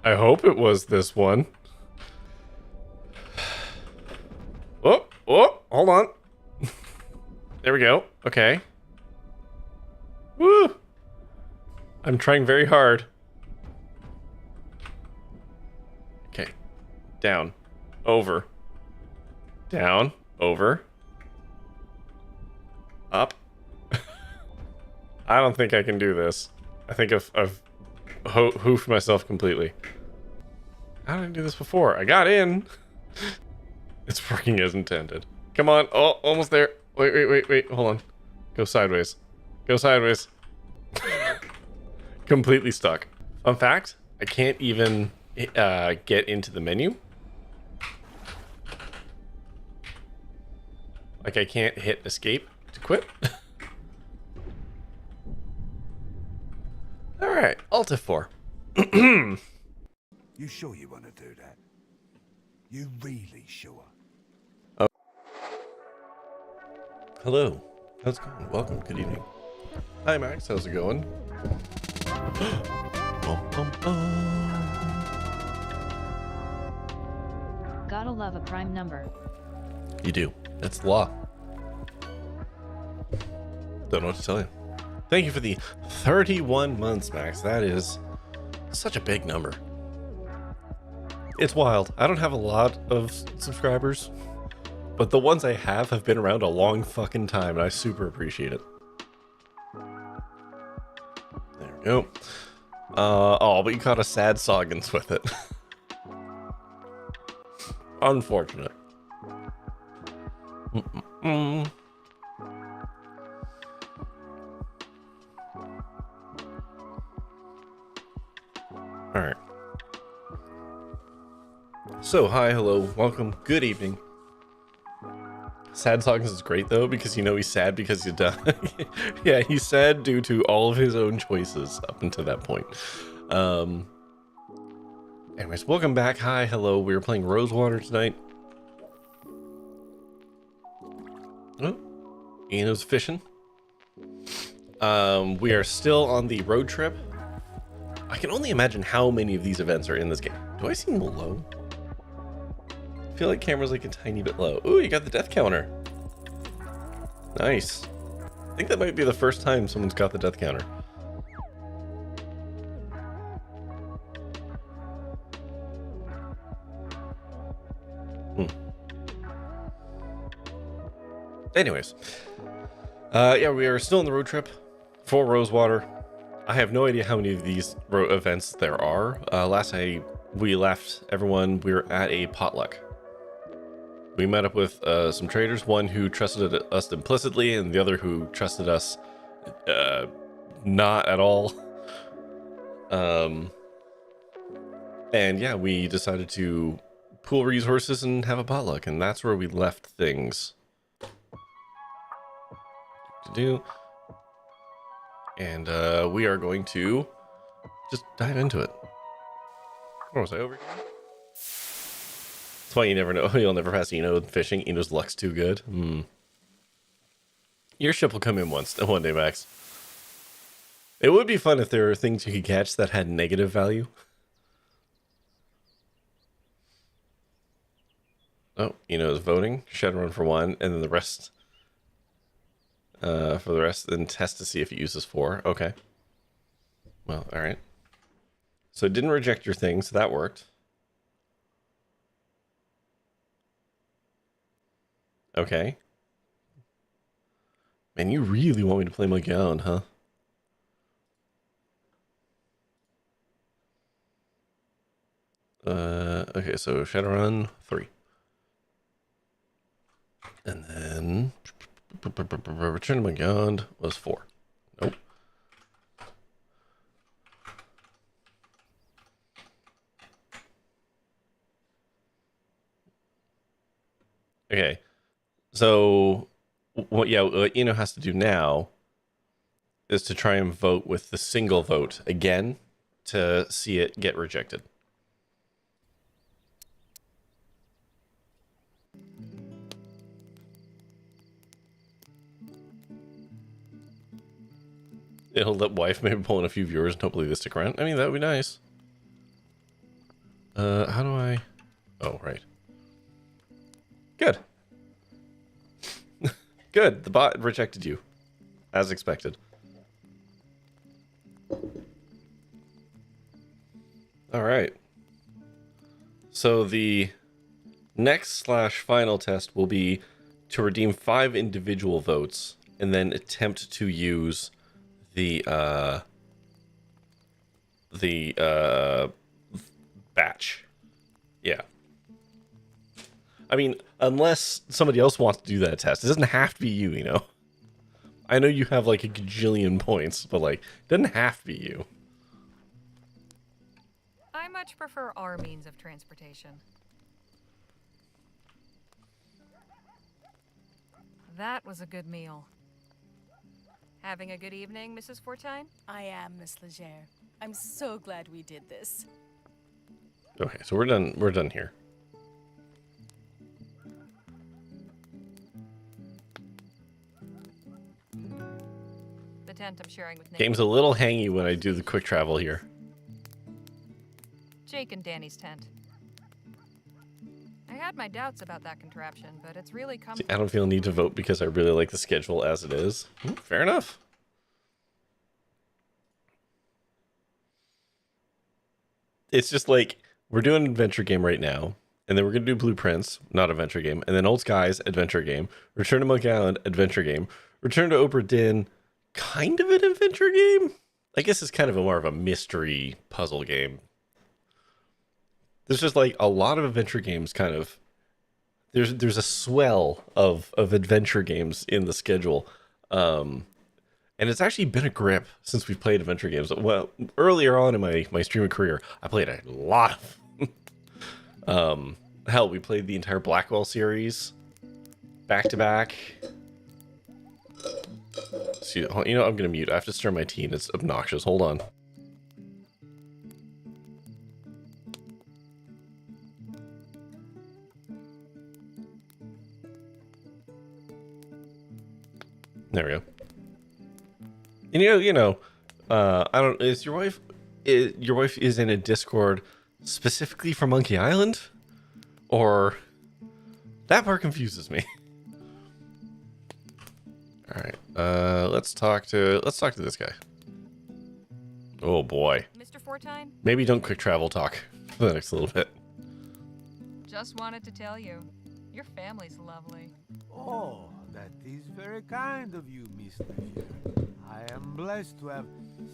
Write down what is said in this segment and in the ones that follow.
I hope it was this one. Oh, hold on. There we go. Okay. Woo! I'm trying very hard. Okay. Down. Over. Down. Over. Up. I don't think I can do this. I think I've hoofed myself completely. How did I do this before? I got in. It's working as intended. Come on. Oh, almost there. Wait. Hold on. Go sideways. Go sideways. Completely stuck. Fun fact, I can't even get into the menu. Like, I can't hit escape to quit. Alright, Alt F4. You sure you want to do that? You really sure? Oh. Hello. How's it going? Welcome. Good evening. Hi, Max. How's it going? Gotta love a prime number. You do. That's the law. Don't know what to tell you. Thank you for the 31 months, Max. That is such a big number. It's wild. I don't have a lot of subscribers, but the ones I have been around a long fucking time, and I super appreciate it. There we go. Oh, but you caught a sad Soggins with it. Unfortunate. Alright. So, hi, hello, welcome, good evening. Sad Soggins is great, though, because you know he's sad because he's done. Yeah, he's sad due to all of his own choices up until that point. Anyways, welcome back. Hi, hello. We were playing Rosewater tonight. Oh, Ian's fishing. We are still on the road trip. I can only imagine how many of these events are in this game. Do I seem low? I feel like camera's like a tiny bit low. Ooh, you got the death counter. Nice. I think that might be the first time someone's got the death counter. Anyways. Yeah, we are still on the road trip for Rosewater. I have no idea how many of these events there are. Last night we left everyone, we were at a potluck. We met up with some traders, one who trusted us implicitly and the other who trusted us not at all. And yeah, we decided to pool resources and have a potluck, and that's where we left things. And we are going to just dive into it. Where was I, over here? That's why you never know. You'll never pass Eno fishing. Eno's luck's too good. Your ship will come in one day, Max. It would be fun if there were things you could catch that had negative value. Oh, Eno's voting. Shadowrun for one, and then the rest... for the rest, then test to see if it uses 4. Okay. Well, alright. So it didn't reject your thing, so that worked. Okay. Man, you really want me to play my gown, huh? Okay, so Shadowrun 3. And then... Return to my god was 4. Nope. Okay. So what Eno has to do now is to try and vote with the single vote again to see it get rejected. It'll let wife maybe pull in a few viewers and hopefully they stick around. I mean, that would be nice. How do I... Oh, right. Good. Good. The bot rejected you. As expected. Alright. So the next / final test will be to redeem 5 individual votes and then attempt to use the batch. Yeah. I mean, unless somebody else wants to do that test. It doesn't have to be you, you know? I know you have like a gajillion points, but like, it doesn't have to be you. I much prefer our means of transportation. That was a good meal. Having a good evening, Mrs. Fortine? I am, Miss Legere. I'm so glad we did this. Okay, so we're done. We're done here. The tent I'm sharing with Nick. Game's a little hangy when I do the quick travel here. Jake and Danny's tent. I had my doubts about that contraption, but it's really come. See, I don't feel a need to vote because I really like the schedule as it is. Fair enough. It's just like, we're doing an adventure game right now, and then we're going to do Blueprints, not adventure game, and then Old Skies, adventure game, Return to Monkey Island, adventure game, Return to Obra Dinn, kind of an adventure game? I guess it's kind of more of a mystery puzzle game. There's just like a lot of adventure games kind of, there's a swell of adventure games in the schedule. And it's actually been a grip since we've played adventure games. Well, earlier on in my streaming career, I played a lot of hell, we played the entire Blackwell series back to back. See, you know, I'm gonna mute. I have to stir my tea and it's obnoxious. Hold on. There we go. And I don't. Is your wife? Your wife is in a Discord specifically for Monkey Island, or that part confuses me. All right. Let's talk to this guy. Oh boy. Mr. Fortine, Maybe don't quick travel talk for the next little bit. just wanted to tell you, your family's lovely. Oh, that is very kind of you, Miss Legere. I am blessed to have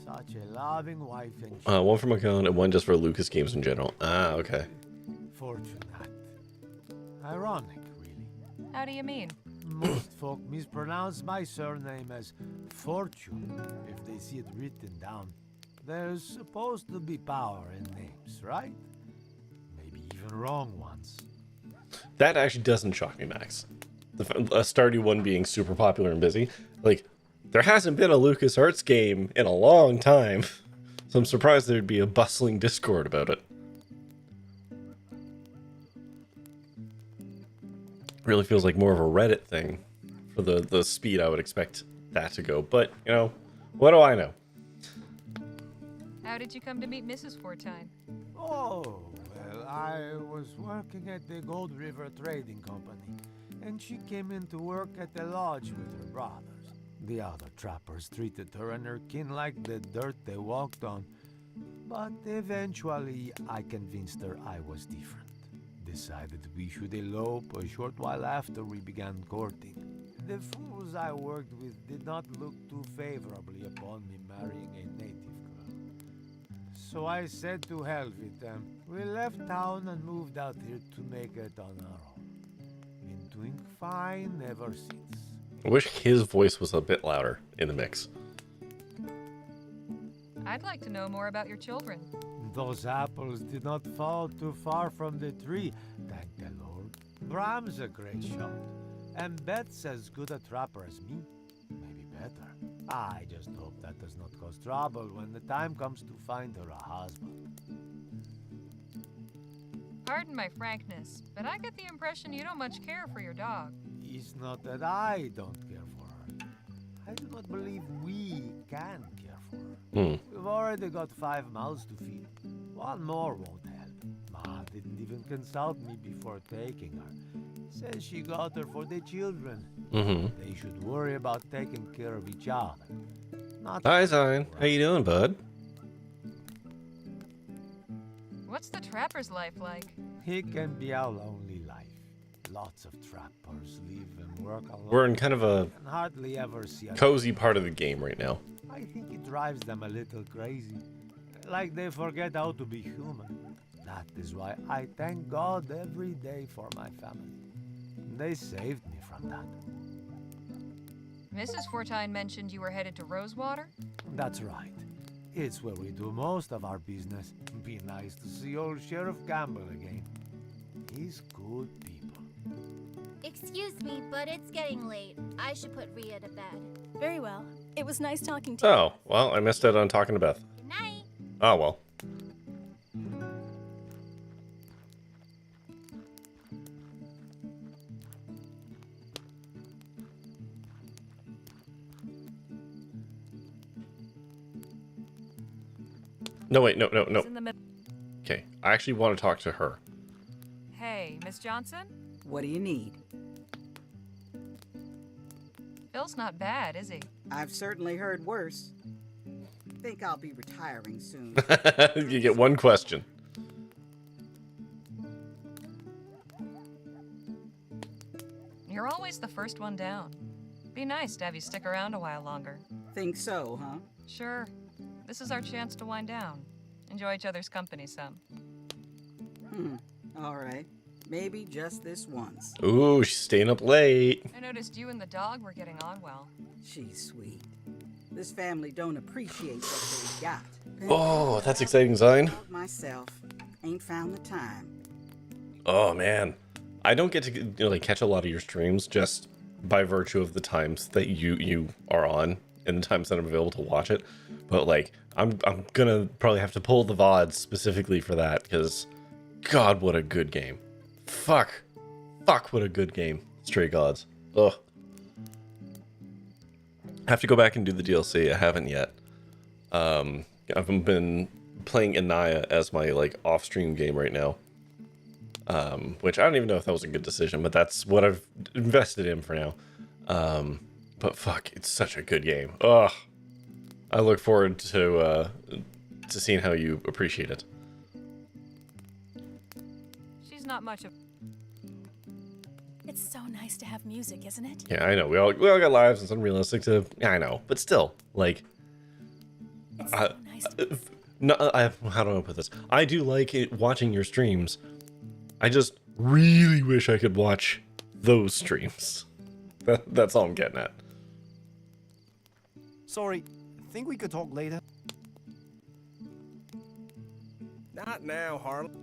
such a loving wife and children. One for Monkey Island and one just for Lucas games in general. Ah, okay. Fortunate. Ironic, really. How do you mean? Most folk mispronounce my surname as Fortune if they see it written down. There's supposed to be power in names, right? Maybe even wrong ones. That actually doesn't shock me, Max. A Stardew one being super popular and busy. Like, there hasn't been a LucasArts game in a long time. So I'm surprised there'd be a bustling Discord about it. Really feels like more of a Reddit thing for the speed I would expect that to go. But, you know, what do I know? How did you come to meet Mrs. Fortine? Oh, well, I was working at the Gold River Trading Company, and she came in to work at the lodge with her brothers. The other trappers treated her and her kin like the dirt they walked on, but eventually I convinced her I was different. Decided we should elope a short while after we began courting. The fools I worked with did not look too favorably upon me marrying a native girl. So I said to hell with them. We left town and moved out here to make it on our own. Been doing fine ever since. I wish his voice was a bit louder in the mix. I'd like to know more about your children. Those apples did not fall too far from the tree, thank the Lord. Bram's a great shot, and Beth's as good a trapper as me. Maybe better. I just hope that does not cause trouble when the time comes to find her a husband. Pardon my frankness, but I get the impression you don't much care for your dog. It's not that I don't care for her. I do not believe we can care for her. We've already got 5 mouths to feed. One more won't help. But didn't even consult me before taking her. Says she got her for the children. Mm-hmm. They should worry about taking care of each other. Not Hi, Zion. How you doing, bud? What's the trapper's life like? It can be a lonely life. Lots of trappers live and work alone. We're in kind of a and hardly ever see a cozy part of the game right now. I think it drives them a little crazy. Like they forget how to be human. That is why I thank God every day for my family. They saved me from that. Mrs. Fortine mentioned you were headed to Rosewater? That's right. It's where we do most of our business. Be nice to see old Sheriff Campbell again. He's good people. Excuse me, but it's getting late. I should put Rhea to bed. Very well. It was nice talking to you. Oh, well, I missed out on talking to Beth. Good night. Oh, well. No, wait, no. It's in the mid- Okay, I actually want to talk to her. Hey, Miss Johnson? What do you need? Phil's not bad, is he? I've certainly heard worse. Think I'll be retiring soon. You get one question. You're always the first one down. Be nice to have you stick around a while longer. Think so, huh? Sure. This is our chance to wind down. Enjoy each other's company some. All right. Maybe just this once. Ooh, she's staying up late. I noticed you and the dog were getting on well. She's sweet. This family don't appreciate what they got. Oh, that's exciting, Zion. Myself ain't found the time. Oh, man. I don't get to like catch a lot of your streams just by virtue of the times that you are on and the times that I'm available to watch it. But like, I'm gonna probably have to pull the VODs specifically for that because, God, what a good game. Fuck, what a good game. Stray Gods. Ugh. I have to go back and do the DLC. I haven't yet. I've been playing Anaya as my like off-stream game right now. Which I don't even know if that was a good decision, but that's what I've invested in for now. But fuck, it's such a good game. Ugh. I look forward to seeing how you appreciate it. She's not much of... It's so nice to have music, isn't it? Yeah, I know. We all got lives. It's unrealistic to... Yeah, I know. But still, like... It's so nice to... No, how do I put this? I do like it, watching your streams. I just really wish I could watch those streams. That's all I'm getting at. Sorry, think we could talk later? Not now, Harlan.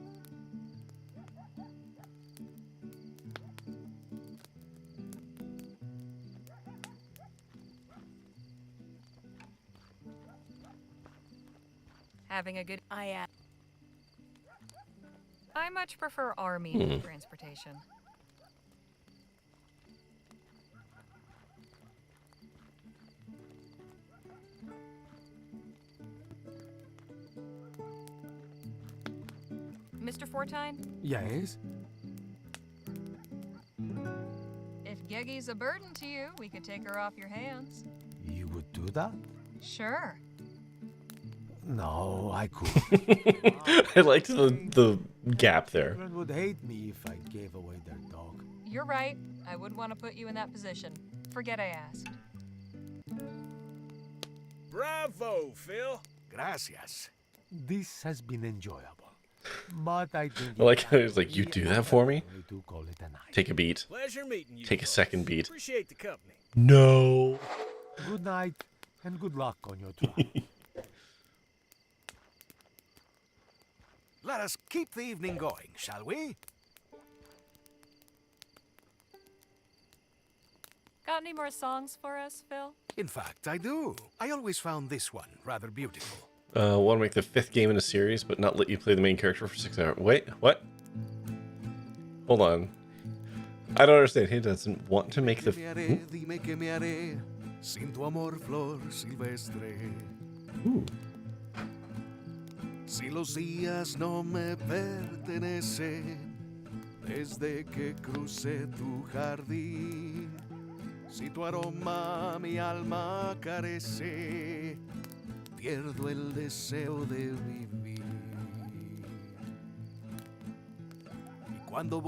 Having a good... I much prefer our means of transportation. Mr. Fortine, Yes? if Geggy's a burden to you, we could take her off your hands. You would do that? Sure. No, I couldn't. I liked the gap there. Children would hate me if I gave away their dog. You're right. I wouldn't want to put you in that position. Forget I asked. Bravo, Phil. Gracias. This has been enjoyable. But I think... I like how he's like, you do that for me? To call it a night. Take a beat. Pleasure meeting you. Take a folks. second beat. Appreciate the company. No. Good night, and good luck on your trip. Let us keep the evening going, shall we? Got any more songs for us, Phil? In fact, I do. I always found this one rather beautiful. Want to make the 5th game in a series, but not let you play the main character for 6 hours. Wait, what? Hold on. I don't understand. He doesn't want to make the... Dime que me haré sin tu amor, flor silvestre. Ooh. Si los días no me pertenecen, desde que crucé tu jardín, si tu aroma mi alma carece, pierdo el deseo de vivir. Y cuando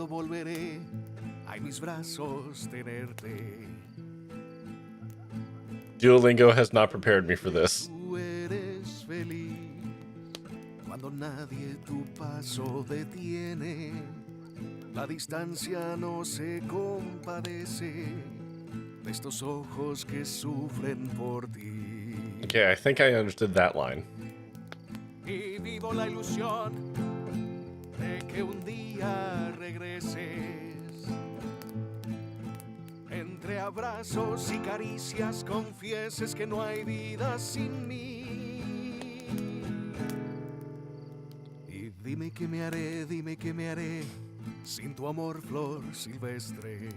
volveré, a en mis brazos tenerte. Duolingo has not prepared me for this. Tú eres feliz cuando nadie tu paso detiene. La distancia no se compadece de estos ojos que sufren por ti. Okay, I think I understood that line. Y vivo la ilusión de que un día regreses. Entre abrazos y caricias confieses que no hay vida sin mí. Y dime qué me haré sin tu amor, flor silvestre.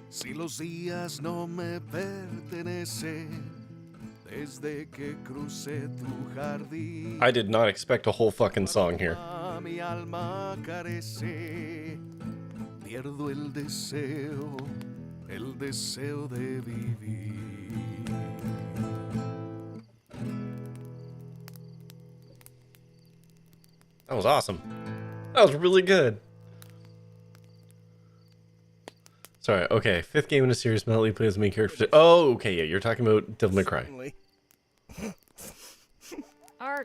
Si los días no me pertenecen, desde que crucé tu jardín. I did not expect a whole fucking song here. Mi alma carece, pierdo el deseo de vivir. That was awesome. That was really good. Sorry, okay. 5th game in a series, Melody plays the main character. Oh, okay, yeah, you're talking about Devil May Cry. Certainly. Are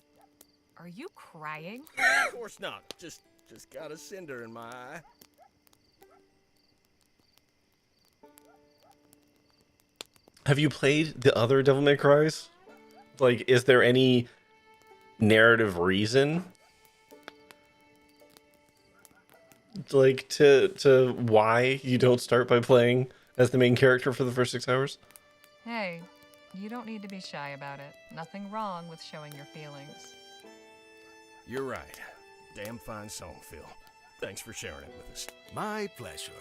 you crying? Of course not. Just got a cinder in my eye. Have you played the other Devil May Cries? Like, is there any narrative reason, like, to why you don't start by playing as the main character for the first 6 hours? Hey, you don't need to be shy about it. Nothing wrong with showing your feelings. You're right. Damn fine song, Phil. Thanks for sharing it with us. My pleasure.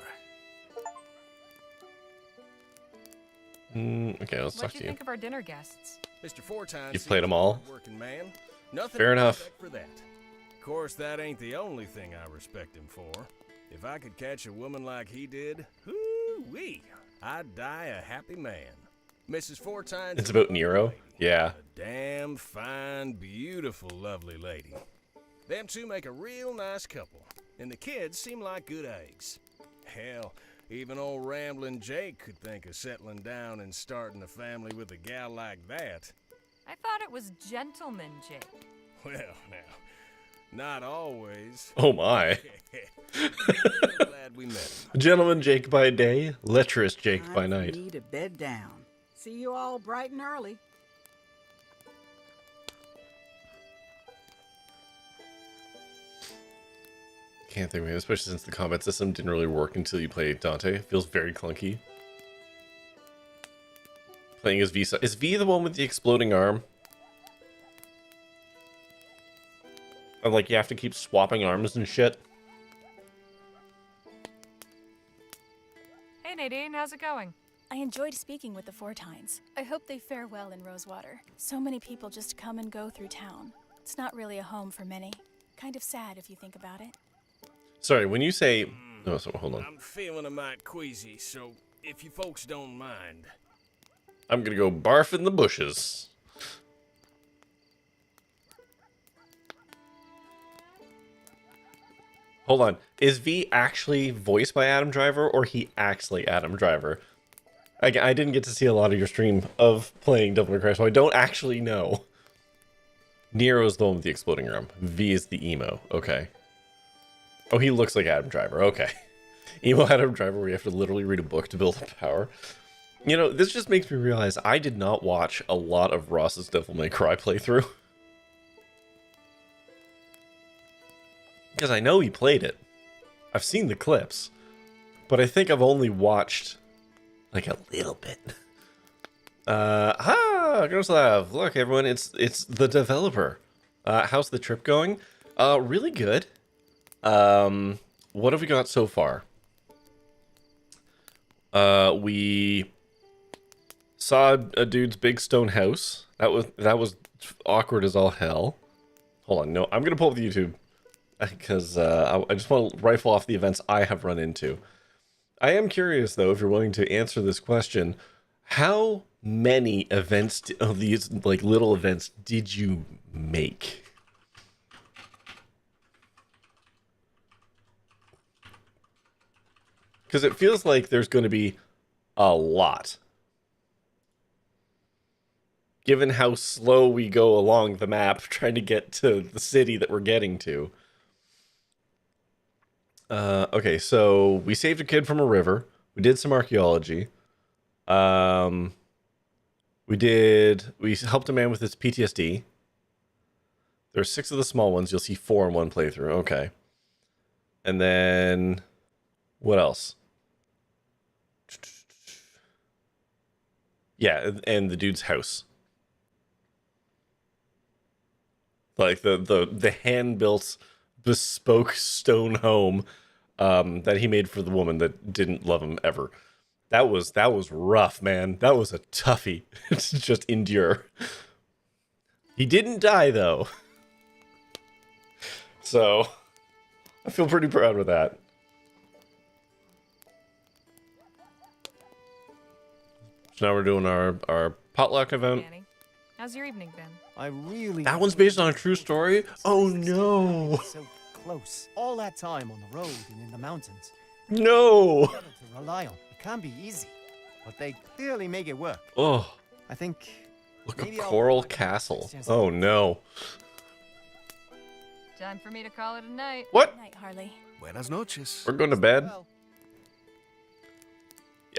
Okay, let's talk What'd to you you. think of our dinner guests? Mr. Fortine. You've played 'em all? Working man. Nothing Fair to enough. respect for that. Of course, that ain't the only thing I respect him for. If I could catch a woman like he did, whoo-wee, I'd die a happy man. Mrs. Fortine's It's a about lovely Nero? lady. Yeah. A damn fine, beautiful, lovely lady. Them two make a real nice couple, and the kids seem like good eggs. Hell, even old Ramblin' Jake could think of settling down and starting a family with a gal like that. I thought it was Gentleman Jake. Well, now, not always. Oh my. Glad we met him. Gentleman Jake by day, lecherous Jake by I night. need to bed down. See you all bright and early. Can't think of it, especially since the combat system didn't really work until you played Dante. It feels very clunky. Playing as V. Is V the one with the exploding arm? And like you have to keep swapping arms and shit? Hey Nadine, how's it going? I enjoyed speaking with the Fortines. I hope they fare well in Rosewater. So many people just come and go through town. It's not really a home for many. Kind of sad if you think about it. Sorry, when you say... Oh, so hold on. I'm feeling a mite queasy, so if you folks don't mind. I'm gonna go barf in the bushes. Hold on. Is V actually voiced by Adam Driver, or he actually Adam Driver? I didn't get to see a lot of your stream of playing Devil May Cry, so I don't actually know. Nero's the one with the exploding arm. V is the emo. Okay. Oh, he looks like Adam Driver. Okay. Emo Adam Driver, where you have to literally read a book to build up power. You know, this just makes me realize I did not watch a lot of Ross's Devil May Cry playthrough. Because I know he played it. I've seen the clips. But I think I've only watched, like, a little bit. Groslav! Look, everyone, it's the developer. How's the trip going? Really good. What have we got so far? We saw a dude's big stone house. That was awkward as all hell. Hold on, no, I'm gonna pull up the YouTube because I just want to rifle off the events I have run into. I am curious though, if you're willing to answer this question, how many events of these like little events did you make? Because it feels like there's going to be a lot. Given how slow we go along the map trying to get to the city that we're getting to. Okay, so we saved a kid from a river. We did some archaeology. We helped a man with his PTSD. There are 6 of the small ones. You'll see 4 in one playthrough. Okay. And then what else? Yeah, and the dude's house. Like the hand-built bespoke stone home that he made for the woman that didn't love him ever. That was rough, man. That was a toughie to just endure. He didn't die though. So I feel pretty proud with that. So now we're doing our potluck event. Danny, how's your evening been? I really. That one's based on a true story? Oh no. So close. All that time on the road and in the mountains. No. To rely on. It can be easy, but they clearly make it work. Oh. I think. Look up Coral Castle. Oh no. Time for me to call it a night. What? Good night, Harley. Buenas noches. We're going to bed.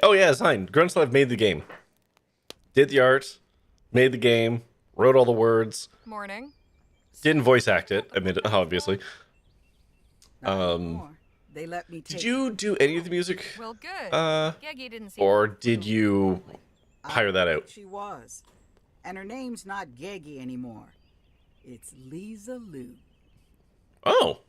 Oh yeah, it's fine. Gruntslev made the game. Did the art, made the game, wrote all the words. Morning. Didn't voice act it, obviously. Not anymore. They let me take Did you do any of the music? Well, good. Geggy didn't seem Or did you hire that out? She was. And her name's not Geggy anymore. It's Lisa Lou. Oh.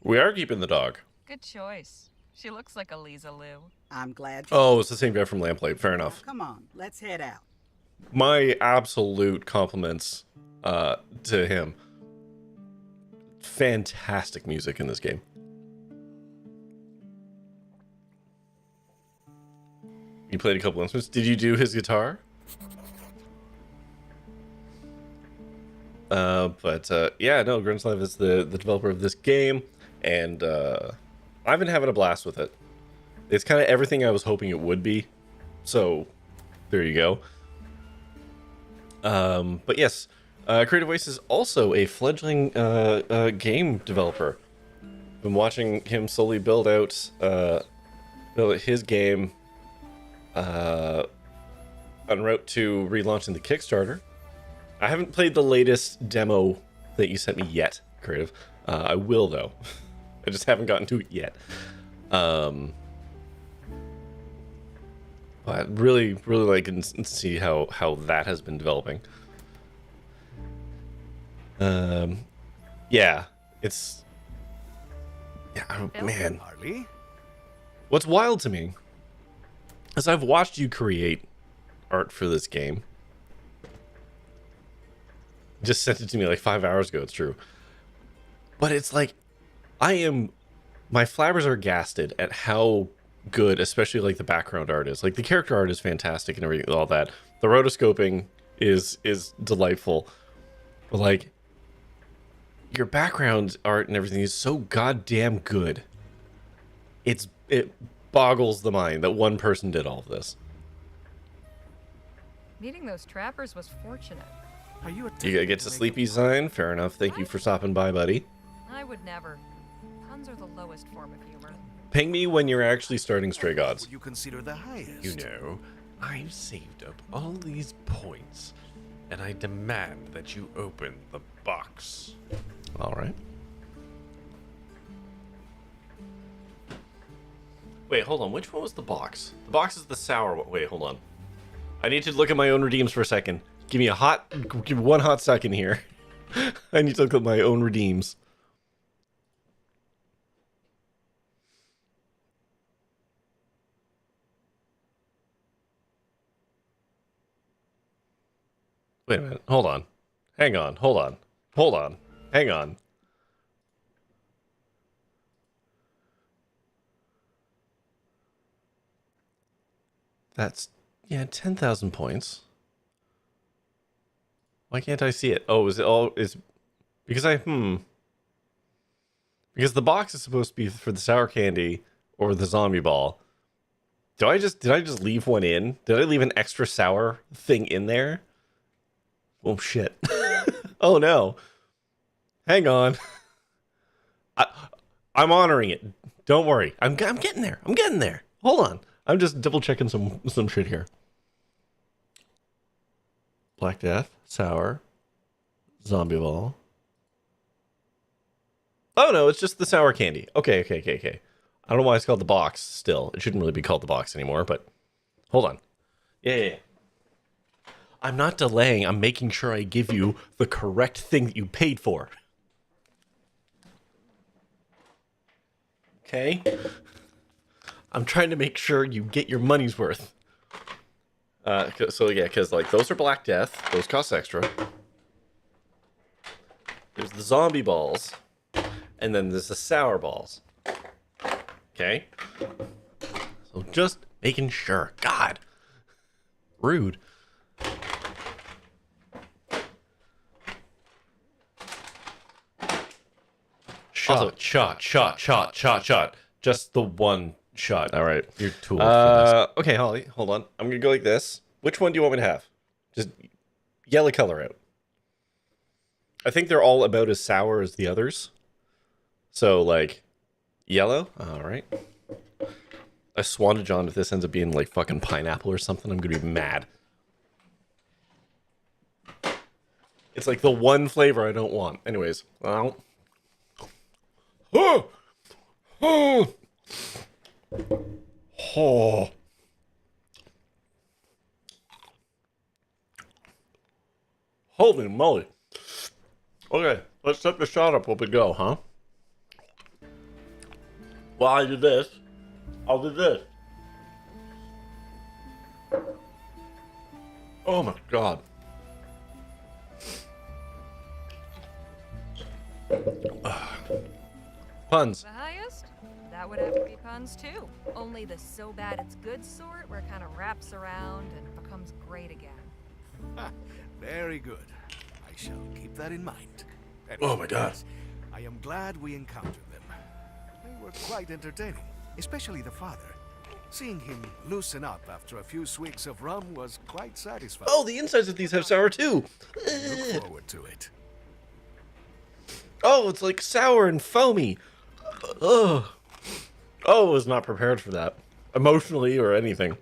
We are keeping the dog. Good choice. She looks like a Lisa Lou. I'm glad you... Oh, it's the same guy from Lamplight. Fair enough. Come on, let's head out. My absolute compliments to him. Fantastic music in this game. You played a couple instruments. Did you do his guitar? Yeah, no, Gruntslev is the developer of this game, and I've been having a blast with it. It's kind of everything I was hoping it would be, so there you go. But yes, Creative Waste is also a fledgling game developer. Been watching him slowly build out his game en route to relaunching the Kickstarter. I haven't played the latest demo that you sent me yet, Creative. I will though. I just haven't gotten to it yet. But really like and see how that has been developing. Yeah, it's man. Harley? What's wild to me is I've watched you create art for this game. Just sent it to me like 5 hours ago, it's true. But it's like, my flabbers are gasted at how good, especially like the background art is. Like the character art is fantastic and everything, all that. The rotoscoping is delightful. But like, your background art and everything is so goddamn good. It boggles the mind that one person did all of this. Meeting those trappers was fortunate. Are you You get to Sleepy Sign? Fair enough. Thank you for stopping by, buddy. I would never. Puns are the lowest form of humor. Ping me when you're actually starting Stray Gods. Would you consider the highest? You know, I've saved up all these points, and I demand that you open the box. All right. Wait, hold on. Which one was the box? The box is the sour one. Wait, hold on. I need to look at my own redeems for a second. Give me one hot second here. I need to look at my own redeems. Wait a minute. Hold on. Hang on. Hold on. Hold on. Hang on. That's, yeah, 10,000 points. Why can't I see it? Oh, is because because the box is supposed to be for the sour candy or the zombie ball. Did I just leave one in? Did I leave an extra sour thing in there? Oh shit. Oh no. Hang on. I'm honoring it. Don't worry. I'm getting there. I'm getting there. Hold on. I'm just double checking some shit here. Black Death, sour, zombie ball. Oh no, it's just the sour candy. Okay. I don't know why it's called the box still. It shouldn't really be called the box anymore, but hold on. Yeah. I'm not delaying. I'm making sure I give you the correct thing that you paid for. Okay? I'm trying to make sure you get your money's worth. So yeah, because like those are Black Death. Those cost extra. There's the zombie balls. And then there's the sour balls. Okay? So just making sure. God. Rude. Shot. Just the one shot. All right. You're too old for this. Okay, Holly, hold on. I'm going to go like this. Which one do you want me to have? Just yell a color out. I think they're all about as sour as the others. So, like, yellow? All right. I swan to John if this ends up being, like, fucking pineapple or something. I'm going to be mad. It's like the one flavor I don't want. Anyways. Oh. Holy moly. Okay, let's set the shot up while we go, huh? While I do this, I'll do this. Oh my god. Puns. The highest? That would have to be puns too. Only the so bad it's good sort where it kind of wraps around and becomes great again. Very good. I shall keep that in mind. Oh my god. I am glad we encountered them. They were quite entertaining, especially the father. Seeing him loosen up after a few swigs of rum was quite satisfying. Oh, the insides of these have sour too. Look forward to it. Oh, it's like sour and foamy. Ugh. Oh, I was not prepared for that. Emotionally or anything.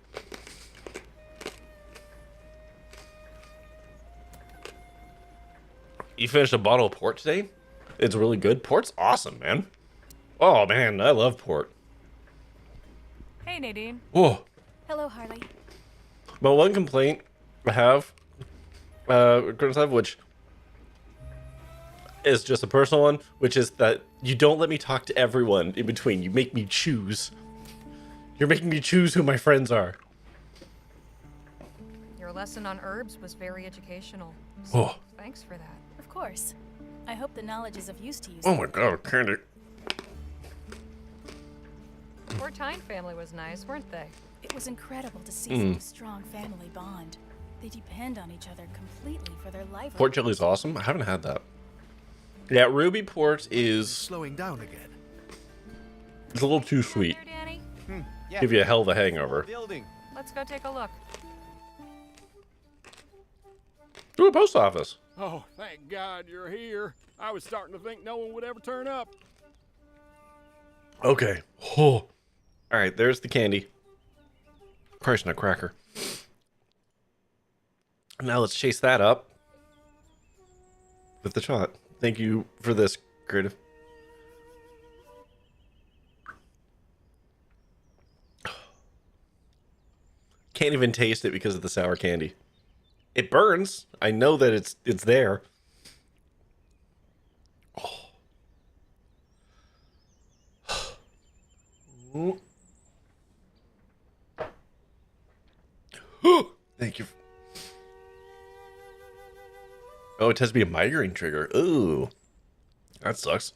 You finished a bottle of port today? It's really good. Port's awesome, man. Oh, man, I love port. Hey, Nadine. Whoa. Hello, Harley. But one complaint I have, which is just a personal one, which is that you don't let me talk to everyone in between. You make me choose. You're making me choose who my friends are. Your lesson on herbs was very educational. So thanks for that. Of course. I hope the knowledge is of use to you. Oh my god, candy. Portine family was nice, weren't they? It was incredible to see such a strong family bond. They depend on each other completely for their livelihood. Port jelly's awesome. I haven't had that. Yeah, ruby port is slowing down again. It's a little too sweet. There, Danny? Yeah. Give you a hell of a hangover. Building. Let's go take a look. Do a post office. Oh, thank God you're here. I was starting to think no one would ever turn up. Okay. Oh. All right, there's the candy. Christ, no cracker. Now let's chase that up with the shot. Thank you for this, creative. Can't even taste it because of the sour candy. It burns. I know that it's there. Oh. Thank you. Oh, it has to be a migraine trigger. Ooh. That sucks.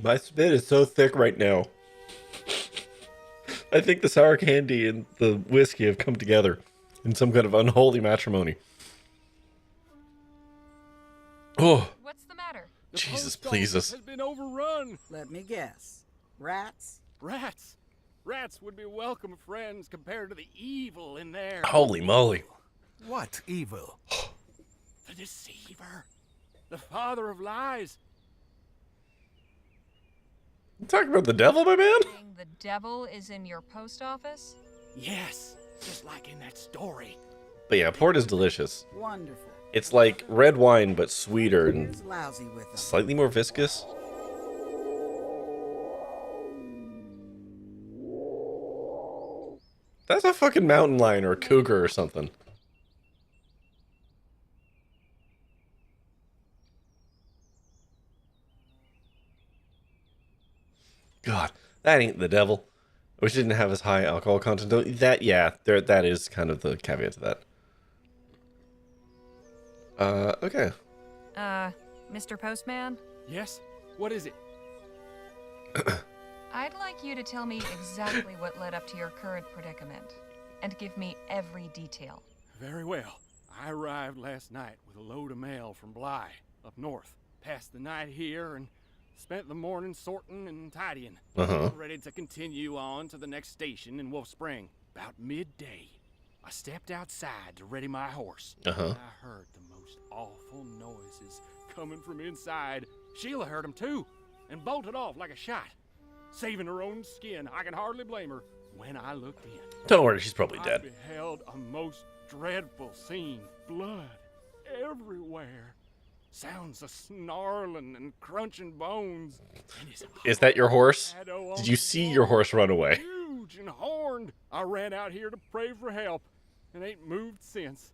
My spit is so thick right now. I think the sour candy and the whiskey have come together in some kind of unholy matrimony. Oh. What's the matter? Jesus, post please office us. has been overrun. Let me guess. Rats? Rats. Rats would be welcome friends compared to the evil in there. Holy moly. What evil? The deceiver. The father of lies. You talking about the devil, my man? Saying the devil is in your post office? Yes, just like in that story. But yeah, port is delicious. Wonderful. It's like red wine, but sweeter and Here's lousy with them. slightly more viscous. That's a fucking mountain lion or a cougar or something. God, that ain't the devil. I wish it didn't have as high alcohol content. Though. That, yeah, that is kind of the caveat to that. Okay. Mr. Postman? Yes? What is it? I'd like you to tell me exactly what led up to your current predicament, and give me every detail. Very well. I arrived last night with a load of mail from Bly, up north. Passed the night here and spent the morning sorting and tidying. Ready to continue on to the next station in Wolf Spring. About midday, I stepped outside to ready my horse. I heard the most awful noises coming from inside. Sheila heard them too, and bolted off like a shot. Saving her own skin, I can hardly blame her. When I looked in, Don't worry, she's probably dead. I beheld a most dreadful scene. Blood everywhere. Sounds of snarling and crunching bones. And Is that your horse? shadow Did you see your horse run away? Huge and horned. I ran out here to pray for help and ain't moved since.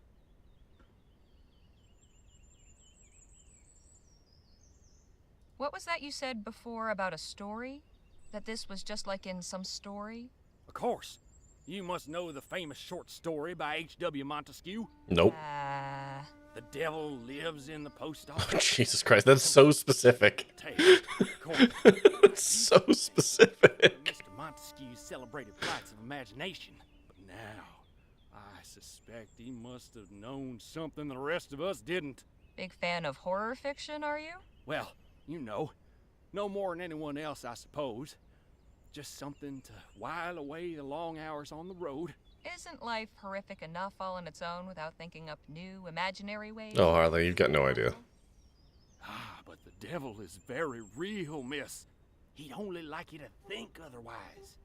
What was that you said before about a story? That this was just like in some story? Of course. You must know the famous short story by H.W. Montesquieu. Nope. The devil lives in the post office. Oh, Jesus Christ, that's so specific. That's so specific. Mr. Montesquieu celebrated flights of imagination. But now, I suspect he must have known something the rest of us didn't. Big fan of horror fiction, are you? Well, you know. No more than anyone else, I suppose. Just something to while away the long hours on the road. Isn't life horrific enough all on its own without thinking up new, imaginary ways? Oh, Harley, you've got no idea. Ah, but the devil is very real, miss. He'd only like you to think otherwise.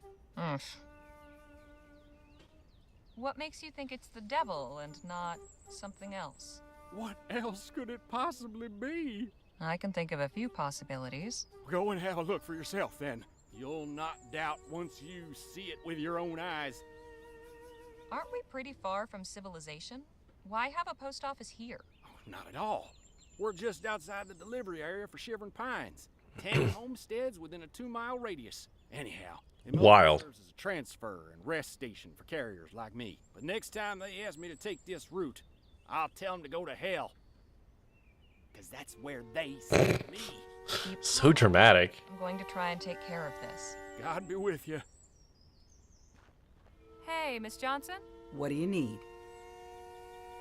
What makes you think it's the devil and not something else? What else could it possibly be? I can think of a few possibilities. Go and have a look for yourself, then. You'll not doubt once you see it with your own eyes. Aren't we pretty far from civilization? Why have a post office here? Oh, not at all. We're just outside the delivery area for Shivering Pines. 10 homesteads within a 2-mile radius. Anyhow, it Wild. serves as a transfer and rest station for carriers like me. But next time they ask me to take this route, I'll tell them to go to hell. Because that's where they sent me. So dramatic. I'm going to try and take care of this. God be with you. Hey, Miss Johnson? What do you need?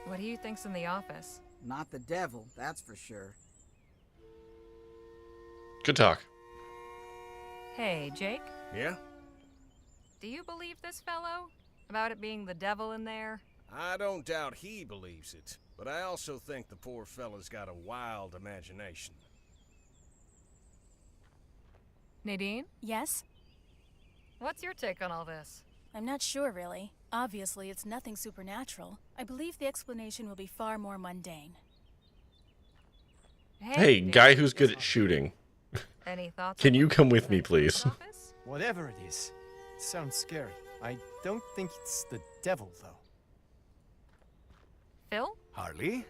What do you think's in the office? Not the devil, that's for sure. Good talk. Hey, Jake? Yeah? Do you believe this fellow? About it being the devil in there? I don't doubt he believes it, but I also think the poor fella's got a wild imagination. Nadine? Yes? What's your take on all this? I'm not sure, really. Obviously, it's nothing supernatural. I believe the explanation will be far more mundane. Hey, guy who's good at shooting. Any thoughts? Can you come with me, please? Whatever it is, it sounds scary. I don't think it's the devil, though. Phil? Harley?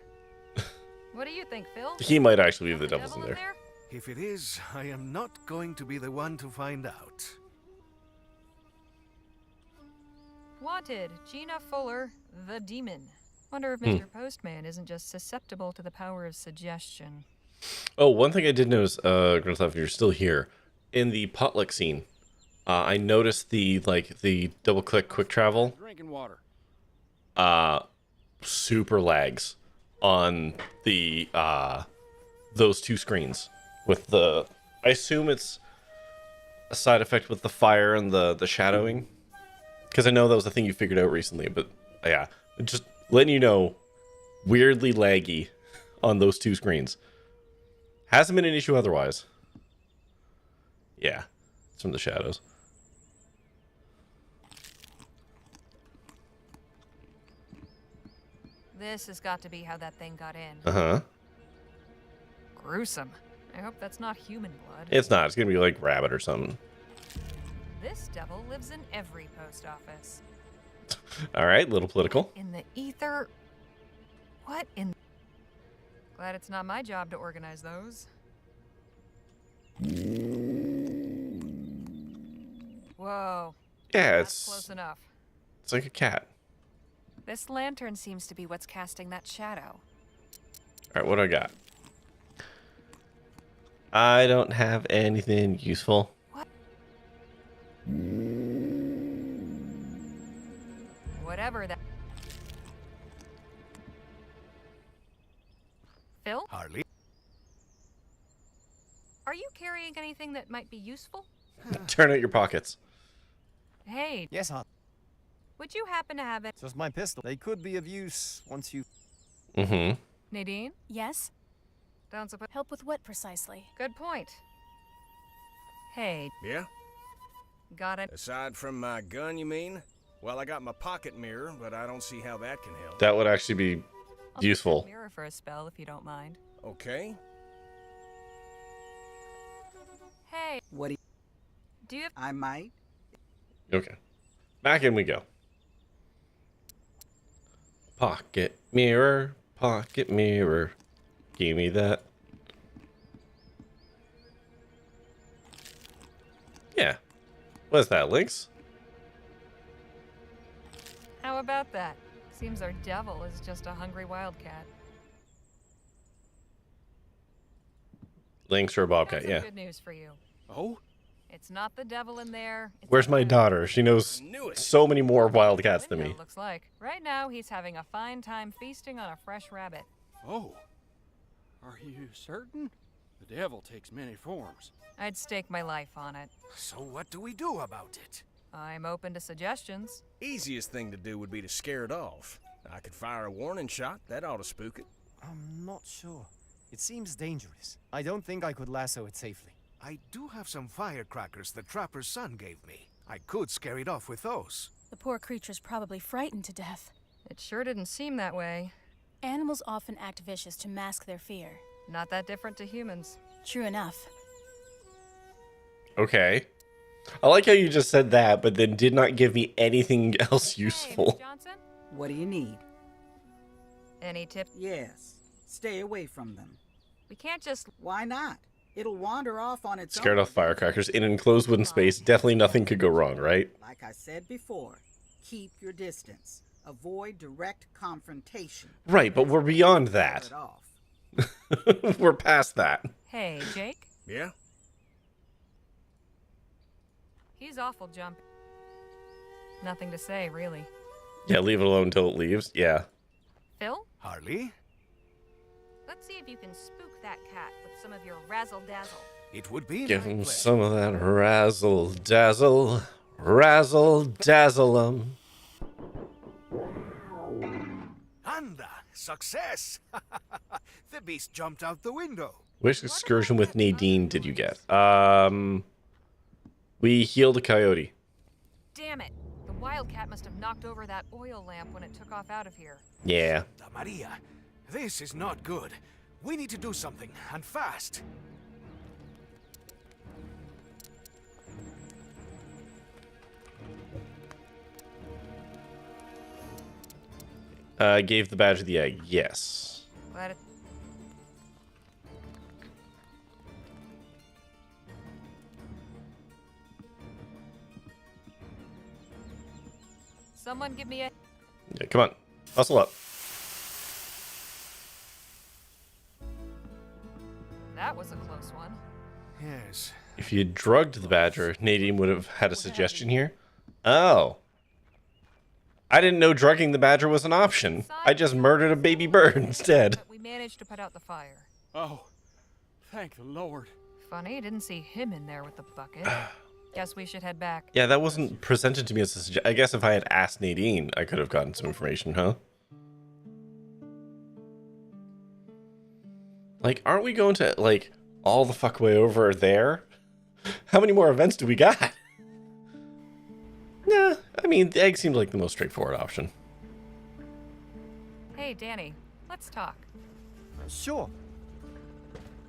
What do you think, Phil? He might actually be the devil's in there. If it is, I am not going to be the one to find out. Wanted, Gina Fuller, the demon. Wonder if Mr. Postman isn't just susceptible to the power of suggestion. Oh, one thing I did notice, Grand Theft, if you're still here, in the potluck scene, I noticed the double click quick travel. Drinking water. Super lags on the those two screens with the. I assume it's a side effect with the fire and the shadowing, because I know that was the thing you figured out recently. But yeah, just letting you know, weirdly laggy on those two screens. Hasn't been an issue otherwise. Yeah, it's from the shadows. This has got to be how that thing got in. Uh-huh. Gruesome. I hope that's not human blood. It's not. It's gonna be like rabbit or something. This devil lives in every post office. All right, little political. In the ether? What in... Glad it's not my job to organize those. Whoa. Yeah, That's close enough. It's like a cat. This lantern seems to be what's casting that shadow. All right, what do I got? I don't have anything useful. What? Whatever that... Phil? Harley? Are you carrying anything that might be useful? Turn out your pockets. Hey. Yes, Hot. Would you happen to have it? Just my pistol. They could be of use once you... Mm-hmm. Nadine? Yes? Don't suppose... Help with what precisely? Good point. Hey. Yeah? Got it. Aside from my gun, you mean? Well, I got my pocket mirror, but I don't see how that can help. That would actually be useful. I'll mirror for a spell if you don't mind. Okay. Hey. What do you have... I might. Okay. Back in we go. Pocket mirror, pocket mirror. Give me that. Yeah. What's that, Lynx? How about that? Seems our devil is just a hungry wildcat. Lynx or a bobcat, Got some yeah. good news for you. Oh? It's not the devil in there. It's Where's my daughter? She knows so many more wildcats than me. Looks like. Right now, he's having a fine time feasting on a fresh rabbit. Oh. Are you certain? The devil takes many forms. I'd stake my life on it. So what do we do about it? I'm open to suggestions. Easiest thing to do would be to scare it off. I could fire a warning shot. That ought to spook it. I'm not sure. It seems dangerous. I don't think I could lasso it safely. I do have some firecrackers the trapper's son gave me. I could scare it off with those. The poor creature's probably frightened to death. It sure didn't seem that way. Animals often act vicious to mask their fear. Not that different to humans. True enough. Okay. I like how you just said that, but then did not give me anything else useful. Hey, Johnson? What do you need? Any tips? Yes. Stay away from them. We can't just... Why not? It'll wander off on its Scared own. off firecrackers in an enclosed wooden space. Definitely nothing could go wrong, right? Like I said before, keep your distance. Avoid direct confrontation. Right, but we're beyond that. We're past that. Hey, Jake? Yeah? He's awful jumpy. Nothing to say, really. Yeah, leave it alone until it leaves. Yeah. Phil? Harley? Let's see if you can spook that cat with some of your razzle-dazzle. It would be Give him some of that razzle-dazzle. Razzle-dazzle 'em. Anda! Success! The beast jumped out the window. Which excursion with Nadine did you get? We healed a coyote. Damn it! The wildcat must have knocked over that oil lamp when it took off out of here. Yeah. Santa Maria, this is not good. We need to do something, and fast. Gave the badge of the egg. Yes. Glad it... Someone give me a... Yeah, come on. Hustle up. Yes. If you drugged the badger, Nadine would have had a suggestion here. Oh. I didn't know drugging the badger was an option. I just murdered a baby bird instead. But we managed to put out the fire. Oh, thank the Lord. Funny, didn't see him in there with the bucket. Guess we should head back. Yeah, that wasn't presented to me as a suggestion. I guess if I had asked Nadine, I could have gotten some information, huh? Like, aren't we going to, like, all the fuck way over there? How many more events do we got? Nah, I mean, the egg seems like the most straightforward option. Hey, Danny, let's talk. Sure.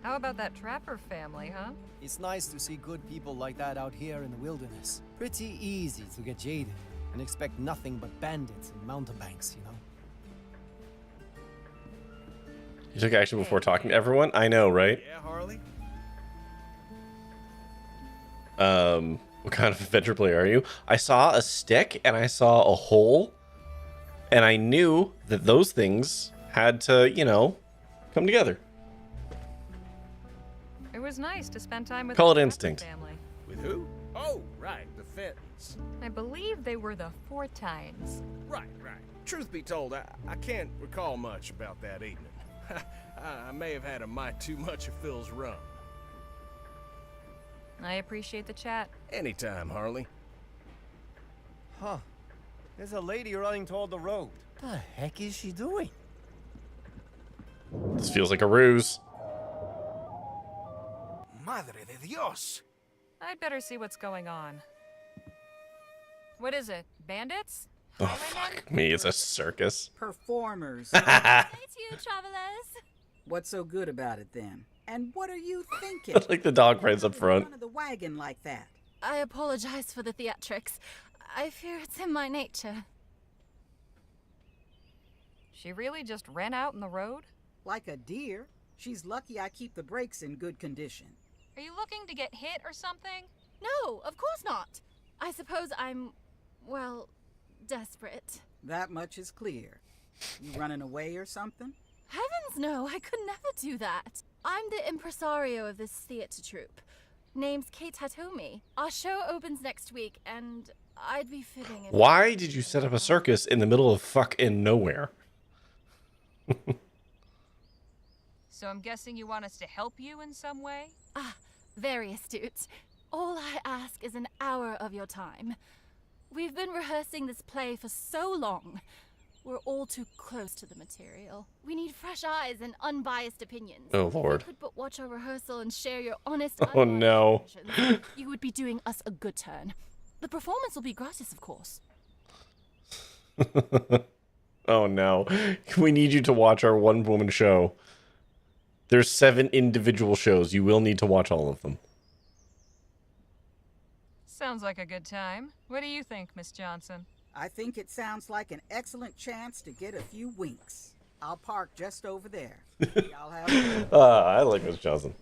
How about that trapper family, huh? It's nice to see good people like that out here in the wilderness. Pretty easy to get jaded and expect nothing but bandits and mountebanks, you know? You took action before talking to everyone? I know, right? Yeah, Harley? What kind of adventure player are you? I saw a stick and I saw a hole, and I knew that those things had to, you know, come together. It was nice to spend time with Call it the Trapper instinct. family. With who? Oh, right, the Fentons. I believe they were the Fortines. Right. Truth be told, I can't recall much about that evening. I may have had a mite too much of Phil's rum. I appreciate the chat. Anytime, Harley. Huh. There's a lady running toward the road. The heck is she doing? This feels like a ruse. Madre de Dios! I'd better see what's going on. What is it? Bandits? Oh, fuck me, it's a circus. Performers. Hey to you, travelers. What's so good about it then? And what are you thinking? Like the dog friends up front. In front of the wagon like that. I apologize for the theatrics. I fear it's in my nature. She really just ran out in the road? Like a deer. She's lucky I keep the brakes in good condition. Are you looking to get hit or something? No, of course not. I suppose I'm, well, desperate. That much is clear. You running away or something? Heavens no, I could never do that. I'm the impresario of this theater troupe. Name's Kate Hatomi. Our show opens next week, and I'd be fitting if... Why did you set up a circus in the middle of fucking nowhere? So I'm guessing you want us to help you in some way? Ah, very astute. All I ask is an hour of your time. We've been rehearsing this play for so long. We're all too close to the material. We need fresh eyes and unbiased opinions. Oh, Lord. If you could but watch our rehearsal and share your honest, Oh, no. impressions, you would be doing us a good turn. The performance will be gratis, of course. Oh, no. We need you to watch our one-woman show. There's 7 individual shows. You will need to watch all of them. Sounds like a good time. What do you think, Miss Johnson? I think it sounds like an excellent chance to get a few winks. I'll park just over there. Y'all have I like Miss Johnson.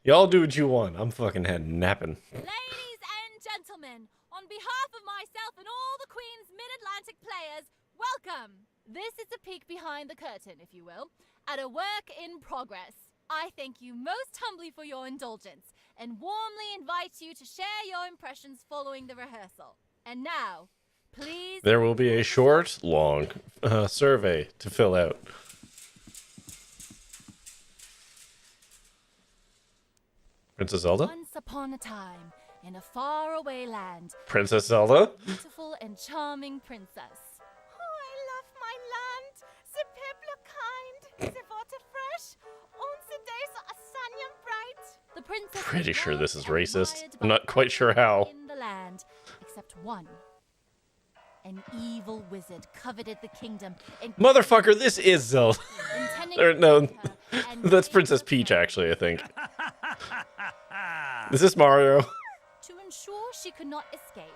Y'all do what you want. I'm fucking head napping. Ladies and gentlemen, on behalf of myself and all the Queen's Mid-Atlantic players, welcome! This is a peek behind the curtain, if you will, at a work in progress. I thank you most humbly for your indulgence and warmly invite you to share your impressions following the rehearsal. And now, please... There will be a short, long survey to fill out. Princess Zelda? Once upon a time, in a faraway land, Princess Zelda? beautiful and charming princess. Oh, I love my land. The people are kind, the water fresh, and the days are sunny and bright. The princess Pretty was sure this loved is and racist. admired I'm by not quite sure how. in the land, except one. An evil wizard coveted the kingdom and Motherfucker, this is Zelda. intending Or, to no, kill her and that's take Princess her Peach, throne. actually, I think. Is this Mario? To ensure she could not escape,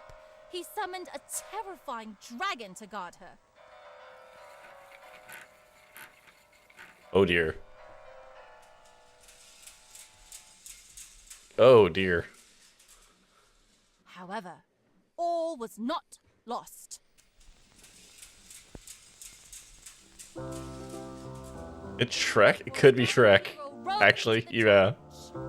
he summoned a terrifying dragon to guard her. Oh, dear. Oh, dear. However, all was not lost. It's Shrek? It could be Shrek. Hero rode Actually, into the yeah.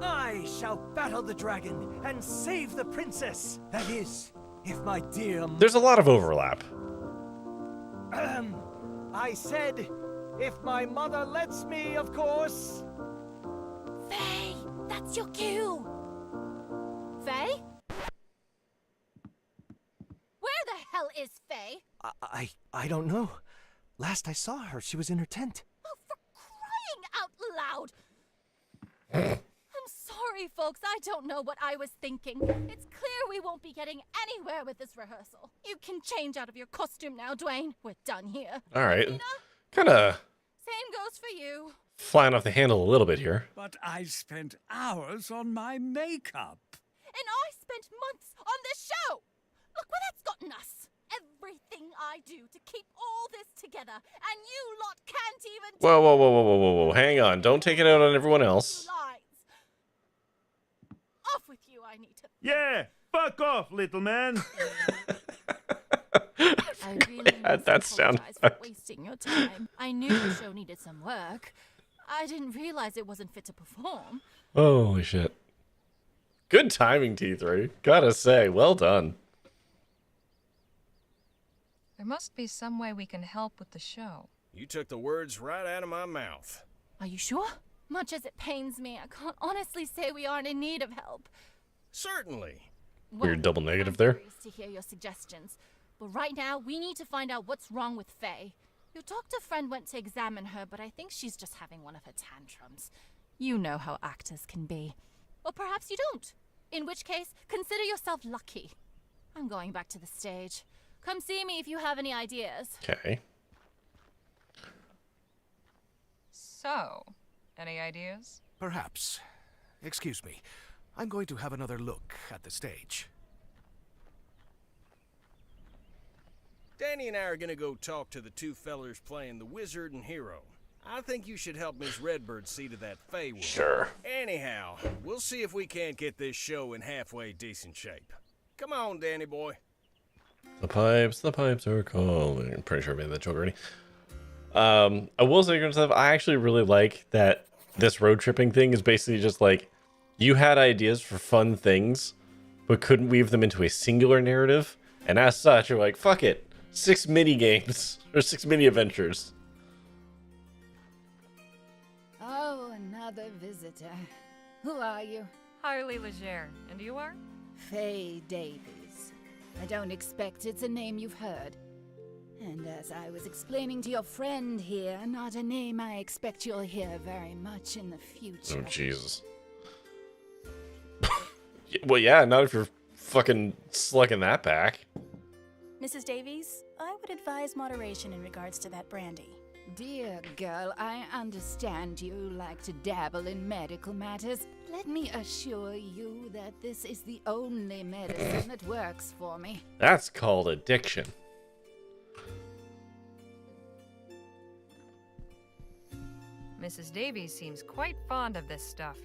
I shall battle the dragon and save the princess. That is, if my dear... There's a lot of overlap. I said, if my mother lets me, of course. Faye, that's your cue. Faye? Where the hell is Faye? I don't know. Last I saw her, she was in her tent. Oh, for crying out loud! I'm sorry, folks. I don't know what I was thinking. It's clear we won't be getting anywhere with this rehearsal. You can change out of your costume now, Dwayne. We're done here. All right. Kind of Same goes for you. flying off the handle a little bit here. But I spent hours on my makeup. And I spent months on this show. Look where that's gotten us. Everything I do to keep all this together, and you lot can't even... Whoa, whoa, whoa, whoa, whoa, whoa, whoa. Hang on. Don't take it out on everyone else. Lines. Off with you, I need to... Yeah, fuck off, little man. I really had that sound apologize for wasting your time. I knew the show needed some work. I didn't realize it wasn't fit to perform. Holy shit. Good timing, T3. Gotta say, well done. There must be some way we can help with the show. You took the words right out of my mouth. Are you sure? Much as it pains me, I can't honestly say we aren't in need of help. Certainly. Weird double negative there. Curious to hear your suggestions. But right now, we need to find out what's wrong with Faye. Your doctor friend went to examine her, but I think she's just having one of her tantrums. You know how actors can be. Or perhaps you don't. In which case, consider yourself lucky. I'm going back to the stage. Come see me if you have any ideas. Okay. So, any ideas? Perhaps. Excuse me. I'm going to have another look at the stage. Danny and I are gonna go talk to the two fellers playing the wizard and hero. I think you should help Miss Redbird see to that Fey woman. Sure. Anyhow, we'll see if we can't get this show in halfway decent shape. Come on, Danny boy. The pipes are calling. I'm pretty sure I made that joke already. I will say good stuff. I actually really like that this road tripping thing is basically just like you had ideas for fun things, but couldn't weave them into a singular narrative. And as such, you're like, fuck it. 6 mini games or 6 mini adventures. Oh, another visitor. Who are you? Harley Legere. And you are? Faye Davies. I don't expect it's a name you've heard. And as I was explaining to your friend here, not a name I expect you'll hear very much in the future. Oh, Jesus. Well, yeah, not if you're fucking slugging that back. Mrs. Davies, I would advise moderation in regards to that brandy. Dear girl, I understand you like to dabble in medical matters. Let me assure you that this is the only medicine that works for me. That's called addiction. Mrs. Davies seems quite fond of this stuff.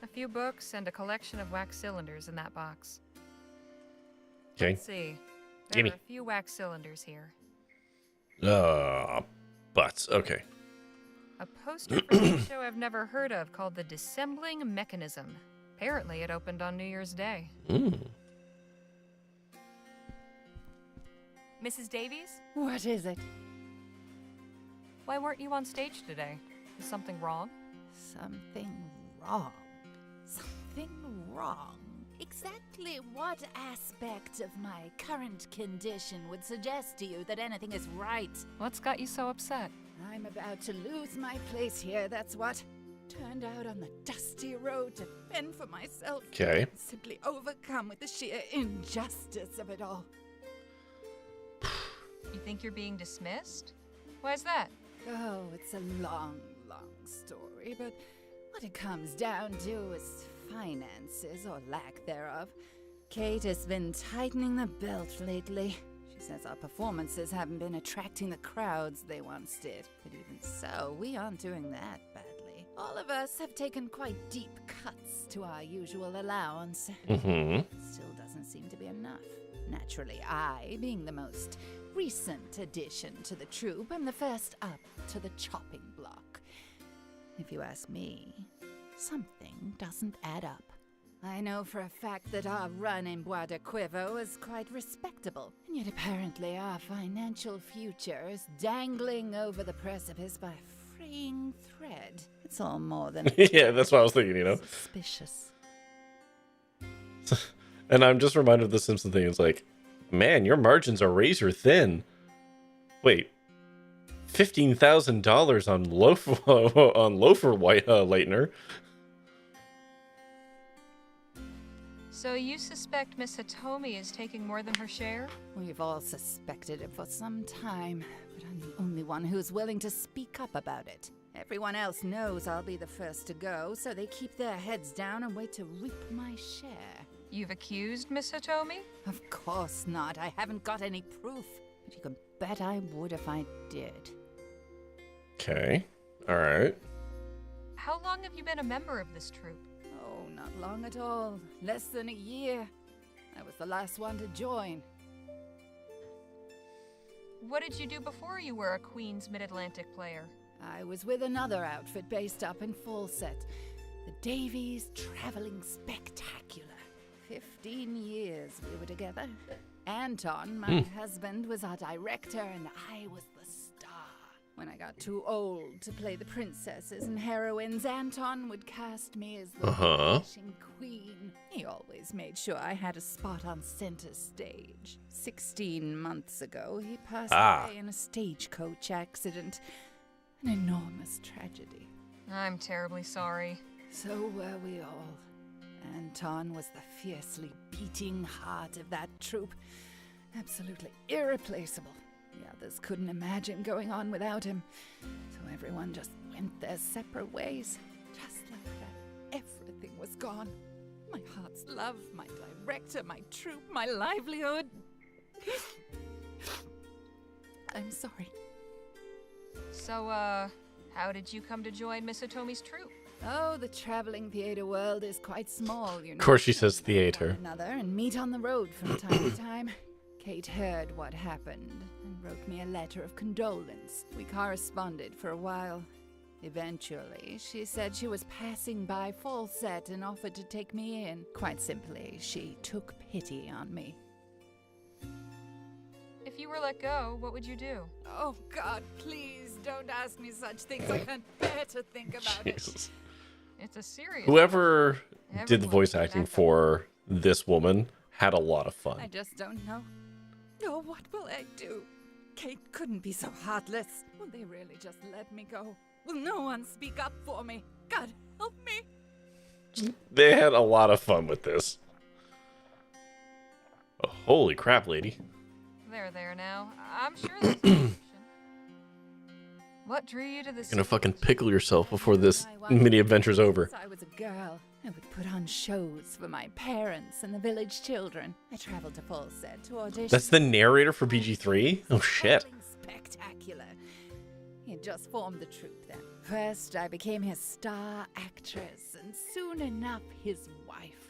A few books and a collection of wax cylinders in that box. Okay. Let's see. There Gimme. are a few wax cylinders here. Butts. Okay. A poster for a show I've never heard of called The Dissembling Mechanism. Apparently it opened on New Year's Day. Mrs. Davies? What is it? Why weren't you on stage today? Is something wrong? Something wrong. Something wrong. Exactly what aspect of my current condition would suggest to you that anything is right? What's got you so upset? I'm about to lose my place here, that's what. Turned out on the dusty road to fend for myself. Okay. Simply overcome with the sheer injustice of it all. You think you're being dismissed? Why's that? Oh, it's a long, long story, but what it comes down to is finances, or lack thereof. Kate has been tightening the belt lately. She says our performances haven't been attracting the crowds they once did. But even so, we aren't doing that badly. All of us have taken quite deep cuts to our usual allowance. Still doesn't seem to be enough. Naturally, I, being the most recent addition to the troupe, am the first up to the chopping block. If you ask me, something doesn't add up. I know for a fact that our run in Bois de Quivo was quite respectable, and yet apparently our financial future is dangling over the precipice by a fraying thread. It's all more than Yeah, that's what I was thinking, you know? suspicious. And I'm just reminded of the Simpson thing. It's like, man, your margins are razor thin. Wait, $15,000 on loafer white lightener. So you suspect Miss Hitomi is taking more than her share? We've all suspected it for some time, but I'm the only one who's willing to speak up about it. Everyone else knows I'll be the first to go, so they keep their heads down and wait to reap my share. You've accused Miss Hitomi? Of course not. I haven't got any proof, but you can bet I would if I did. Okay, alright. How long have you been a member of this troupe? Oh, not long at all. Less than a year. I was the last one to join. What did you do before you were a Queen's Mid-Atlantic player? I was with another outfit based up in Fawcett, the Davies Traveling Spectacular. 15 years we were together. Anton, my husband, was our director, and I was the star. When I got too old to play the princesses and heroines, Anton would cast me as the flashing queen. He always made sure I had a spot on center stage. 16 months ago, he passed away in a stagecoach accident. An enormous tragedy. I'm terribly sorry. So were we all. Anton was the fiercely beating heart of that troupe. Absolutely irreplaceable. The others couldn't imagine going on without him. So everyone just went their separate ways. Just like that, everything was gone. My heart's love, my director, my troupe, my livelihood. I'm sorry. So, how did you come to join Miss Hitomi's troupe? Oh, the traveling theater world is quite small, you know. Of course she says theater. Another and meet on the road from time to time. Kate heard what happened and wrote me a letter of condolence. We corresponded for a while. Eventually, she said she was passing by Fawcett and offered to take me in. Quite simply, she took pity on me. If you were let go, what would you do? Oh, God, please don't ask me such things. I can't bear to think about Jesus. It's a serious... Whoever did the voice acting for this woman had a lot of fun. I just don't know. Oh, what will I do? Kate couldn't be so heartless. Will they really just let me go? Will no one speak up for me? God, help me. They had a lot of fun with this. Oh, holy crap, lady. There now. I'm sure there's a solution. What drew you to this? You're gonna fucking pickle yourself before this mini adventure's over. I was a girl. I would put on shows for my parents and the village children. I traveled to Fawcett to audition. That's the narrator for BG3? Oh shit. Spectacular. He had just formed the troupe then. First, I became his star actress, and soon enough, his wife.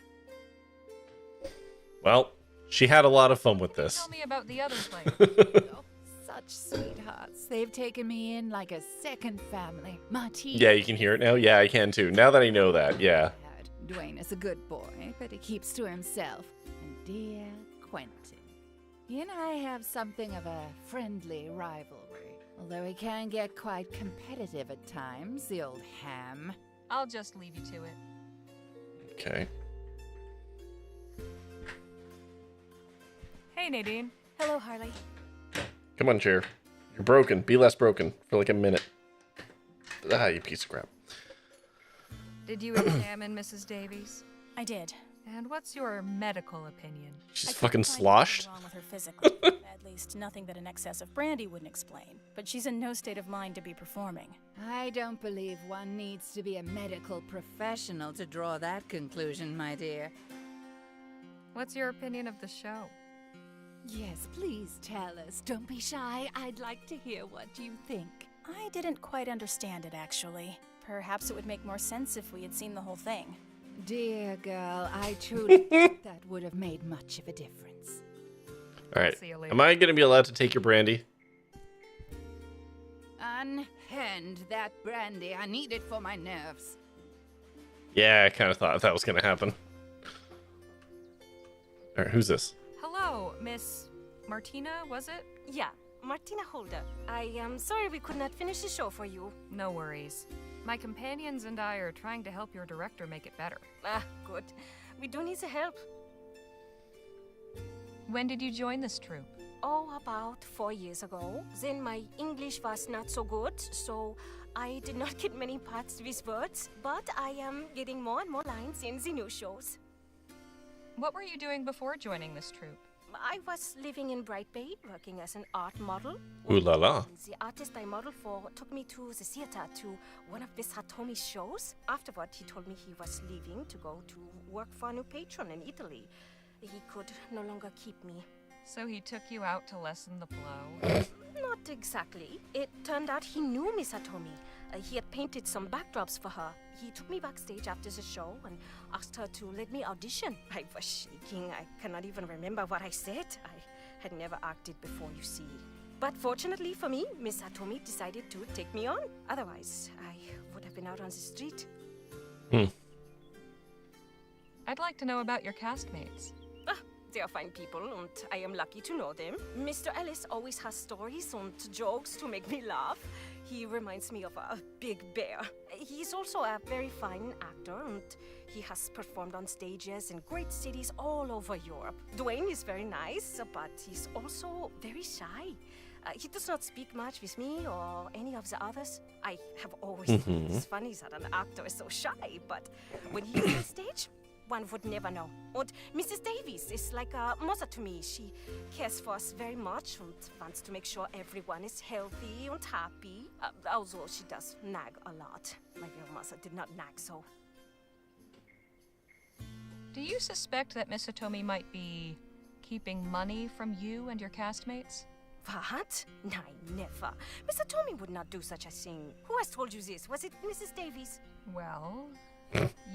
Well, she had a lot of fun with this. Tell me about the other players. Oh, such sweethearts. They've taken me in like a second family. Martine. Yeah, you can hear it now? Yeah, I can too. Now that I know that, yeah. Dwayne is a good boy, but he keeps to himself. And dear Quentin. He and I have something of a friendly rivalry. Although he can get quite competitive at times, the old ham. I'll just leave you to it. Okay. Hey, Nadine. Hello, Harley. Come on, chair. You're broken. Be less broken for like a minute. Ah, you piece of crap. Did you examine Mrs. Davies? I did. And what's your medical opinion? She's fucking sloshed. Wrong with her physically. At least nothing that an excess of brandy wouldn't explain. But she's in no state of mind to be performing. I don't believe one needs to be a medical professional to draw that conclusion, my dear. What's your opinion of the show? Yes, please tell us. Don't be shy. I'd like to hear what you think. I didn't quite understand it, actually. Perhaps it would make more sense if we had seen the whole thing. Dear girl, I truly think that would have made much of a difference. All right. Am I going to be allowed to take your brandy? Unheld hand that brandy. I need it for my nerves. Yeah, I kind of thought that was going to happen. All right, who's this? Hello, Miss Martina, was it? Yeah, Martina Holder. I am sorry we could not finish the show for you. No worries. My companions and I are trying to help your director make it better. Ah, good. We do need the help. When did you join this troupe? Oh, about 4 years ago. Then my English was not so good, so I did not get many parts with words, but I am getting more and more lines in the new shows. What were you doing before joining this troupe? I was living in Bright Bay, working as an art model. Ooh la la. The artist I modeled for took me to the theater to one of Miss Hatomi's shows. Afterward, he told me he was leaving to go to work for a new patron in Italy. He could no longer keep me. So he took you out to lessen the blow? Not exactly. It turned out he knew Miss Hatomi. He had painted some backdrops for her. He took me backstage after the show and asked her to let me audition. I was shaking. I cannot even remember what I said. I had never acted before, you see. But fortunately for me, Miss Hatomi decided to take me on. Otherwise, I would have been out on the street. I'd like to know about your castmates. They are fine people, and I am lucky to know them. Mr. Ellis always has stories and jokes to make me laugh. He reminds me of a big bear. He's also a very fine actor, and he has performed on stages in great cities all over Europe. Dwayne is very nice, but he's also very shy. He does not speak much with me or any of the others. I have always thought it's funny that an actor is so shy, but when he is on stage, one would never know. And Mrs. Davies is like a mother to me. She cares for us very much and wants to make sure everyone is healthy and happy. Although she does nag a lot. My real mother did not nag so. Do you suspect that Miss Hatomi might be keeping money from you and your castmates? What? No, never. Miss Hatomi would not do such a thing. Who has told you this? Was it Mrs. Davies? Well,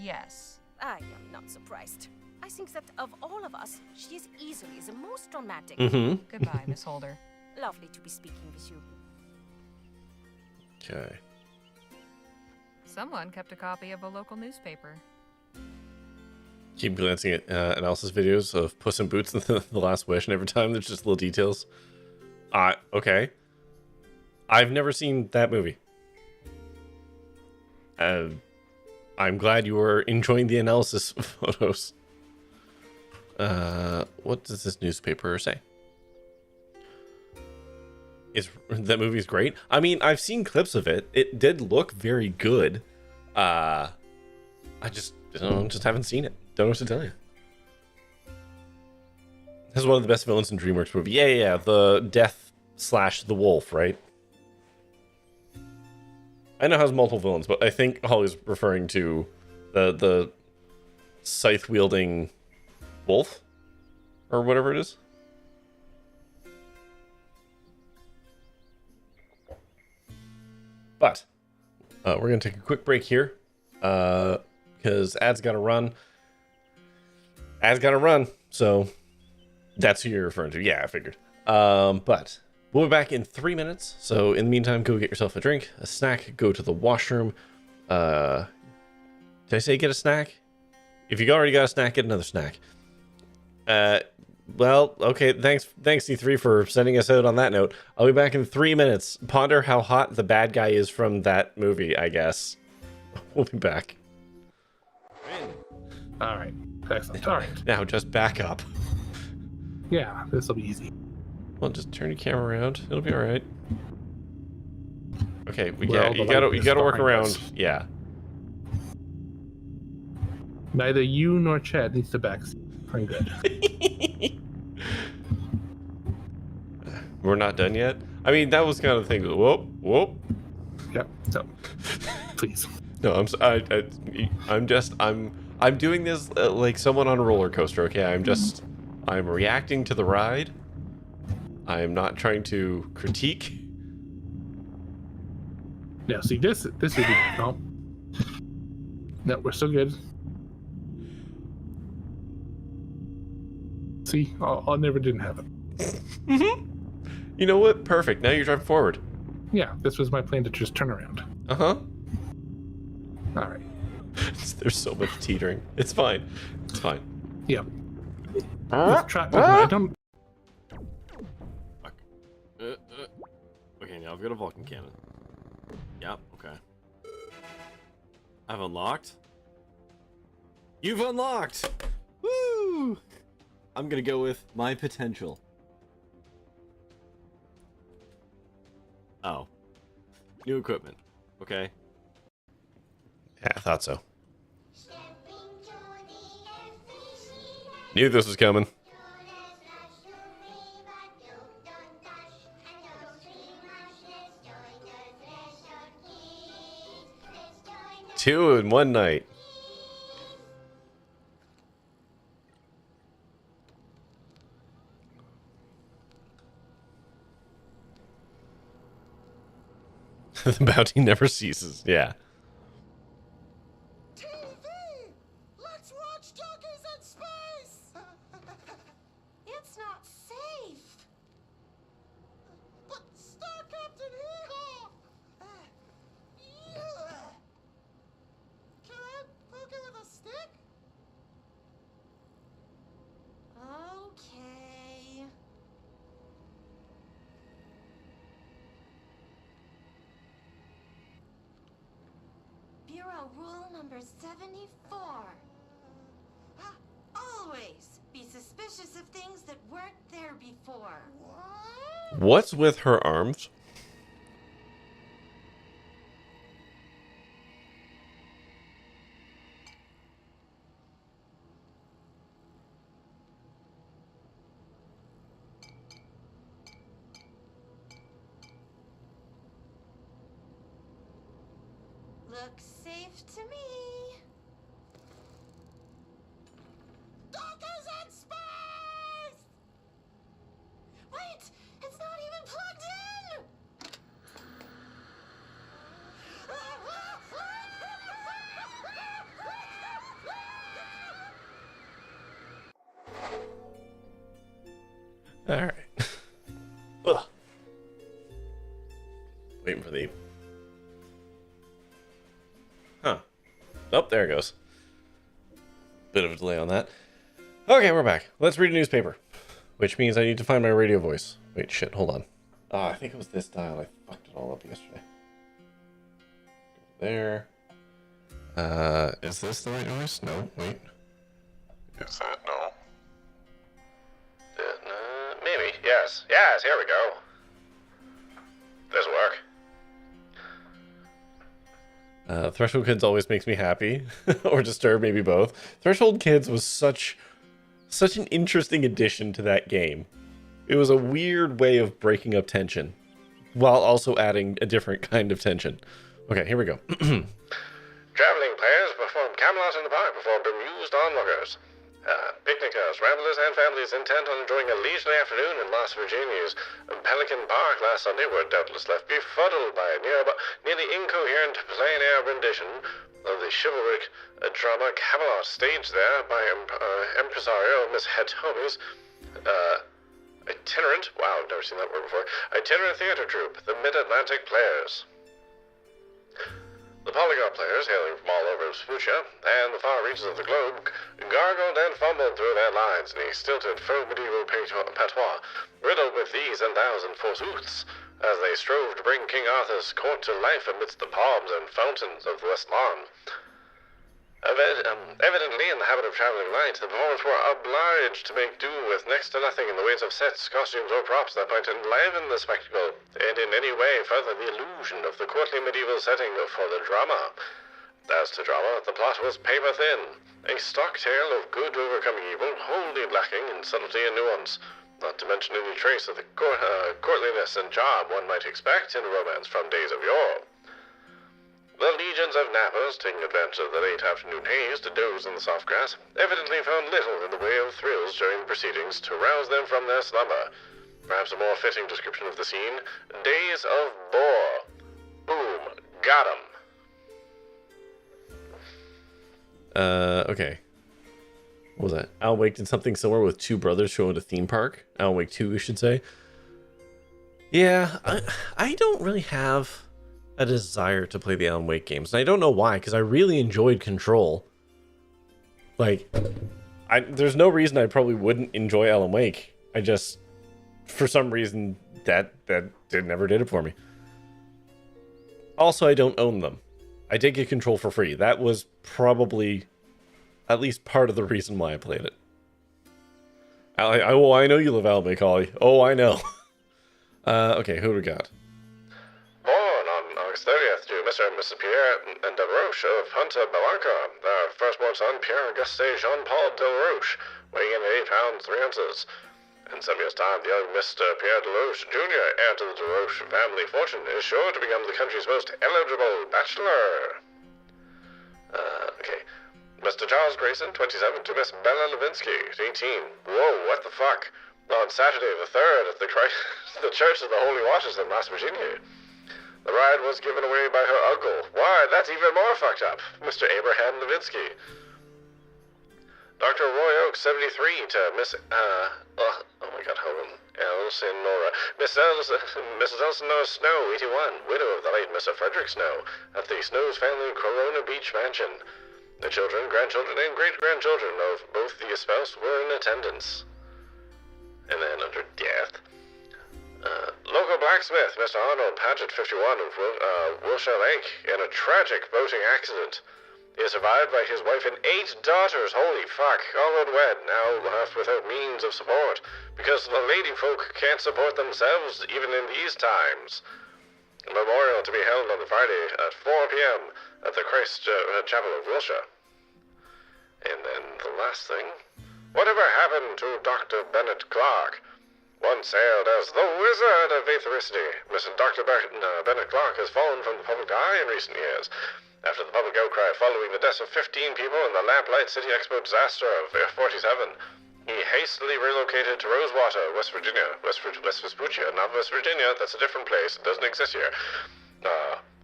yes. I am not surprised. I think that of all of us, she is easily the most dramatic. Goodbye, Miss Holder. Lovely to be speaking with you. Okay. Someone kept a copy of a local newspaper. Keep glancing at analysis videos of Puss in Boots and The Last Wish, and every time there's just little details. Okay. I've never seen that movie. I'm glad you were enjoying the analysis photos. What does this newspaper say? That movie's great. I mean, I've seen clips of it. It did look very good. I just haven't seen it. Don't know what to tell you. This is one of the best villains in DreamWorks movie. Yeah. The Death/the Wolf, right? I know it has multiple villains, but I think Holly's referring to the scythe-wielding wolf, or whatever it is. But we're going to take a quick break here because Ad's got to run. Ad's got to run, so that's who you're referring to. Yeah, I figured. But we'll be back in 3 minutes. So in the meantime, go get yourself a drink, a snack, go to the washroom. Did I say get a snack? If you already got a snack, get another snack. Well, okay, thanks D3 for sending us out on that note. I'll be back in 3 minutes. Ponder how hot the bad guy is from that movie, I guess. We'll be back. All right. Excellent. All right. Now just back up. Yeah, this will be easy. Well, just turn your camera around. It'll be all right. Okay, you gotta work around. Us. Yeah. Neither you nor Chad needs to back. I'm good. We're not done yet. I mean, that was kind of the thing. Whoop. Yep. No. Please. No, I'm doing this like someone on a roller coaster. Okay, I'm reacting to the ride. I am not trying to critique. Yeah. See, this would be no. No, we're still good. See, all never didn't happen. You know what? Perfect. Now you're driving forward. Yeah, this was my plan to just turn around. Uh-huh. All right. There's so much teetering. It's fine. It's fine. Yep. This track doesn't. I don't. Okay, now I've got a Vulcan cannon. Yep, okay. I've unlocked. You've unlocked! Woo! I'm gonna go with my potential. Oh. New equipment. Okay. Yeah, I thought so. Knew this was coming. 2 in one night. The bounty never ceases. Yeah. Let's watch Donkeys in Space! It's not safe! But Star Captain Hee-Haw! Can I poke it with a stick? Okay. Bureau rule number 74. Always be suspicious of things that weren't there before. What? What's with her arms? Looks safe to me. Donkeys in space! Wait, it's not even plugged in! All right. Ugh. Waiting for the. Huh. Oh, there it goes. Bit of a delay on that. Okay, we're back. Let's read a newspaper. Which means I need to find my radio voice. Wait, shit, hold on. I think it was this dial. I fucked it all up yesterday. There. Is this the right voice? No, wait. Is that no? Maybe. Yes. Yes, here we go. This'll work. Threshold Kids always makes me happy. Or disturbed, maybe both. Threshold Kids was such an interesting addition to that game. It was a weird way of breaking up tension, while also adding a different kind of tension. Okay, here we go. Traveling players perform Camelot in the Park perform bemused onlookers. Picnickers, ramblers, and families intent on enjoying a leisurely afternoon in Las Virginia's Pelican Park last Sunday were doubtless left befuddled by a nearly incoherent plein air rendition of the chivalric drama Camelot, staged there by impresario Miss Hatomi's itinerant, wow, I've never seen that word before, itinerant theater troupe, the Mid-Atlantic Players. The polyglot players, hailing from all over Sputia and the far reaches of the globe, gargled and fumbled through their lines in a stilted faux medieval patois, riddled with these and thous and forsooths, as they strove to bring King Arthur's court to life amidst the palms and fountains of the West Lawn. Evidently in the habit of traveling light, the performers were obliged to make do with next to nothing in the ways of sets, costumes, or props that might enliven the spectacle, and in any way further the illusion of the courtly medieval setting for the drama. As to drama, the plot was paper thin, a stock tale of good overcoming evil, wholly lacking in subtlety and nuance, not to mention any trace of the courtliness and charm one might expect in a romance from days of yore. The legions of nappers, taking advantage of the late afternoon haze to doze in the soft grass, evidently found little in the way of thrills during the proceedings to rouse them from their slumber. Perhaps a more fitting description of the scene, days of bore. Boom. Got 'em. Okay. What was that? Alan Wake did something similar with two brothers showing a theme park. Alan Wake 2, we should say. Yeah, I don't really have a desire to play the Alan Wake games. And I don't know why, because I really enjoyed Control. Like, there's no reason I probably wouldn't enjoy Alan Wake. I just, for some reason, that never did it for me. Also, I don't own them. I did get Control for free. That was probably at least part of the reason why I played it. I know you love Alan Wake, Ollie. Oh, I know. Okay, who do we got? Born on August 30th to Mr. and Mrs. Pierre and Delroche of Hunter Balanca. Their firstborn son, Pierre Auguste Jean-Paul Delroche, weighing in at 8 pounds 3 ounces. In some years' time, the young Mr. Pierre Delroche Jr., heir to the Delroche family fortune, is sure to become the country's most eligible bachelor. Okay. Mr. Charles Grayson, 27, to Miss Bella Levinsky, 18. Whoa, what the fuck? On Saturday the 3rd at the Church of the Holy Waters in West Virginia. The bride was given away by her uncle. Why, that's even more fucked up. Mr. Abraham Levinsky. Dr. Roy Oak, 73, to Miss, oh my god, hold on. Elsinora. Mrs. Elsinora Snow, 81, widow of the late Mr. Frederick Snow, at the Snow's family Corona Beach Mansion. The children, grandchildren, and great-grandchildren of both the espoused were in attendance. And then under death, local blacksmith, Mr. Arnold Paget, 51, of Wilshire Lake, in a tragic boating accident. He is survived by his wife and 8 daughters. Holy fuck, all unwed, now left without means of support, because the lady folk can't support themselves even in these times. A memorial to be held on the Friday at 4 p.m. at the Christ Chapel of Wilshire. And then the last thing. Whatever happened to Dr. Bennett Clark? Once hailed as the Wizard of Aethericity, Mr. Dr. Bennett Clark has fallen from the public eye in recent years. After the public outcry following the deaths of 15 people in the Lamplight City Expo disaster of F-47, he hastily relocated to Rosewater, West Virginia. West Vespuccia, not West Virginia, that's a different place, it doesn't exist here.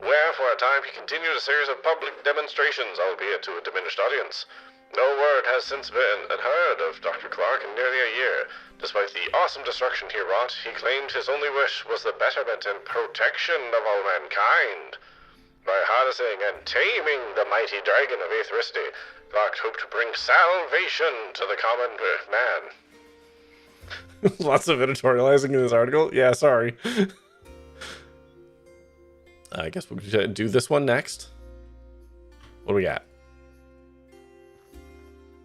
Where, for a time, he continued a series of public demonstrations, albeit to a diminished audience. No word has since been heard of Dr. Clark in nearly a year. Despite the awesome destruction he wrought, he claimed his only wish was the betterment and protection of all mankind. By harnessing and taming the mighty dragon of Aethericity, Clark hoped to bring salvation to the common man. Lots of editorializing in this article. Yeah, sorry. I guess we'll do this one next. What do we got?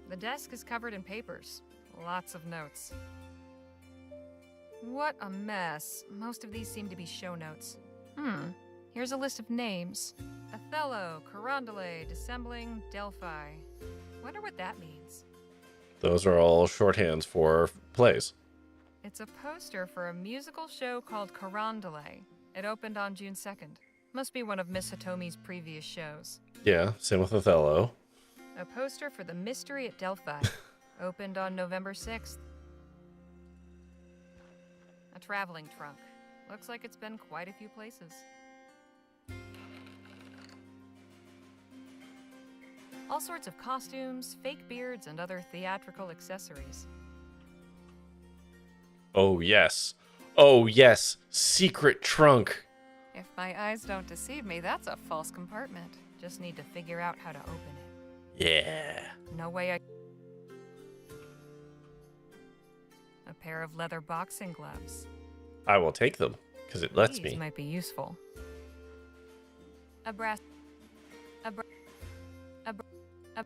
The desk is covered in papers. Lots of notes. What a mess. Most of these seem to be show notes. Here's a list of names. Othello, Carondelet, Dissembling, Delphi. Wonder what that means. Those are all shorthands for plays. It's a poster for a musical show called Carondelet. It opened on June 2nd. Must be one of Miss Hitomi's previous shows. Yeah, same with Othello. A poster for The Mystery at Delphi. Opened on November 6th. A traveling trunk. Looks like it's been quite a few places. All sorts of costumes, fake beards, and other theatrical accessories. Oh, yes. Oh, yes. Secret trunk. If my eyes don't deceive me, that's a false compartment. Just need to figure out how to open it. Yeah. No way I... A pair of leather boxing gloves. I will take them, because it lets These me. might be useful. A brass... A bra... A bra... A...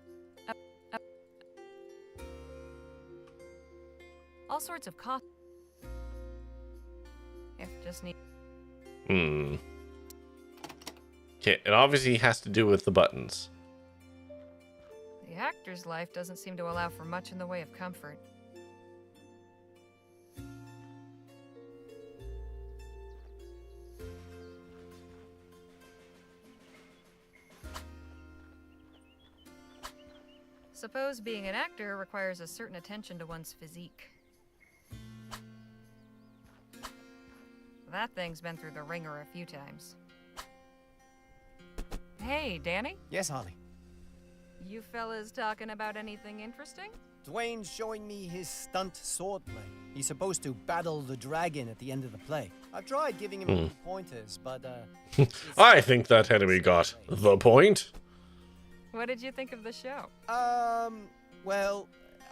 All sorts of costumes. If just need... Okay, it obviously has to do with the buttons. The actor's life doesn't seem to allow for much in the way of comfort. Suppose being an actor requires a certain attention to one's physique. That thing's been through the ringer a few times. Hey, Danny? Yes, Holly. You fellas talking about anything interesting? Dwayne's showing me his stunt swordplay. He's supposed to battle the dragon at the end of the play. I've tried giving him a few pointers, but I think that enemy got the point. What did you think of the show? Well,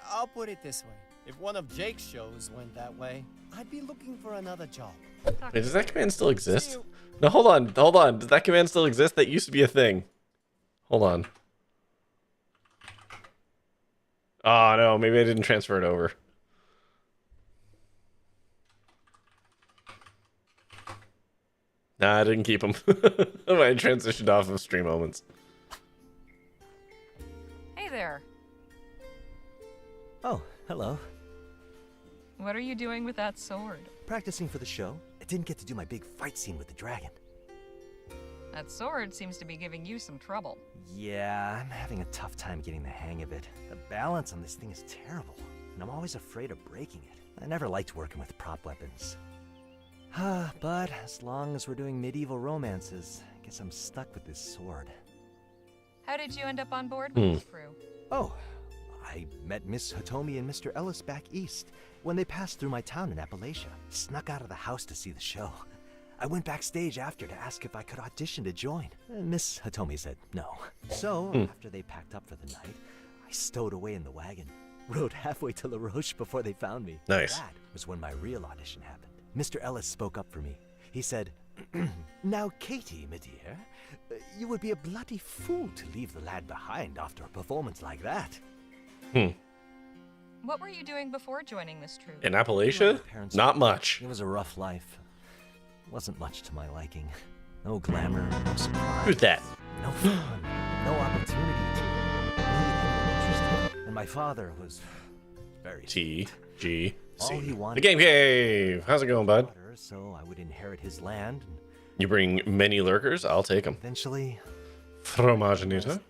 I'll put it this way. If one of Jake's shows went that way, I'd be looking for another job. Wait, does that command still exist? No, hold on. Does that command still exist? That used to be a thing. Hold on. Oh, no, maybe I didn't transfer it over. Nah, I didn't keep them. I transitioned off of stream moments. Hey there. Oh, hello. What are you doing with that sword? Practicing for the show. I didn't get to do my big fight scene with the dragon. That sword seems to be giving you some trouble. Yeah, I'm having a tough time getting the hang of it. The balance on this thing is terrible, and I'm always afraid of breaking it. I never liked working with prop weapons. But as long as we're doing medieval romances, I guess I'm stuck with this sword. How did you end up on board with the crew? Oh, I met Miss Hitomi and Mr. Ellis back east when they passed through my town in Appalachia. Snuck out of the house to see the show. I went backstage after to ask if I could audition to join. Miss Hitomi said no. So, after they packed up for the night, I stowed away in the wagon. Rode halfway to La Roche before they found me. Nice. That was when my real audition happened. Mr. Ellis spoke up for me. He said, "Now, Katie, my dear, you would be a bloody fool to leave the lad behind after a performance like that." What were you doing before joining this troupe? In Appalachia? Not much. It was a rough life. Wasn't much to my liking. No glamour, no surprise. Who's that? No fun, no opportunity to meet anyone interesting. And my father was very TGC. All he wanted The Game Cave. How's it going, bud? So I would inherit his land. You bring many lurkers? I'll take them. Eventually, Fromaginita.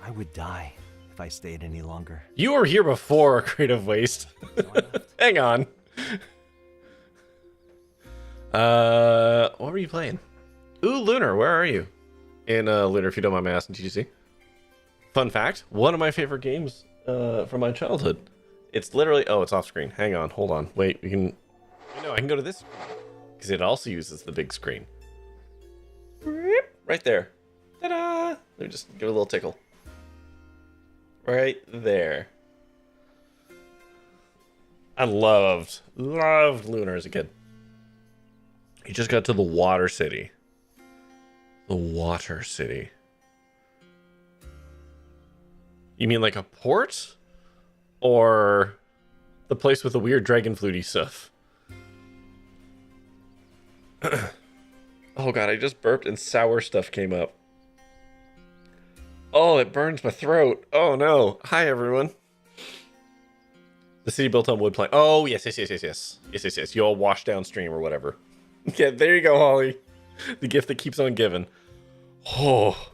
I would die if I stayed any longer. You were here before Creative Waste. Hang on. What were you playing? Ooh, Lunar, where are you? In Lunar, if you don't mind my asking, TGC. Fun fact, one of my favorite games from my childhood. It's literally, oh, it's off screen. Hang on, hold on. Wait, we can, no, I can go to this because it also uses the big screen. Right there. Ta-da! Let me just give it a little tickle. Right there. I loved Lunar as a kid. He just got to the Water City. The Water City. You mean like a port? Or the place with the weird dragon fluty stuff? Oh god, I just burped and sour stuff came up. Oh, it burns my throat. Oh no. Hi everyone. The city built on wood plank. Oh, yes. You all wash downstream or whatever. Yeah, there you go, Holly. The gift that keeps on giving. Oh.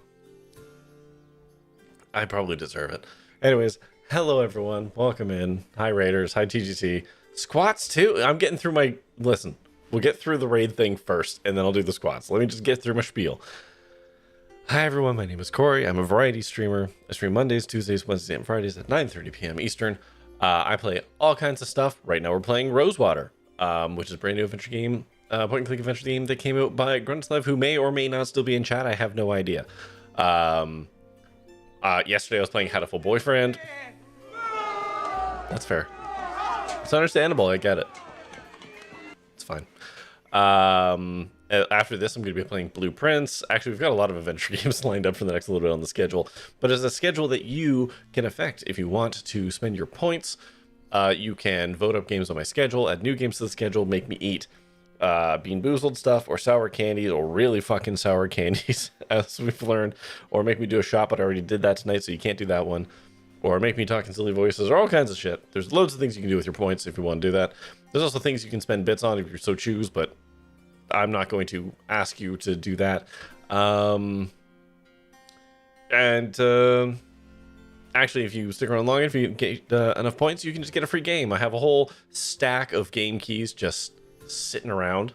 I probably deserve it. Anyways, hello everyone. Welcome in. Hi Raiders. Hi TGT. Squats too? I'm getting through my... Listen, we'll get through the raid thing first, and then I'll do the squats. Let me just get through my spiel. Hi everyone, my name is Corey. I'm a variety streamer. I stream Mondays, Tuesdays, Wednesdays, and Fridays at 9:30 p.m. Eastern. I play all kinds of stuff. Right now we're playing Rosewater, which is a brand new adventure game, point-and-click adventure game that came out by Gruntslev, who may or may not still be in chat. I have no idea. Yesterday I was playing Hatful Boyfriend. That's fair. It's understandable. I get it. It's fine. After this, I'm going to be playing Blueprints. Actually, we've got a lot of adventure games lined up for the next little bit on the schedule. But it's a schedule that you can affect if you want to spend your points. You can vote up games on my schedule, add new games to the schedule, make me eat Bean Boozled stuff, or sour candies, or really fucking sour candies, as we've learned. Or make me do a shot, but I already did that tonight, so you can't do that one. Or make me talk in silly voices, or all kinds of shit. There's loads of things you can do with your points if you want to do that. There's also things you can spend bits on if you so choose, but I'm not going to ask you to do that. Actually, if you stick around long enough, if you get enough points, you can just get a free game. I have a whole stack of game keys just sitting around.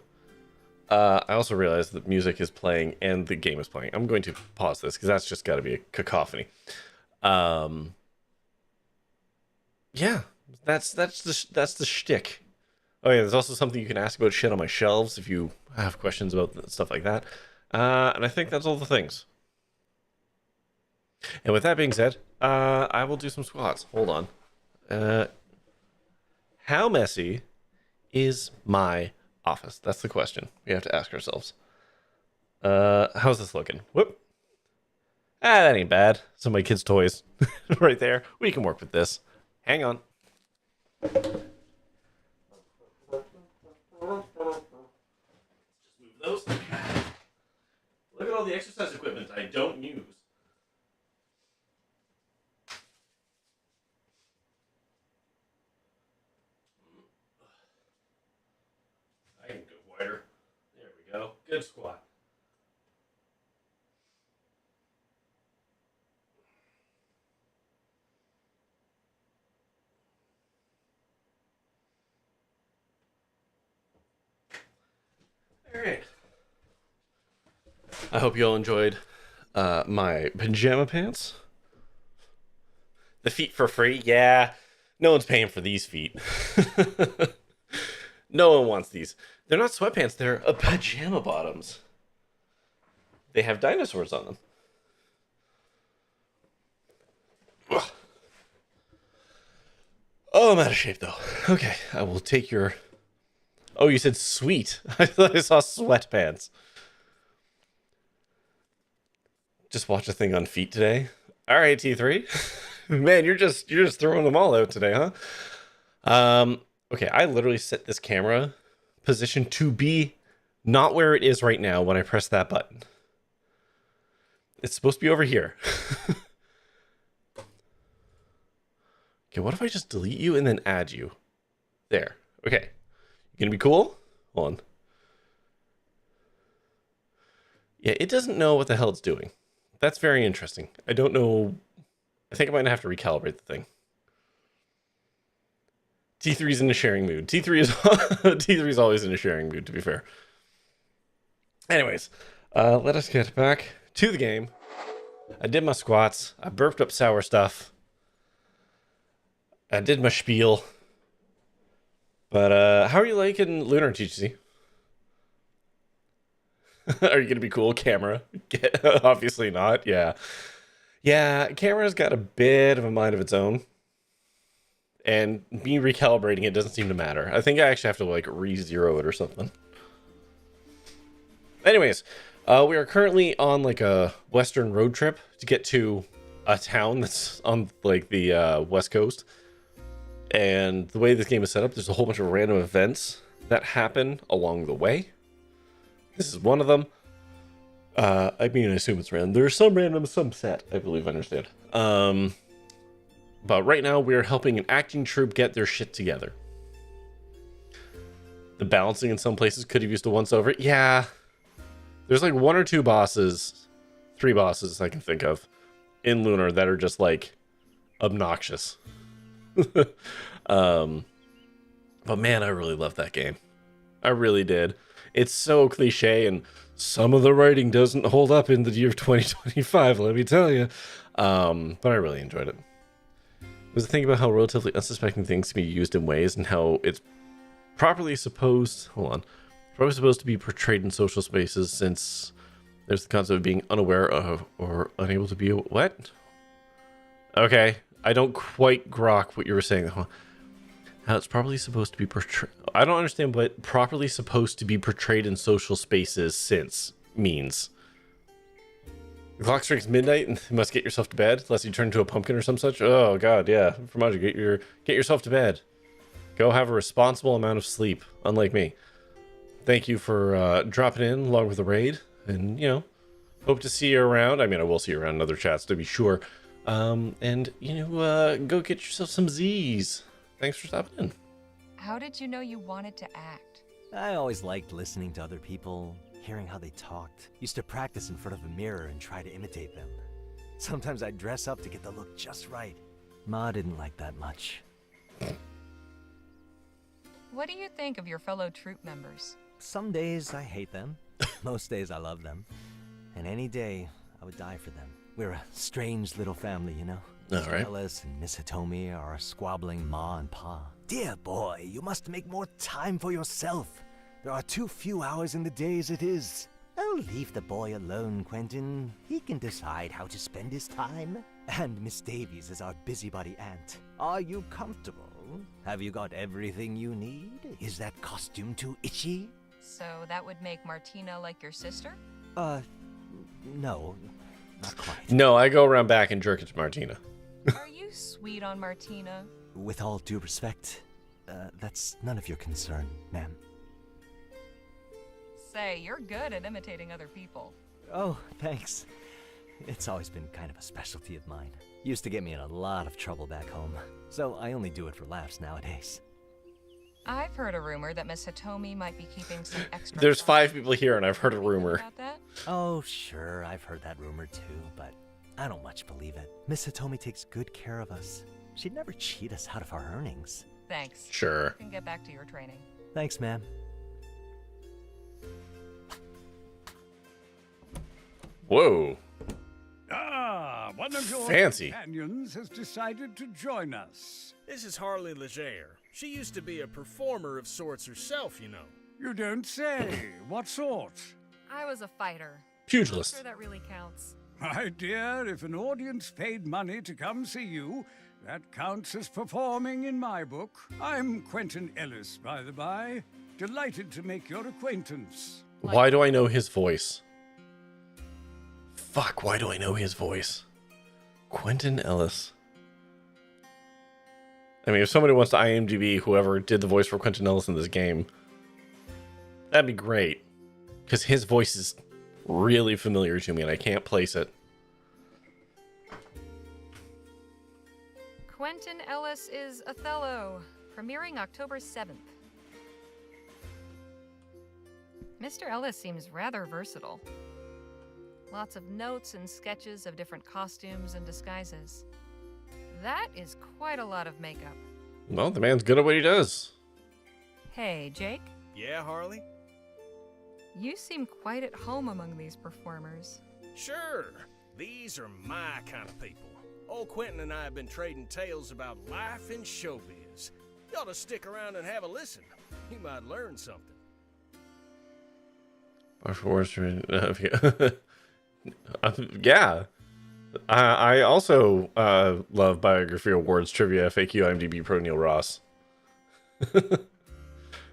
I also realized that music is playing and the game is playing. I'm going to pause this because that's just got to be a cacophony. Yeah, That's the shtick. Oh yeah, there's also something you can ask about shit on my shelves if you have questions about stuff like that. And I think that's all the things. And with that being said, I will do some squats. Hold on. How messy is my office? That's the question we have to ask ourselves. How's this looking? Whoop. That ain't bad. Some of my kids' toys right there. We can work with this. Hang on. Just move those. Look at all the exercise equipment I don't use. I can go wider. There we go. Good squat. Alright. I hope you all enjoyed my pajama pants. The feet for free? Yeah. No one's paying for these feet. No one wants these. They're not sweatpants, they're pajama bottoms. They have dinosaurs on them. Ugh. Oh, I'm out of shape, though. Okay, I will take your... Oh, you said sweet. I thought I saw sweatpants. Just watch a thing on feet today. All right, T3. Man, you're just throwing them all out today, huh? Okay, I literally set this camera position to be not where it is right now when I press that button. It's supposed to be over here. Okay, what if I just delete you and then add you? There. Okay. You gonna be cool? Hold on. Yeah, it doesn't know what the hell it's doing. That's very interesting. I don't know. I think I might have to recalibrate the thing. T3's in a sharing mood. T3 is always in a sharing mood, to be fair. Anyways, let us get back to the game. I did my squats. I burped up sour stuff. I did my spiel. But how are you liking Lunar, TGC? Are you gonna be cool, camera? Obviously not. Yeah. Yeah, camera's got a bit of a mind of its own. And me recalibrating it doesn't seem to matter. I think I actually have to like re-zero it or something. Anyways, we are currently on like a western road trip to get to a town that's on like the west coast. And the way this game is set up, there's a whole bunch of random events that happen along the way. This is one of them. I mean, I assume it's random. There's some random, some set, I believe I understand. But right now, we're helping an acting troupe get their shit together. The balancing in some places could have used a once-over. Yeah. There's like 1 or 2 bosses, 3 bosses I can think of, in Lunar that are just like obnoxious. But man, I really love that game. I really did. It's so cliche, and some of the writing doesn't hold up in the year of 2025, let me tell you. But I really enjoyed it. Was the thing about how relatively unsuspecting things can be used in ways and how it's properly supposed... Hold on. Probably supposed to be portrayed in social spaces, since there's the concept of being unaware of or unable to be... What? Okay. I don't quite grok what you were saying. How it's properly supposed to be portrayed... I don't understand what properly supposed to be portrayed in social spaces since means. The clock strikes midnight and you must get yourself to bed, unless you turn into a pumpkin or some such. Oh god, yeah. Formaggio, get yourself to bed. Go have a responsible amount of sleep, unlike me. Thank you for dropping in along with the raid, and you know, hope to see you around. I mean, I will see you around in other chats to be sure. And you know, go get yourself some Z's. Thanks for stopping in. How did you know you wanted to act? I always liked listening to other people, hearing how they talked. Used to practice in front of a mirror and try to imitate them. Sometimes I'd dress up to get the look just right. Ma didn't like that much. What do you think of your fellow troop members? Some days I hate them. Most days I love them. And any day I would die for them. We're a strange little family, you know? All Mr. right. Ellis and Miss Hitomi are squabbling ma and pa. Dear boy, you must make more time for yourself. There are too few hours in the day as it is. Oh, leave the boy alone, Quentin. He can decide how to spend his time. And Miss Davies is our busybody aunt. Are you comfortable? Have you got everything you need? Is that costume too itchy? So that would make Martina like your sister? No, not quite. No, I go around back and jerk it to Martina. Are you sweet on Martina? With all due respect, that's none of your concern, ma'am. Say, you're good at imitating other people. Oh, thanks. It's always been kind of a specialty of mine. Used to get me in a lot of trouble back home, so I only do it for laughs nowadays. I've heard a rumor that Miss Hitomi might be keeping some extra. There's 5 people here, and I've heard a rumor. About that? Oh, sure, I've heard that rumor too, but I don't much believe it. Miss Hitomi takes good care of us. She'd never cheat us out of our earnings. Thanks. Sure. You can get back to your training. Thanks, ma'am. Whoa. Ah, one of your Fancy. companions has decided to join us. This is Harley Legere. She used to be a performer of sorts herself, you know. You don't say. What sort? I was a fighter. Pugilist. I'm sure that really counts. My dear, if an audience paid money to come see you, that counts as performing in my book. I'm Quentin Ellis, by the by. Delighted to make your acquaintance. Why do I know his voice? Fuck, why do I know his voice? Quentin Ellis. I mean, if somebody wants to IMDb whoever did the voice for Quentin Ellis in this game, that'd be great. Because his voice is really familiar to me and I can't place it. Quentin Ellis is Othello, premiering October 7th. Mr. Ellis seems rather versatile. Lots of notes and sketches of different costumes and disguises. That is quite a lot of makeup. Well, the man's good at what he does. Hey, Jake? Yeah, Harley? You seem quite at home among these performers. Sure. These are my kind of people. Old Quentin and I have been trading tales about life in showbiz. You ought to stick around and have a listen. You might learn something. Yeah. I also love Biography Awards trivia, FAQ, IMDb, Pro Neil Ross.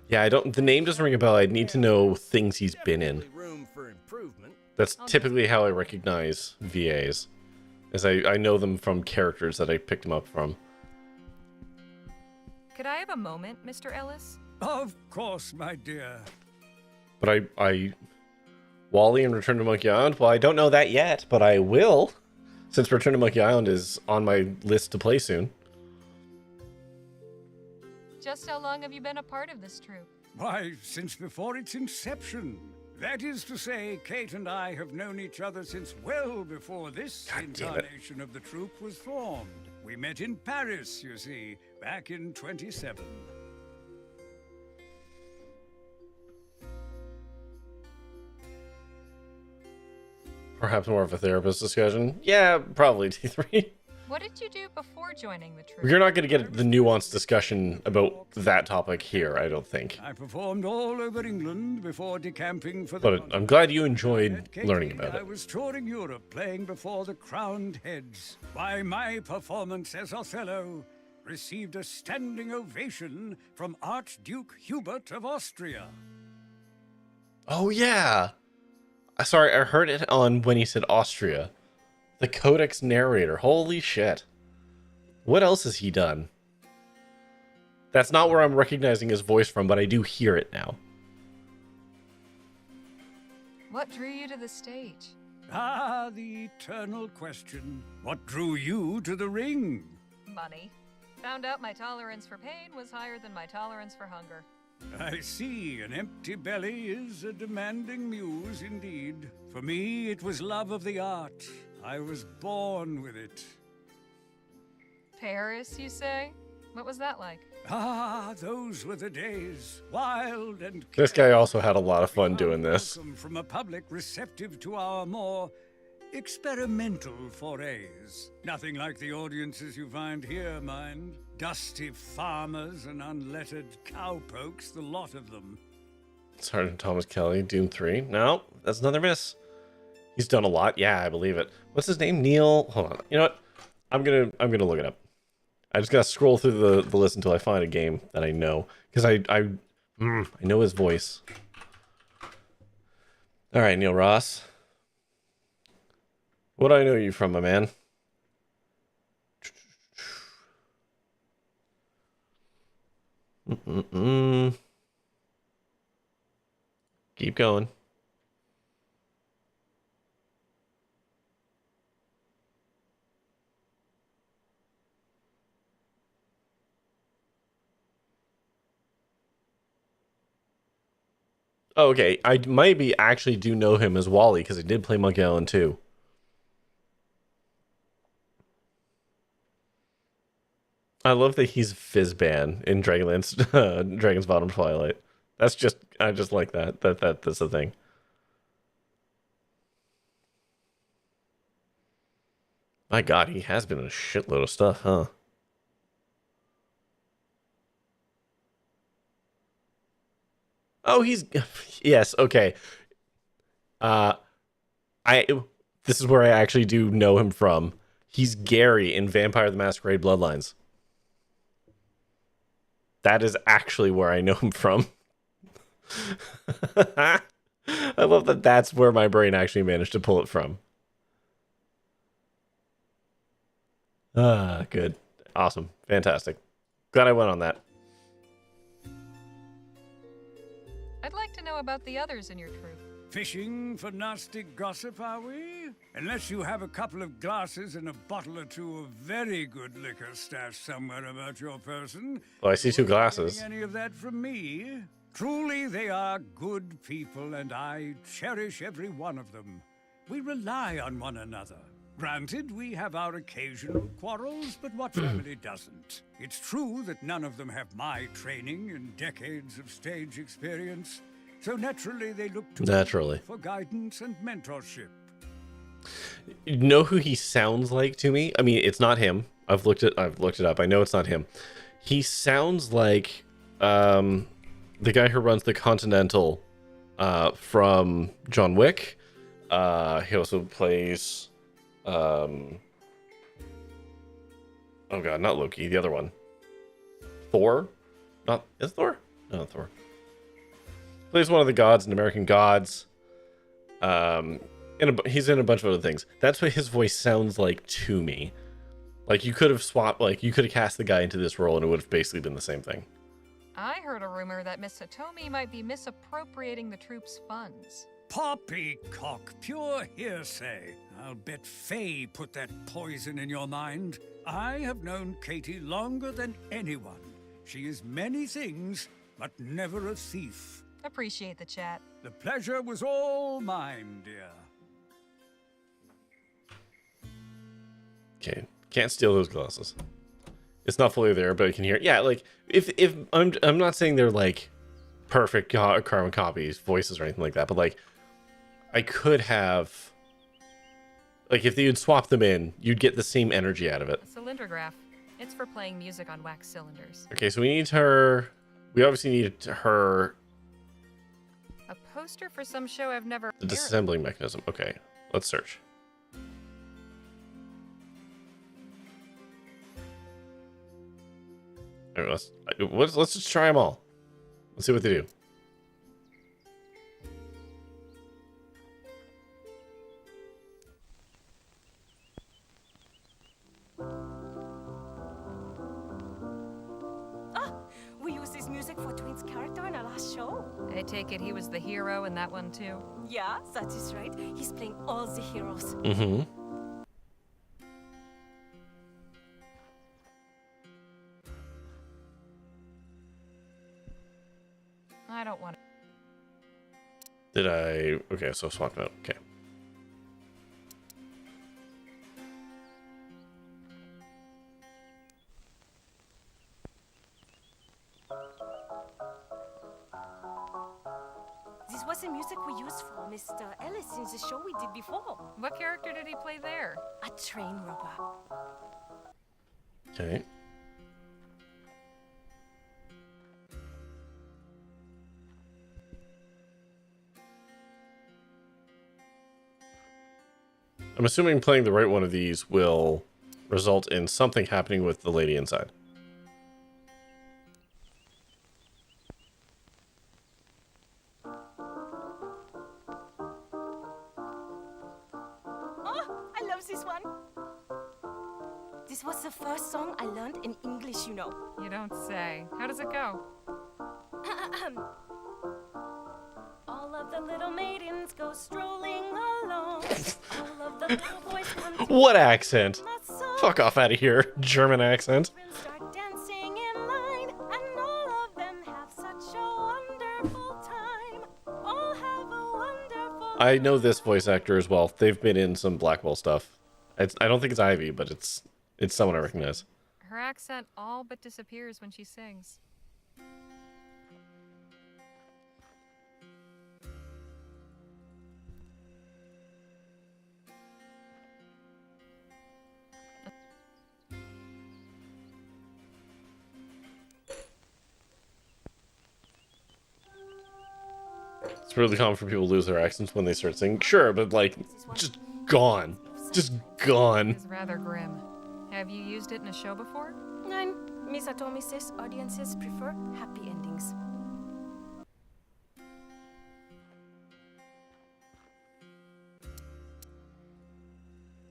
Yeah, the name doesn't ring a bell. I need to know things he's been in. Room for improvement. That's typically how I recognize VAs, as I know them from characters that I picked them up from. Could I have a moment, Mr. Ellis? Of course, my dear. But I Wally and Return to Monkey Island? Well, I don't know that yet, but I will, since Return to Monkey Island is on my list to play soon. Just how long have you been a part of this troupe? Why, since before its inception. That is to say, Kate and I have known each other since well before this incarnation of the troupe was formed. We met in Paris, you see, back in 27. Perhaps more of a therapist discussion. Yeah, probably T3. What did you do before joining the troupe? You're not going to get the nuanced discussion about that topic here, I don't think. I performed all over England before decamping for the... But I'm glad you enjoyed learning about I it. was touring Europe, playing before the crowned heads. Why, my performance as Othello received a standing ovation from Archduke Hubert of Austria. Oh, yeah. Sorry, I heard it on when he said Austria. The Codex narrator. Holy shit. What else has he done? That's not where I'm recognizing his voice from, but I do hear it now. What drew you to the stage? Ah, the eternal question. What drew you to the ring? Money. Found out my tolerance for pain was higher than my tolerance for hunger. I see. An empty belly is a demanding muse indeed. For me, it was love of the art. I was born with it. Paris, you say? What was that like? Ah, those were the days. Wild and... This guy also had a lot of fun doing this. Welcome from a public receptive to our more experimental forays. Nothing like the audiences you find here, mind. Dusty farmers and unlettered cowpokes, the lot of them. Sergeant Thomas Kelly, Doom 3. No, that's another miss. He's done a lot. Yeah, I believe it. What's his name? Neil. Hold on. You know what? I'm gonna look it up. I just gotta scroll through the list until I find a game that I know, because I know his voice. All right, Neil Ross. What do I know you from, my man? Keep going. Oh, okay, I maybe actually do know him as Wally because I did play Monkey Island 2. I love that he's Fizzban in Dragon's Bottom Twilight. That's just I just like that. That's the thing. My God, he has been in a shitload of stuff, huh? Oh, he's yes, okay. I this is where I actually do know him from. He's Gary in Vampire the Masquerade Bloodlines. That is actually where I know him from. I love that that's where my brain actually managed to pull it from. Ah, good. Awesome. Fantastic. Glad I went on that. I'd like to know about the others in your troupe. Fishing for nasty gossip, are we? Unless you have a couple of glasses and a bottle or two of very good liquor stashed somewhere about your person. Well, I see two glasses. Any of that from me? Truly, they are good people, and I cherish every one of them. We rely on one another. Granted, we have our occasional quarrels, but what family doesn't? It's true that none of them have my training and decades of stage experience. So naturally, they look to me for guidance and mentorship. You know who he sounds like to me? I mean, it's not him. I've looked it up. I know it's not him. He sounds like the guy who runs the Continental from John Wick. He also plays oh God, not Loki, the other one. Thor? Not is Thor? No, Thor. Plays one of the gods in American Gods. He's in a bunch of other things. That's what his voice sounds like to me. Like you could have swapped, like you could have cast the guy into this role and it would have basically been the same thing. I heard a rumor that Miss Hitomi might be misappropriating the troupe's funds. Poppycock, pure hearsay. I'll bet Faye put that poison in your mind. I have known Katie longer than anyone. She is many things, but never a thief. Appreciate the chat. The pleasure was all mine, dear. Okay, can't steal those glasses. It's not fully there, but you can hear it. Yeah, like if I'm not saying they're like perfect carbon copies, voices or anything like that, but like I could have, like if you'd swap them in, you'd get the same energy out of it. A cylindrograph. It's for playing music on wax cylinders. Okay, so we need her. We obviously need her. A poster for some show I've never. The disassembling mechanism. Okay, let's search. All right, let's just try them all. Let's see what they do. We used his music for Twin's character in our last show. I take it he was the hero in that one too? Yeah, that is right. He's playing all the heroes. Mm-hmm. I don't want to. Did I? Okay, so swap out. Okay. This was the music we used for Mr. Ellis in the show we did before. What character did he play there? A train robber. Okay. I'm assuming playing the right one of these will result in something happening with the lady inside. Oh, I love this one. This was the first song I learned in English, you know. You don't say. How does it go? All of the little maidens go strolling along. All of the little boys come to What accent? song. Fuck off out of here, German accent. Start dancing in line, and all of them have such a wonderful time. All have a wonderful I know this voice actor as well. They've been in some Blackwell stuff. I don't think it's Ivy, but it's someone I recognize. Her accent all but disappears when she sings. It's really common for people to lose their accents when they start singing. Sure, but like, just gone. Just gone. It's rather grim. Have you used it in a show before? Nein, Miss Hitomi says audiences prefer happy endings.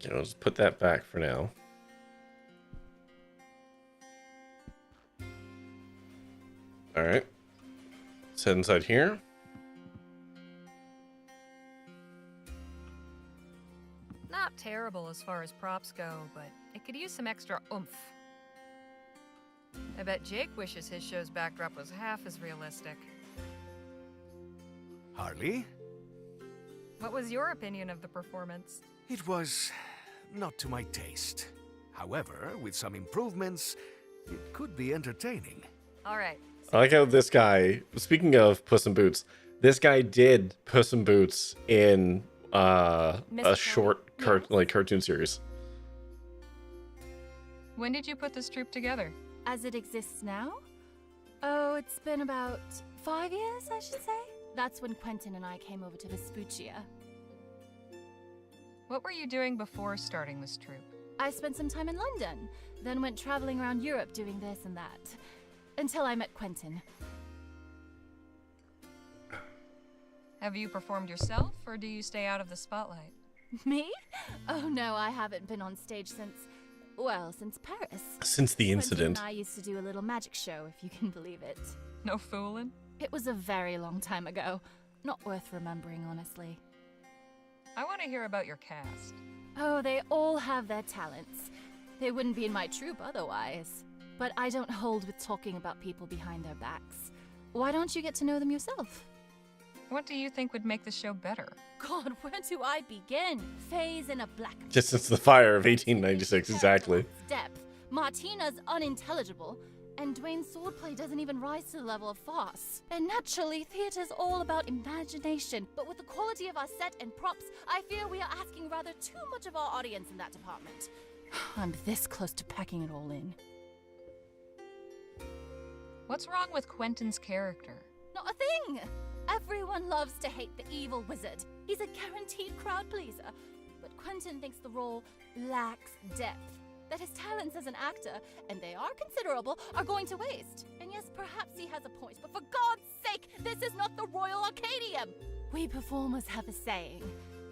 Okay, I'll just put that back for now. Alright. Let's head inside here. Not terrible as far as props go, but it could use some extra oomph. I bet Jake wishes his show's backdrop was half as realistic. Harley? What was your opinion of the performance? It was not to my taste. However, with some improvements, it could be entertaining. All right. I like how this guy, speaking of Puss in Boots, this guy did Puss in Boots in a short cartoon series. When did you put this troupe together? As it exists now? Oh, it's been about 5 years, I should say. That's when Quentin and I came over to Vespuccia. What were you doing before starting this troupe? I spent some time in London, then went traveling around Europe doing this and that. Until I met Quentin. Have you performed yourself, or do you stay out of the spotlight? Me? Oh no, I haven't been on stage since Paris. Since the incident. Quentin and I used to do a little magic show, if you can believe it. No fooling? It was a very long time ago. Not worth remembering, honestly. I want to hear about your cast. Oh, they all have their talents. They wouldn't be in my troupe otherwise. But I don't hold with talking about people behind their backs. Why don't you get to know them yourself? What do you think would make the show better? God, where do I begin? Faye's in a black... Just since the fire of 1896, exactly. Depth. Martina's unintelligible. And Dwayne's swordplay doesn't even rise to the level of farce. And naturally, theater's all about imagination. But with the quality of our set and props, I fear we are asking rather too much of our audience in that department. I'm this close to packing it all in. What's wrong with Quentin's character? Not a thing! Everyone loves to hate the evil wizard. He's a guaranteed crowd pleaser. But Quentin thinks the role lacks depth. That his talents as an actor, and they are considerable, are going to waste. And yes, perhaps he has a point, but for God's sake, this is not the Royal Arcadium! We performers have a saying.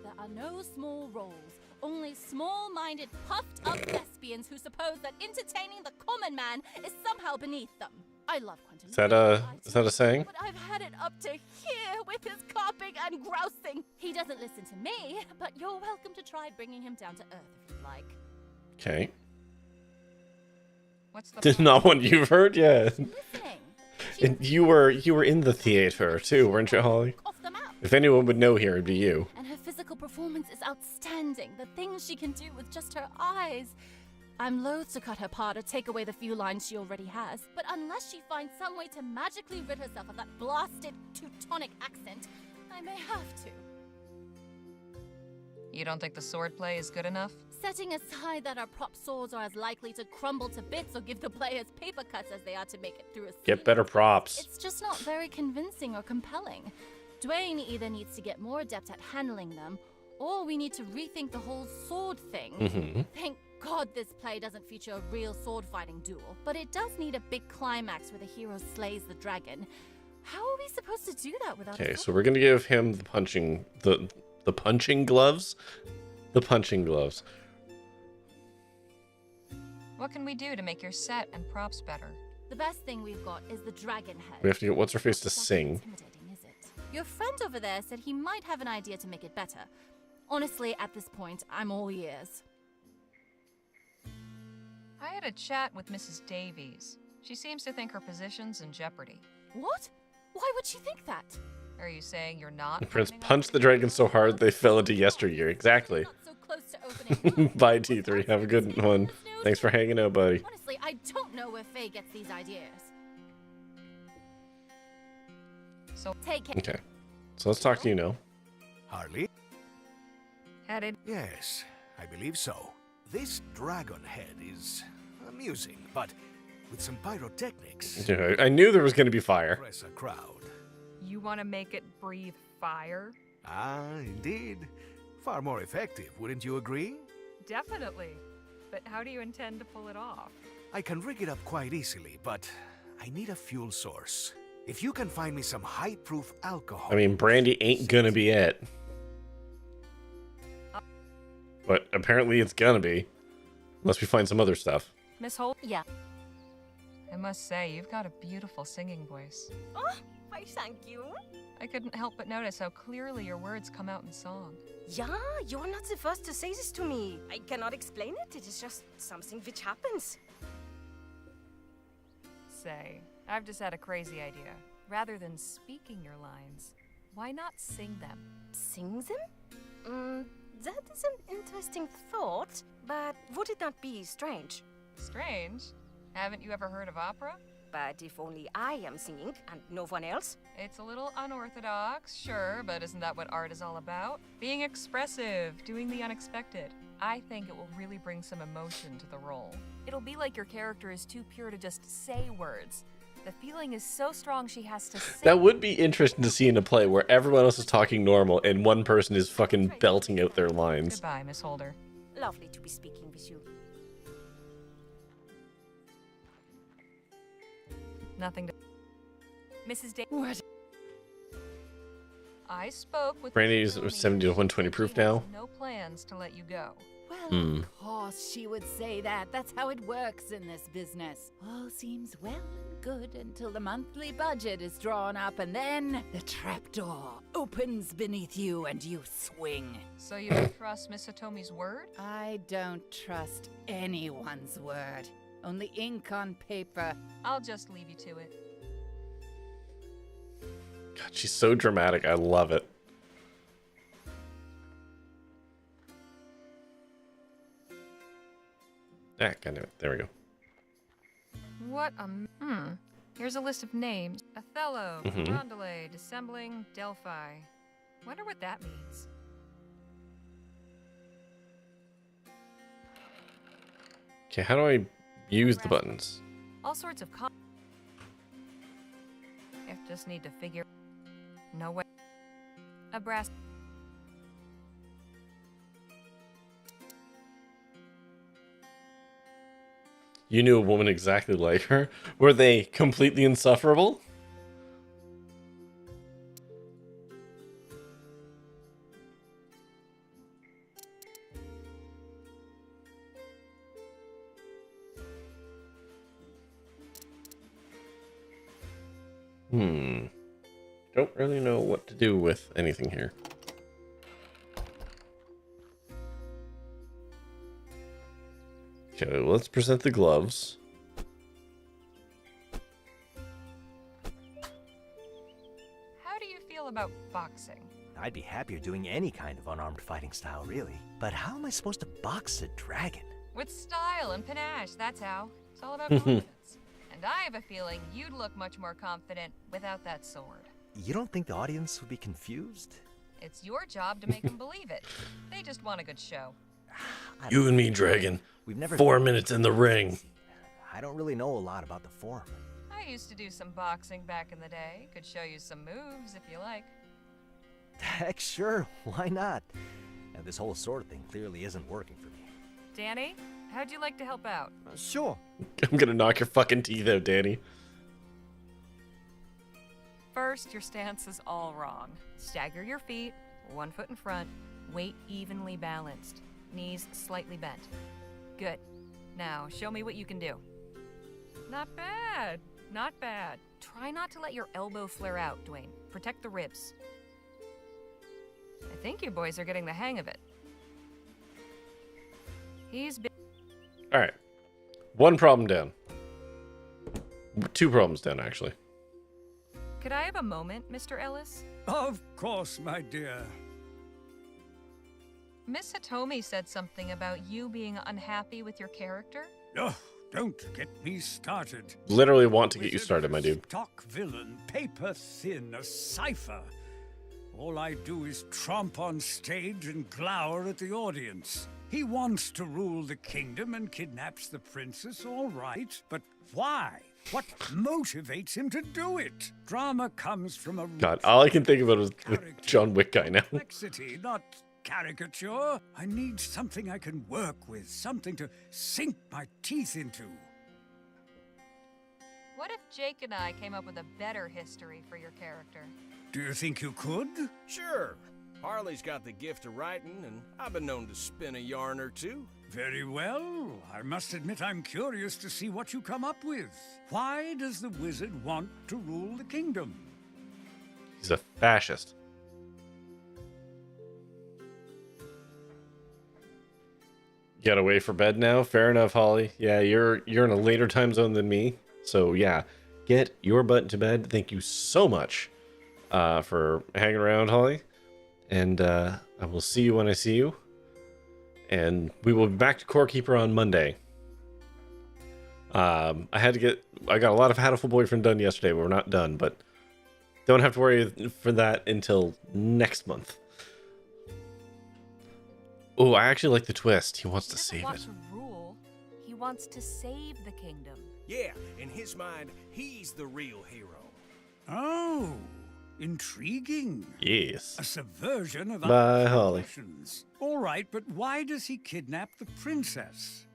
There are no small roles, only small-minded, puffed-up thespians who suppose that entertaining the common man is somehow beneath them. I love Quentin. Is that a saying? But I've had it up to here with his carping and grousing. He doesn't listen to me, but you're welcome to try bringing him down to earth if you'd like. Okay. What's the Not one you've heard yet. Listening. And you were in the theater too, weren't you, Holly? If anyone would know here, it'd be you. And her physical performance is outstanding. The things she can do with just her eyes. I'm loath to cut her part or take away the few lines she already has, but unless she finds some way to magically rid herself of that blasted Teutonic accent, I may have to. You don't think the swordplay is good enough? Setting aside that our prop swords are as likely to crumble to bits or give the players paper cuts as they are to make it through a Get better props. It's just not very convincing or compelling. Dwayne either needs to get more adept at handling them, or we need to rethink the whole sword thing. Mm-hmm. Thank God this play doesn't feature a real sword fighting duel, but it does need a big climax where the hero slays the dragon. How are we supposed to do that without Okay, so we're gonna give him the punching gloves. The punching gloves. What can we do to make your set and props better? The best thing we've got is the dragon head. We have to get what's her face to sing. Your friend over there said he might have an idea to make it better. Honestly, at this point, I'm all ears. I had a chat with Mrs. Davies. She seems to think her position's in jeopardy. What? Why would she think that? Are you saying you're not? The prince punched the dragon so hard they fell into yesteryear. Exactly. Bye, T3. Have a good one. Thanks for hanging out, buddy. Honestly, I don't know where Faye gets these ideas. So take care. Okay. So let's talk to you now. Harley? Headed? Yes, I believe so. This dragon head is amusing, but with some pyrotechnics. Yeah, I knew there was going to be fire. Impress a crowd. You want to make it breathe fire? Ah, indeed. Far more effective, wouldn't you agree? Definitely. But how do you intend to pull it off? I can rig it up quite easily, but I need a fuel source. If you can find me some high-proof alcohol... I mean, brandy ain't gonna be it. But apparently it's gonna be. Unless we find some other stuff. Miss Holt? Yeah. I must say, you've got a beautiful singing voice. Oh, why thank you. I couldn't help but notice how clearly your words come out in song. Yeah, you're not the first to say this to me. I cannot explain it. It is just something which happens. Say, I've just had a crazy idea. Rather than speaking your lines, why not sing them? Sing them? That is an interesting thought, but would it not be strange? Strange? Haven't you ever heard of opera? But if only I am singing and no one else? It's a little unorthodox, sure, but isn't that what art is all about? Being expressive, doing the unexpected. I think it will really bring some emotion to the role. It'll be like your character is too pure to just say words. The feeling is so strong she has to sing. That would be interesting to see in a play where everyone else is talking normal and one person is fucking belting out their lines. Goodbye, Miss Holder. Lovely to be speaking with you. Nothing to... Mrs. Day... What? I spoke with... Brandy's 70 to 120 proof now. No plans to let you go. Well, of course she would say that. That's how it works in this business. All seems well and good until the monthly budget is drawn up, and then the trapdoor opens beneath you and you swing. So you don't trust Miss Hitomi's word? I don't trust anyone's word. Only ink on paper. I'll just leave you to it. God, she's so dramatic. I love it. Ah, God damn it. There we go. What a... Here's a list of names. Othello, Rondelay, Dissembling, Delphi. Wonder what that means. Okay, how do I use the buttons? All sorts of... I just need to figure... No way. A brass... You knew a woman exactly like her? Were they completely insufferable? Don't really know what to do with anything here. Okay, let's present the gloves. How do you feel about boxing? I'd be happier doing any kind of unarmed fighting style, really. But how am I supposed to box a dragon? With style and panache, that's how. It's all about confidence. And I have a feeling you'd look much more confident without that sword. You don't think the audience would be confused? It's your job to make them believe it. They just want a good show. You and me, Dragon. We've never 4 minutes in the ring. I don't really know a lot about the form. I used to do some boxing back in the day. Could show you some moves if you like. Heck, sure. Why not? And this whole sword thing clearly isn't working for me. Danny, how'd you like to help out? Sure. I'm gonna knock your fucking teeth out, Danny. First, your stance is all wrong. Stagger your feet, 1 foot in front, weight evenly balanced, knees slightly bent. Good. Now, show me what you can do. Not bad. Not bad. Try not to let your elbow flare out, Dwayne. Protect the ribs. I think you boys are getting the hang of it. He's been... Alright. 1 problem down. 2 problems down, actually. Could I have a moment, Mr. Ellis? Of course, my dear. Miss Hitomi said something about you being unhappy with your character. Oh, don't get me started. Literally want to get you started, my dude. Stock villain, paper thin, a cipher. All I do is tromp on stage and glower at the audience. He wants to rule the kingdom and kidnaps the princess, all right. But why? What motivates him to do it? Drama comes from a God, all I can think about is the John Wick guy now. complexity, not caricature. I need something I can work with, something to sink my teeth into. What if Jake and I came up with a better history for your character? Do you think you could? Sure. Harley's got the gift of writing, and I've been known to spin a yarn or two. Very well. I must admit I'm curious to see what you come up with. Why does the wizard want to rule the kingdom? He's a fascist. You gotta wait for bed now? Fair enough, Holly. Yeah, you're in a later time zone than me. So yeah, get your butt to bed. Thank you so much for hanging around, Holly. And I will see you when I see you. And we will be back to Core Keeper on Monday. I got a lot of Hatful Boyfriend done yesterday, but we're not done. But don't have to worry for that until next month. Oh, I actually like the twist. He wants to save it. To rule. He wants to save the kingdom. Yeah, in his mind, he's the real hero. Oh, intriguing. Yes. A subversion of Bye, our Holly. traditions. All right, but why does he kidnap the princess?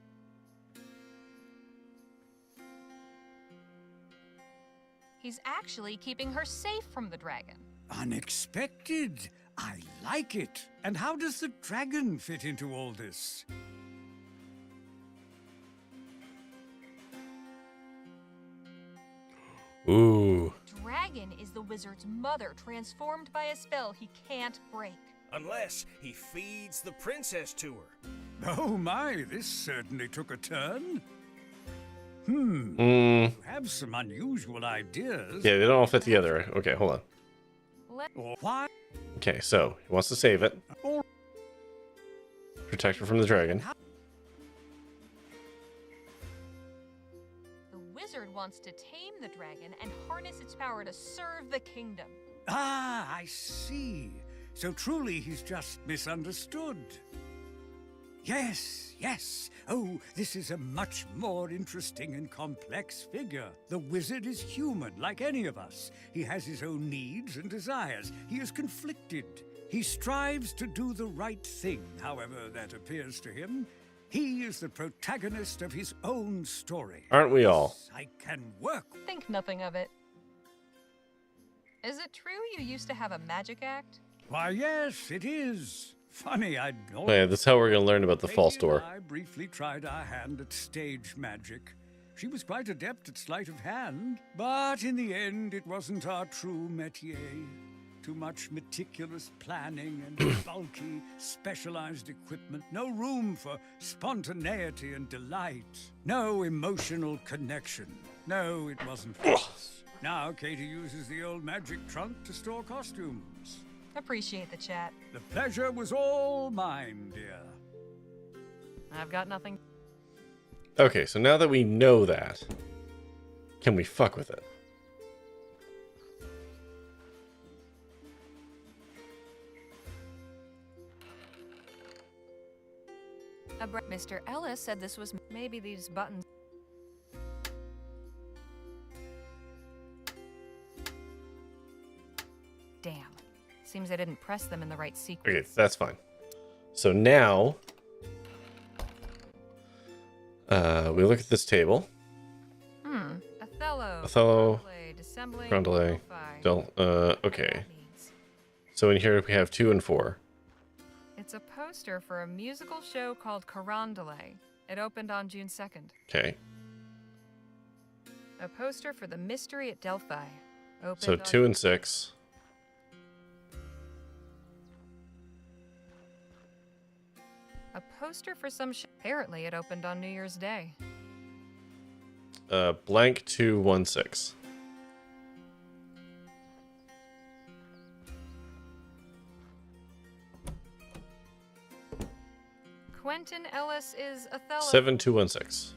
He's actually keeping her safe from the dragon. Unexpected. I like it. And how does the dragon fit into all this? Ooh. Dragon is the wizard's mother, transformed by a spell he can't break. Unless he feeds the princess to her. Oh my, this certainly took a turn. Mm. You have some unusual ideas. Yeah, they don't all fit together. Okay, hold on. Or why? Okay, so he wants to save it. Protect her from the dragon. The wizard wants to tame the dragon and harness its power to serve the kingdom. Ah, I see. So truly he's just misunderstood. Yes, yes. Oh, this is a much more interesting and complex figure. The wizard is human, like any of us. He has his own needs and desires. He is conflicted. He strives to do the right thing, however that appears to him. He is the protagonist of his own story. Aren't we all? I can work. Think nothing of it. Is it true you used to have a magic act? Why, yes, it is. Funny, I'd... Oh, yeah, that's how we're going to learn about the false door. I briefly tried our hand at stage magic. She was quite adept at sleight of hand, but in the end, it wasn't our true métier. Too much meticulous planning and bulky, specialized equipment. No room for spontaneity and delight. No emotional connection. No, it wasn't for us. Now, Katie uses the old magic trunk to store costumes. Appreciate the chat. The pleasure was all mine, dear. I've got nothing. Okay, so now that we know that, can we fuck with it? Mr. Ellis said this was maybe these buttons. Damn. Seems I didn't press them in the right sequence. Okay, that's fine. So now, we look at this table. Othello, Rondelay, okay. So in here we have 2 and 4. It's a poster for a musical show called Carondelet. It opened on June 2nd. Okay. A poster for The Mystery at Delphi. So 2 and 6. A poster for some apparently it opened on New Year's Day. Blank 216. Quentin Ellis is Othello. 7216.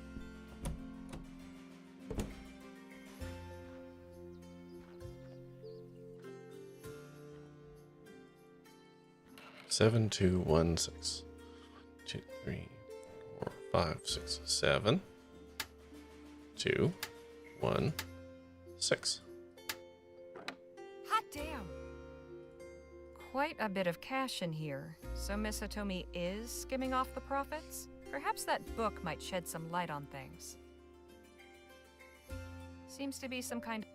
Seven, 2, 1, 6. 2, 3, 4, 5, 6, 7. 2, 1, 6. Hot damn. Quite a bit of cash in here. So Miss Hitomi is skimming off the profits? Perhaps that book might shed some light on things. Seems to be some kind of...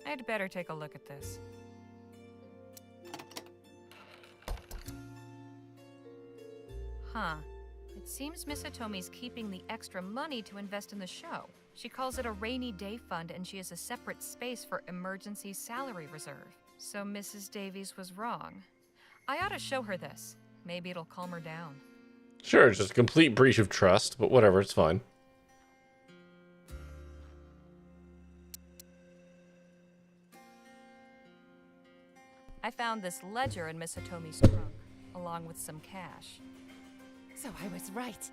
I'd better take a look at this. Huh. It seems Miss Hitomi's keeping the extra money to invest in the show. She calls it a rainy day fund, and she has a separate space for emergency salary reserve. So Mrs. Davies was wrong. I ought to show her this. Maybe it'll calm her down. Sure, just a complete breach of trust, but whatever, it's fine. I found this ledger in Miss Hitomi's trunk, along with some cash. So I was right.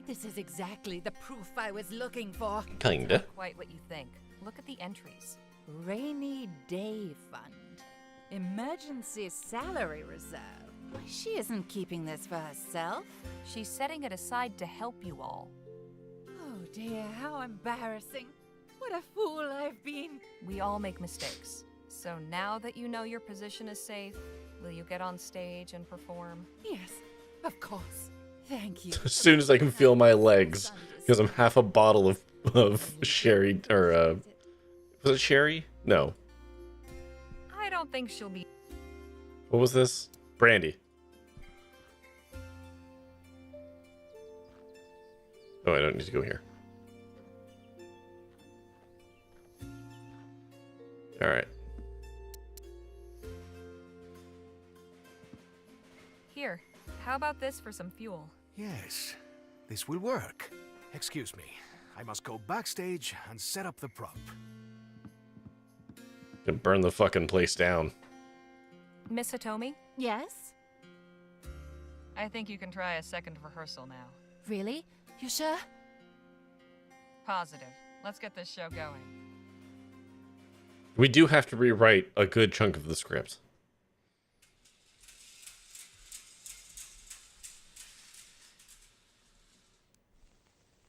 This is exactly the proof I was looking for. Kinda. Not quite what you think. Look at the entries. Rainy Day Fund. Emergency Salary Reserve. She isn't keeping this for herself. She's setting it aside to help you all. Oh dear, how embarrassing. What a fool I've been. We all make mistakes. So now that you know your position is safe, will you get on stage and perform? Yes, of course. Thank you. As soon as I can feel my legs, because I'm half a bottle of sherry, or, was it sherry? No. I don't think she'll be... What was this? Brandy. Oh, I don't need to go here. All right. Here, how about this for some fuel? Yes, this will work. Excuse me. I must go backstage and set up the prop. Gonna burn the fucking place down. Miss Hitomi? Yes? I think you can try a second rehearsal now. Really? You sure? Positive. Let's get this show going. We do have to rewrite a good chunk of the script.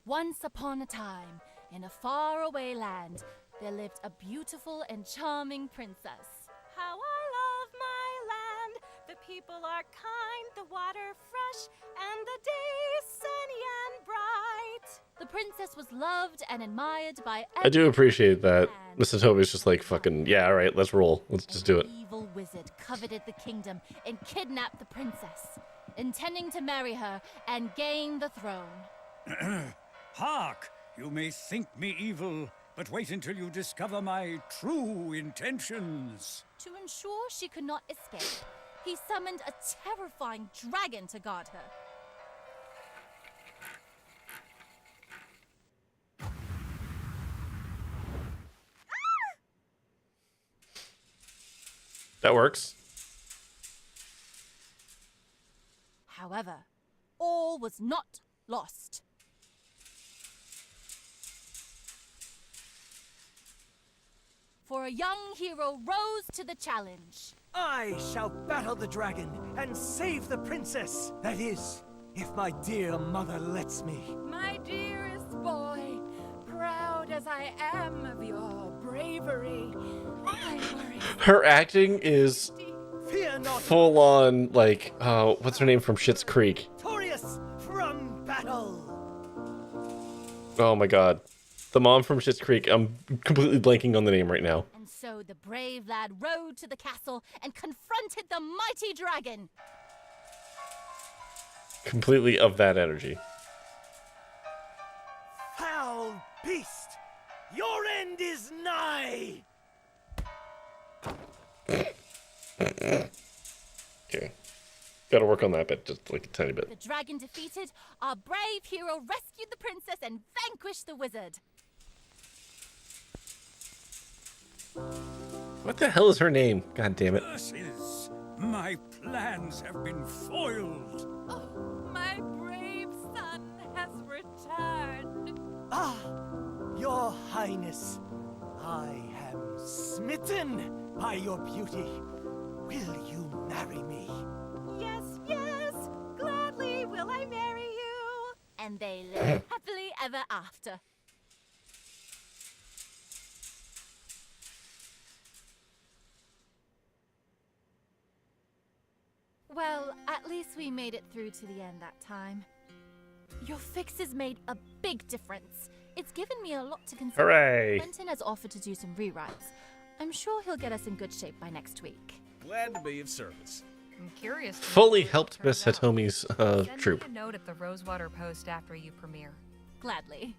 Once upon a time, in a faraway land, there lived a beautiful and charming princess. How I love my land. The people are kind, the water fresh, and the day sunny and bright. The princess was loved and admired by I do appreciate that. Mr. Toby's just like, fucking, yeah, all right, let's roll. Let's just do it. An evil wizard coveted the kingdom and kidnapped the princess, intending to marry her and gain the throne. Hark! You may think me evil, but wait until you discover my true intentions. To ensure she could not escape, he summoned a terrifying dragon to guard her. That works. However, all was not lost. For a young hero rose to the challenge. I shall battle the dragon and save the princess. That is, If my dear mother lets me. My dearest boy, proud as I am of your bravery, I worry. Her acting is full on like, what's her name from Schitt's Creek? Victorious from battle. Oh my god. The mom from Schitt's Creek. I'm completely blanking on the name right now. And so the brave lad rode to the castle and confronted the mighty dragon. Completely of that energy. Foul beast, your end is nigh. Okay. Gotta work on that bit, just like a tiny bit. The dragon defeated, our brave hero rescued the princess and vanquished the wizard. What the hell is her name? God damn it. Curses! My plans have been foiled. Oh, my brave son has returned. Ah, your highness, I am smitten by your beauty. Will you marry me? Yes, yes, gladly will I marry you. And they live happily ever after. Well, at least we made it through to the end that time. Your fix has made a big difference. It's given me a lot to consider. Hooray! Quentin has offered to do some rewrites. I'm sure he'll get us in good shape by next week. Glad to be of service. I'm curious. Fully helped Miss Hitomi's troop. Send me a note at the Rosewater post after you premiere. Gladly.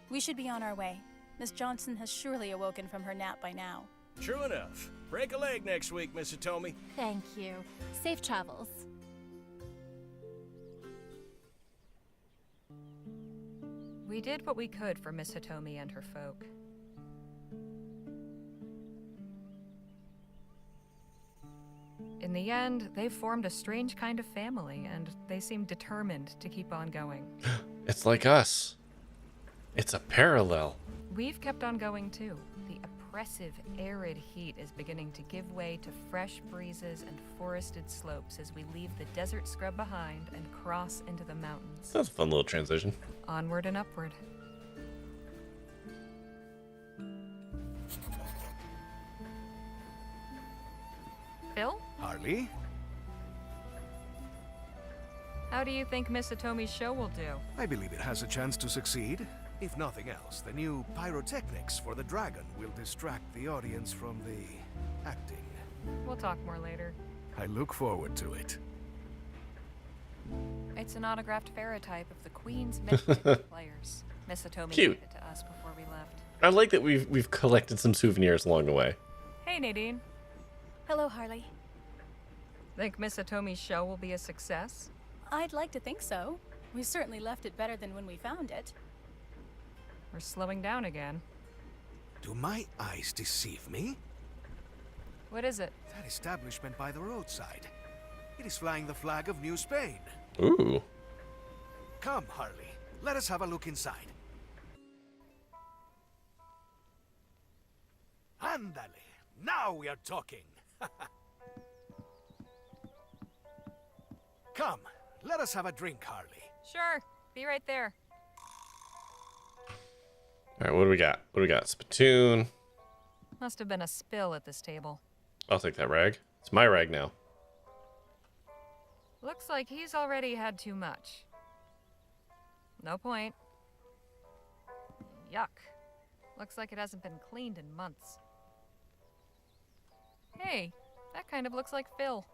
We should be on our way. Miss Johnson has surely awoken from her nap by now. True enough. Break a leg next week, Miss Hitomi. Thank you. Safe travels. We did what we could for Miss Hitomi and her folk. In the end, they formed a strange kind of family, and they seem determined to keep on going. It's like us. It's a parallel. We've kept on going too. The oppressive, arid heat is beginning to give way to fresh breezes and forested slopes as we leave the desert scrub behind and cross into the mountains. That's a fun little transition. Onward and upward. Phil? Harley? How do you think Miss Hitomi's show will do? I believe it has a chance to succeed. If nothing else, the new pyrotechnics for the dragon will distract the audience from the acting. We'll talk more later. I look forward to it. It's an autographed ferrotype of the Queen's mythic players. Miss Hitomi Cute. gave it to us before we left. I like that we've collected some souvenirs along the way. Hey, Nadine. Hello, Harley. Think Miss Hitomi's show will be a success? I'd like to think so. We certainly left it better than when we found it. We're slowing down again. Do my eyes deceive me? What is it? That establishment by the roadside. It is flying the flag of New Spain. Ooh. Come, Harley. Let us have a look inside. Ándale. Now we are talking. Come, let us have a drink, Harley. Sure. Be right there. All right, what do we got? What do we got? Spittoon. Must have been a spill at this table. I'll take that rag. It's my rag now. Looks like he's already had too much. No point. Yuck. Looks like it hasn't been cleaned in months. Hey, that kind of looks like Phil.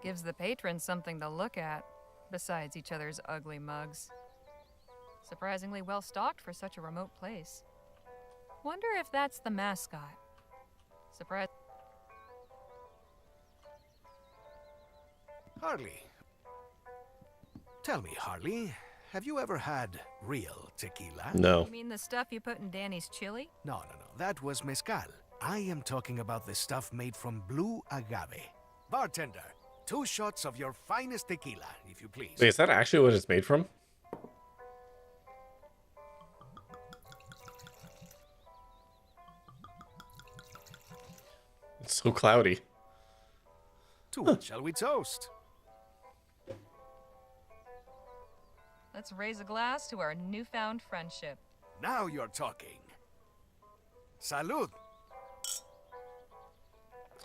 Gives the patrons something to look at, besides each other's ugly mugs. Surprisingly well stocked for such a remote place. Wonder if that's the mascot. Surprise. Harley. Tell me, Harley, have you ever had real tequila? No. You mean the stuff you put in Danny's chili? No. That was mezcal. I am talking about the stuff made from blue agave. Bartender, 2 shots of your finest tequila, if you please. Wait, is that actually what it's made from? It's so cloudy. To what shall we toast? Let's raise a glass to our newfound friendship. Now you're talking. Salud.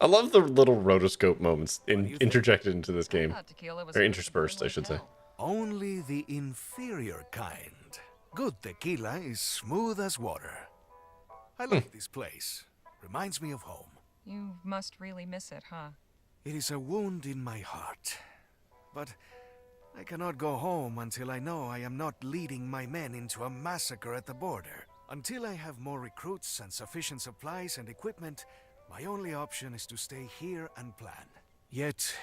I love the little rotoscope moments interjected into this game. Or interspersed, I should say. Only the inferior kind. Good tequila is smooth as water. I like this place. Reminds me of home. You must really miss it, huh? It is a wound in my heart. But I cannot go home until I know I am not leading my men into a massacre at the border. Until I have more recruits and sufficient supplies and equipment, my only option is to stay here and plan. Yet,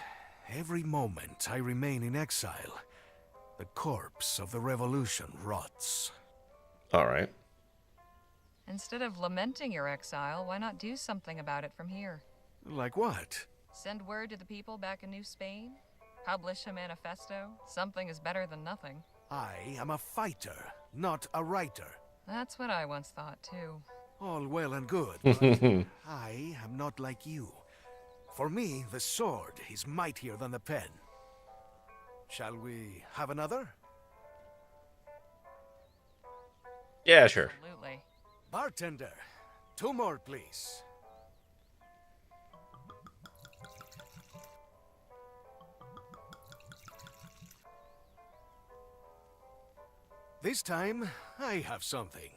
every moment I remain in exile, the corpse of the revolution rots. All right. Instead of lamenting your exile, why not do something about it from here? Like what? Send word to the people back in New Spain? Publish a manifesto? Something is better than nothing. I am a fighter, not a writer. That's what I once thought, too. All well and good, but I am not like you. For me, the sword is mightier than the pen. Shall we have another? Yeah, sure. Absolutely. Bartender, 2 more, please. This time, I have something.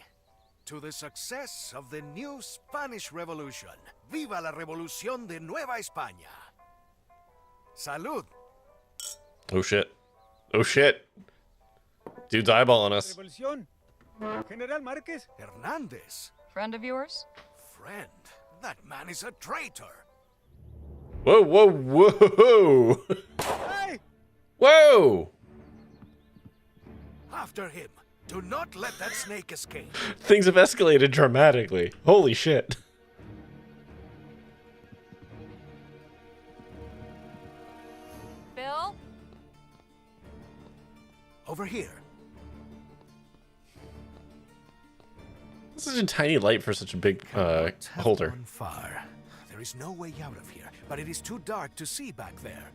To the success of the new Spanish Revolution. ¡Viva la Revolución de Nueva España! Salud! Oh shit. Oh shit. Dude's eyeballing us. Revolución. General Márquez. Hernandez. Friend of yours? Friend? That man is a traitor. Whoa, whoa, whoa. Hey! Whoa! After him. Do not let that snake escape. Things have escalated dramatically. Holy shit. Bill? Over here. This is a tiny light for such a big holder. Far. There is no way out of here, but it is too dark to see back there.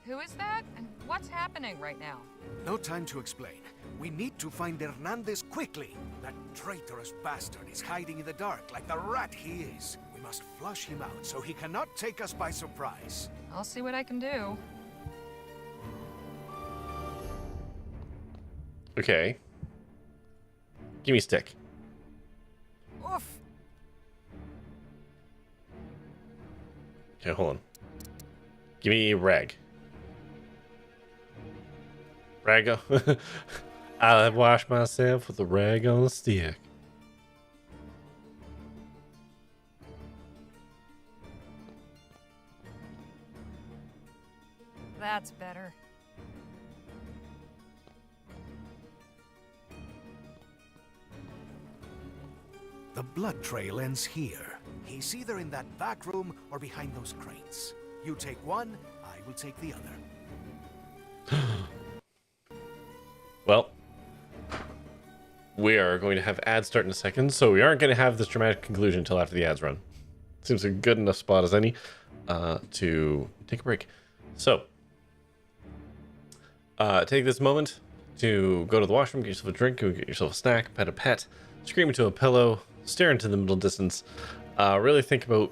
Who is that? And what's happening right now? No time to explain. We need to find Hernandez quickly. That traitorous bastard is hiding in the dark like the rat he is. We must flush him out so he cannot take us by surprise. I'll see what I can do. Okay. Give me a stick. Oof. Okay, hold on. Give me a rag. Rag on. I wash myself with a rag on a stick. That's better. The blood trail ends here. He's either in that back room or behind those crates. You take one, I will take the other. Well, we are going to have ads start in a second, so we aren't going to have this dramatic conclusion until after the ads run. Seems a good enough spot as any to take a break. So, take this moment to go to the washroom, get yourself a drink, go get yourself a snack, pet a pet, scream into a pillow, stare into the middle distance. Really think about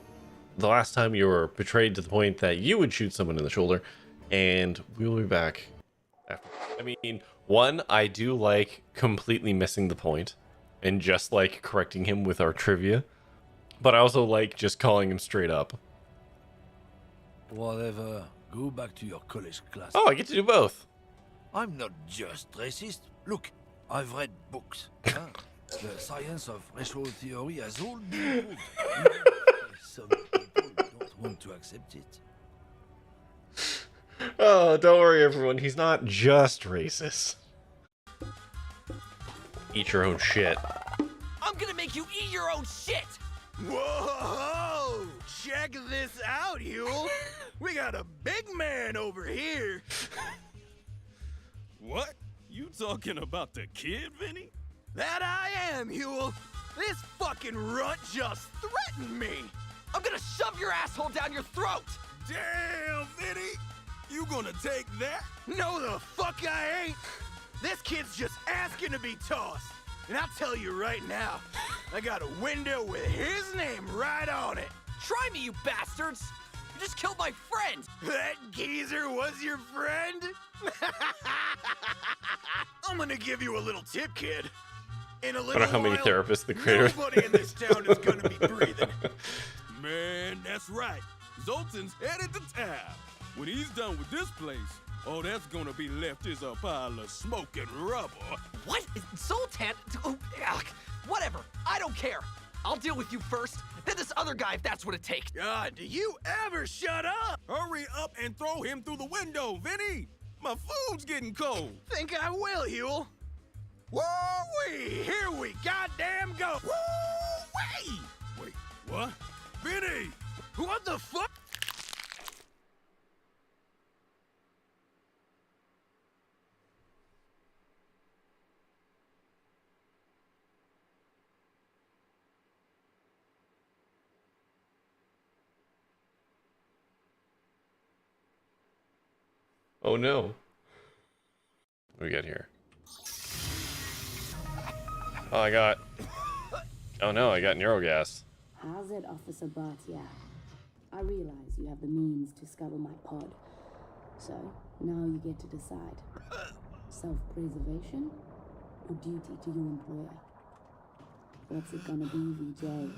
the last time you were betrayed to the point that you would shoot someone in the shoulder, and we'll be back after. I mean, one, I do like completely missing the point and just like correcting him with our trivia, but I also like just calling him straight up. Whatever. Go back to your college class. Oh, I get to do both. I'm not just racist. Look, I've read books. Huh? The science of racial theory has all been proved. Some people don't want to accept it. Oh, don't worry, everyone. He's not just racist. Eat your own shit. I'm gonna make you eat your own shit! Whoa! Check this out, Huel. We got a big man over here. What? You talking about the kid, Vinny? That I am, Huel. This fucking runt just threatened me. I'm gonna shove your asshole down your throat! Damn, Vinny. You gonna take that? No, the fuck I ain't. This kid's just asking to be tossed. And I'll tell you right now, I got a window with his name right on it. Try me, you bastards! You just killed my friend! That geezer was your friend? I'm gonna give you a little tip, kid. In a I don't little know how many while, therapists the creator. nobody in this town is gonna be breathing. Man, that's right. Zoltan's headed to town. When he's done with this place, all that's gonna be left is a pile of smoking rubber. What? Zoltan? Oh, ugh. Whatever. I don't care. I'll deal with you first, then this other guy if that's what it takes. God, do you ever shut up? Hurry up and throw him through the window, Vinny! My food's getting cold. Think I will, Huel. Woo-wee! Here we goddamn go! Woo-wee! Wait, what? Vinny! What the fuck? Oh no. What do we got here? Oh, oh no, I got neurogas. How's it, Officer Bartia? I realize you have the means to scuttle my pod. So, now you get to decide. Self-preservation or duty to your employer? What's it gonna be, VJ?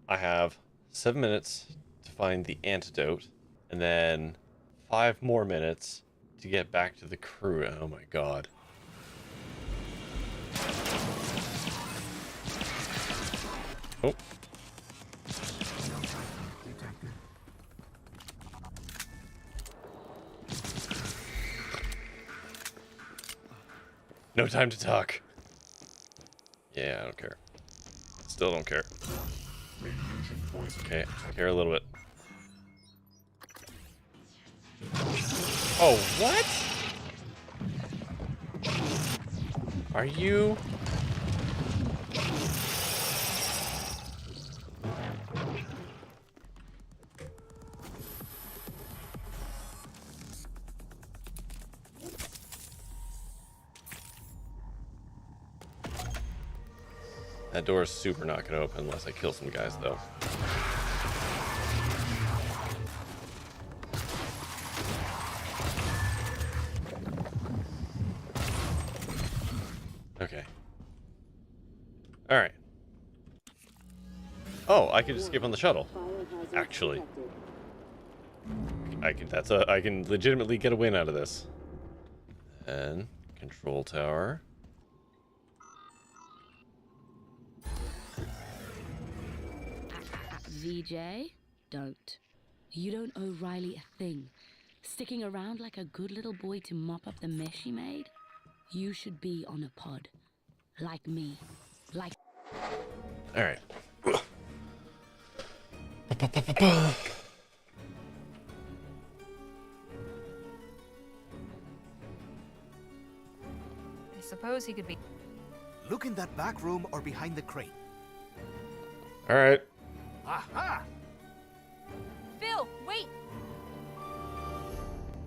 I have 7 minutes to find the antidote, and then 5 more minutes to get back to the crew. Oh my god. Oh. No time to talk. Yeah, I don't care. Still don't care. Okay, care a little bit. Oh, what? Are you? That door is super not gonna open unless I kill some guys, though. Okay. Alright. Oh, I can just skip on the shuttle. Actually. I can legitimately get a win out of this. And control tower. VJ, don't. You don't owe Riley a thing. Sticking around like a good little boy to mop up the mess she made? You should be on a pod. Like me. Like... Alright. I suppose he could be... Look in that back room or behind the crate. Alright. Aha! Phil, wait!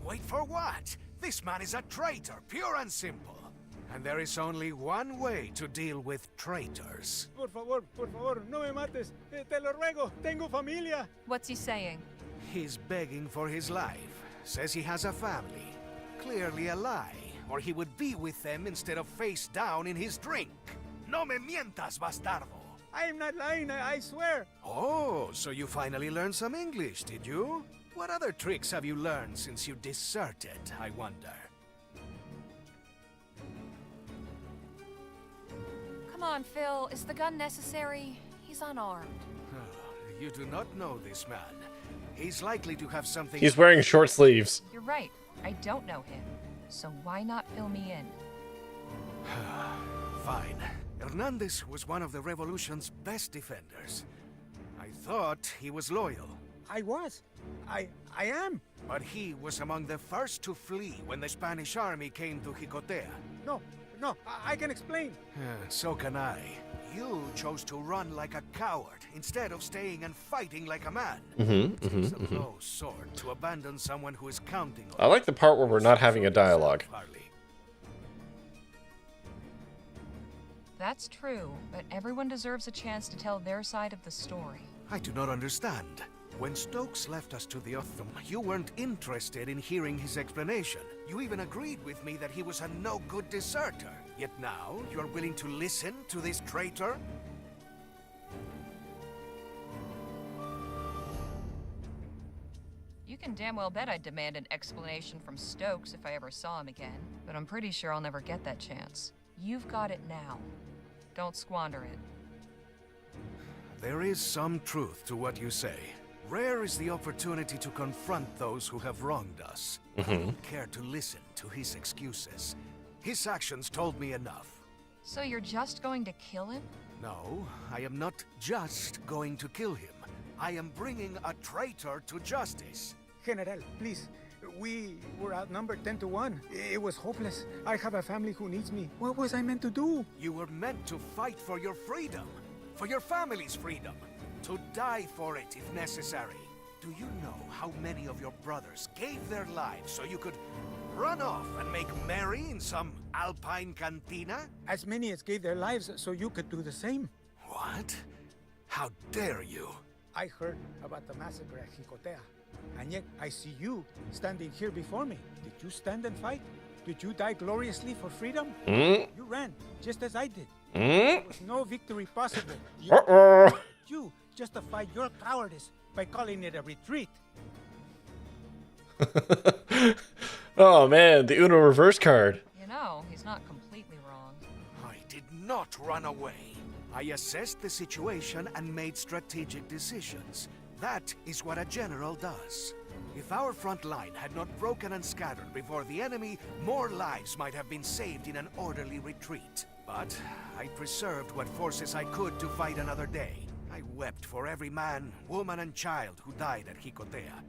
Wait for what? This man is a traitor, pure and simple. And there is only one way to deal with traitors. Por favor, no me mates. Te lo ruego, tengo familia. What's he saying? He's begging for his life. Says he has a family. Clearly a lie, or he would be with them instead of face down in his drink. No me mientas, bastardo. I am not lying, I swear. Oh, so you finally learned some English, did you? What other tricks have you learned since you deserted, I wonder? Come on, Phil. Is the gun necessary? He's unarmed. You do not know this man. He's likely to have something... He's wearing short sleeves. You're right. I don't know him. So why not fill me in? Fine. Hernandez was one of the revolution's best defenders. I thought he was loyal. I was. I am. But he was among the first to flee when the Spanish army came to Jicotea. No, I can explain. So can I. You chose to run like a coward instead of staying and fighting like a man. Mm-hmm, It takes mm-hmm. a low sword to abandon someone who is counting on I like the part where we're not having a dialogue. That's true, but everyone deserves a chance to tell their side of the story. I do not understand. When Stokes left us to the Otham, you weren't interested in hearing his explanation. You even agreed with me that he was a no-good deserter. Yet now, you're willing to listen to this traitor? You can damn well bet I'd demand an explanation from Stokes if I ever saw him again, but I'm pretty sure I'll never get that chance. You've got it now. Don't squander it. There is some truth to what you say. Rare is the opportunity to confront those who have wronged us. I don't care to listen to his excuses. His actions told me enough. So you're just going to kill him? No, I am not just going to kill him. I am bringing a traitor to justice. General, please. We were outnumbered 10 to 1. It was hopeless. I have a family who needs me. What was I meant to do? You were meant to fight for your freedom. For your family's freedom. To die for it if necessary. Do you know how many of your brothers gave their lives so you could run off and make merry in some alpine cantina? As many as gave their lives so you could do the same. What? How dare you? I heard about the massacre at Jicotea. And yet I see you standing here before me. Did you stand and fight? Did you die gloriously for freedom? You ran, just as I did. There was no victory possible. You justified your cowardice by calling it a retreat. Oh man, the Uno reverse card. You know, he's not completely wrong. I did not run away. I assessed the situation and made strategic decisions. That is what a general does. If our front line had not broken and scattered before the enemy, more lives might have been saved in an orderly retreat. But I preserved what forces I could to fight another day. I wept for every man, woman, and child who died at Jicotea.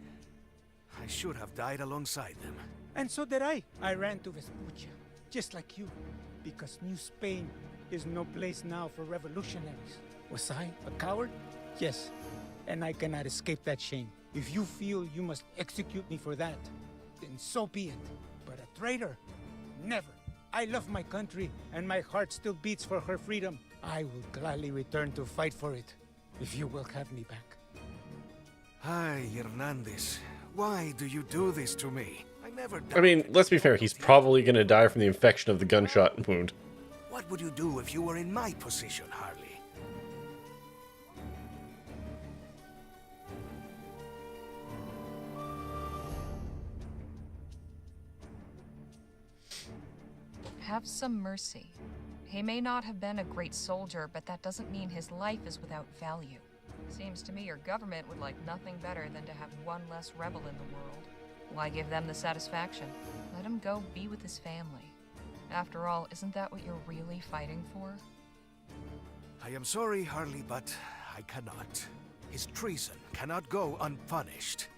I should have died alongside them. And so did I. I ran to Vespuccia, just like you, because New Spain is no place now for revolutionaries. Was I a coward? Yes, and I cannot escape that shame. If you feel you must execute me for that, then so be it. But a traitor? Never. I love my country, and my heart still beats for her freedom. I will gladly return to fight for it, if you will have me back. Hi, Hernandez. Why do you do this to me? I mean, let's be fair, he's probably gonna die from the infection of the gunshot wound. What would you do if you were in my position, Harley? Have some mercy. He may not have been a great soldier, but that doesn't mean his life is without value. Seems to me your government would like nothing better than to have one less rebel in the world. Why give them the satisfaction? Let him go be with his family. After all, isn't that what you're really fighting for? I am sorry, Harley, but I cannot. His treason cannot go unpunished.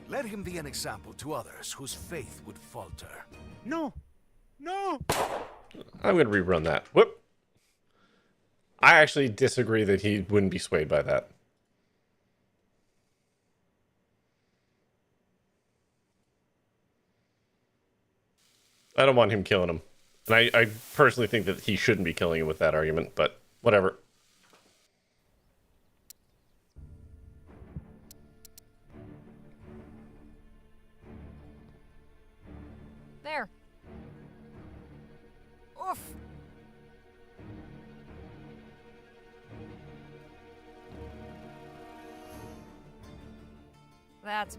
Let him be an example to others whose faith would falter. No! No! I'm gonna rerun that. Whoop! I actually disagree that he wouldn't be swayed by that. I don't want him killing him. And I personally think that he shouldn't be killing him with that argument, but whatever. There. Oof. That's...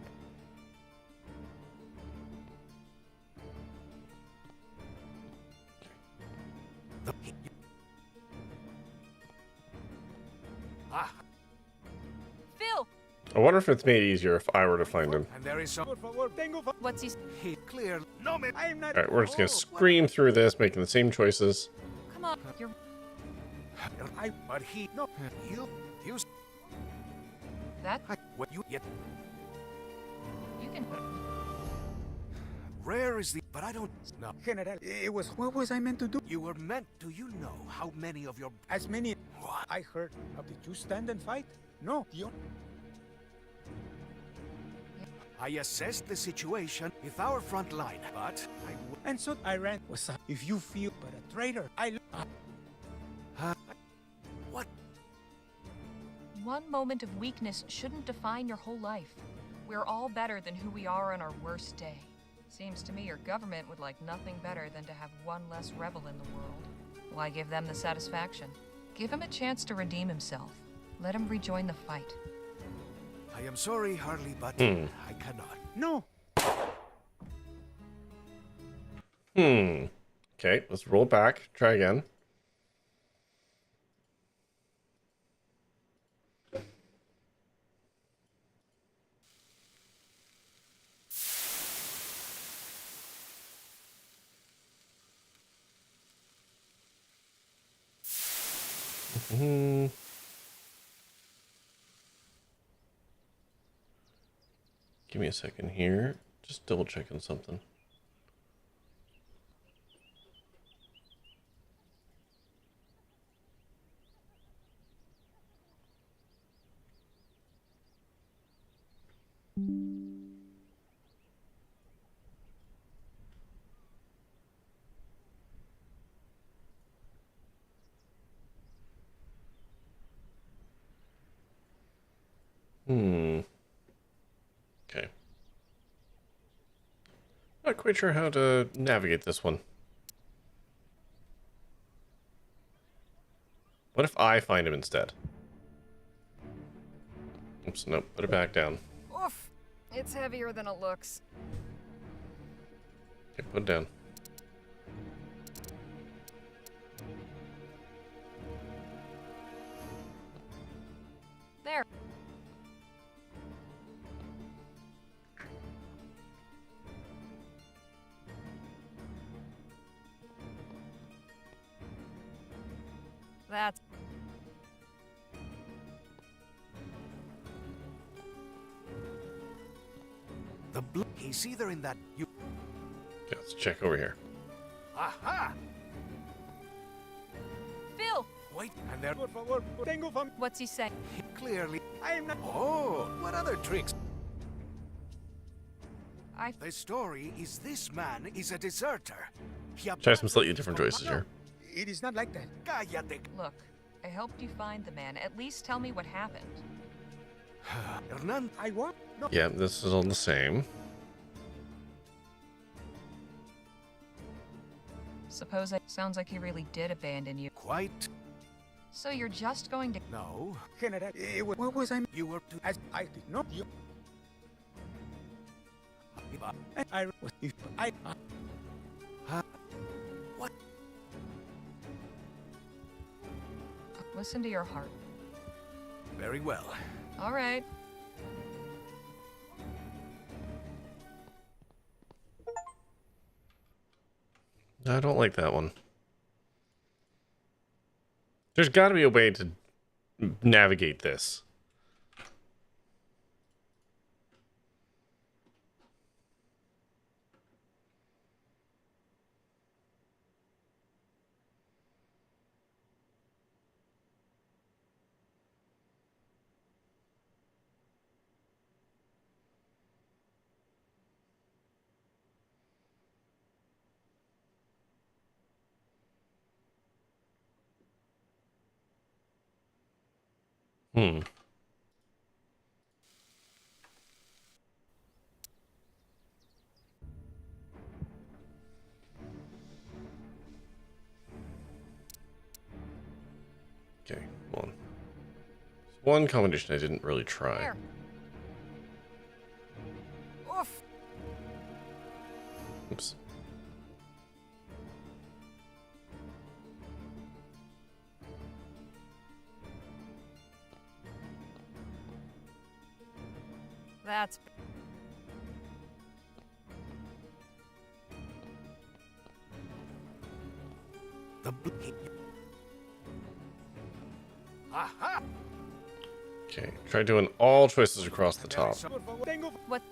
Phil! I wonder if it's made easier if I were to find him. And there is some... What's he... Clear. No, man. I am not... Alright, we're just gonna scream through this, making the same choices. Come on, you're... But he... No. You... That... What you... Yet... You can... rare is the... But I don't... No. General, it was... What was I meant to do? You were meant... Do you know how many of your... As many... What? I heard. Did you stand and fight? No. I assessed the situation with our front line, but I... And so I ran. What's up? If you feel but a traitor, What? One moment of weakness shouldn't define your whole life. We're all better than who we are on our worst day. Seems to me your government would like nothing better than to have one less rebel in the world. Why give them the satisfaction? Give him a chance to redeem himself. Let him rejoin the fight. I am sorry, Harley, but I cannot. No. Okay, let's roll back. Try again. Give me a second here. Just double checking something. Okay. Not quite sure how to navigate this one. What if I find him instead? Oops, nope, put it back down. Oof! It's heavier than it looks. Okay, put it down. There. That's... The blue... He's either in that... You... Okay, let's check over here. Aha! Phil! Wait, and there... Por favor, tengo fam... What's he saying? Clearly... I am not... Oh, what other tricks? I... The story is this man is a deserter. Try some slightly different choices here. It is not like that. Cállate. Look, I helped you find the man. At least tell me what happened. Hernan... I what? No. Yeah, this is all the same. Suppose it sounds like he really did abandon you. Quite. So you're just going to... No. General, what was I... You were to... As I did not... You... I was... I... What? Listen to your heart. Very well. All right. I don't like that one. There's got to be a way to navigate this. Okay, one. One combination I didn't really try. There. Oof. Oops. That's... The... Aha! Okay, try doing all choices across the top. What?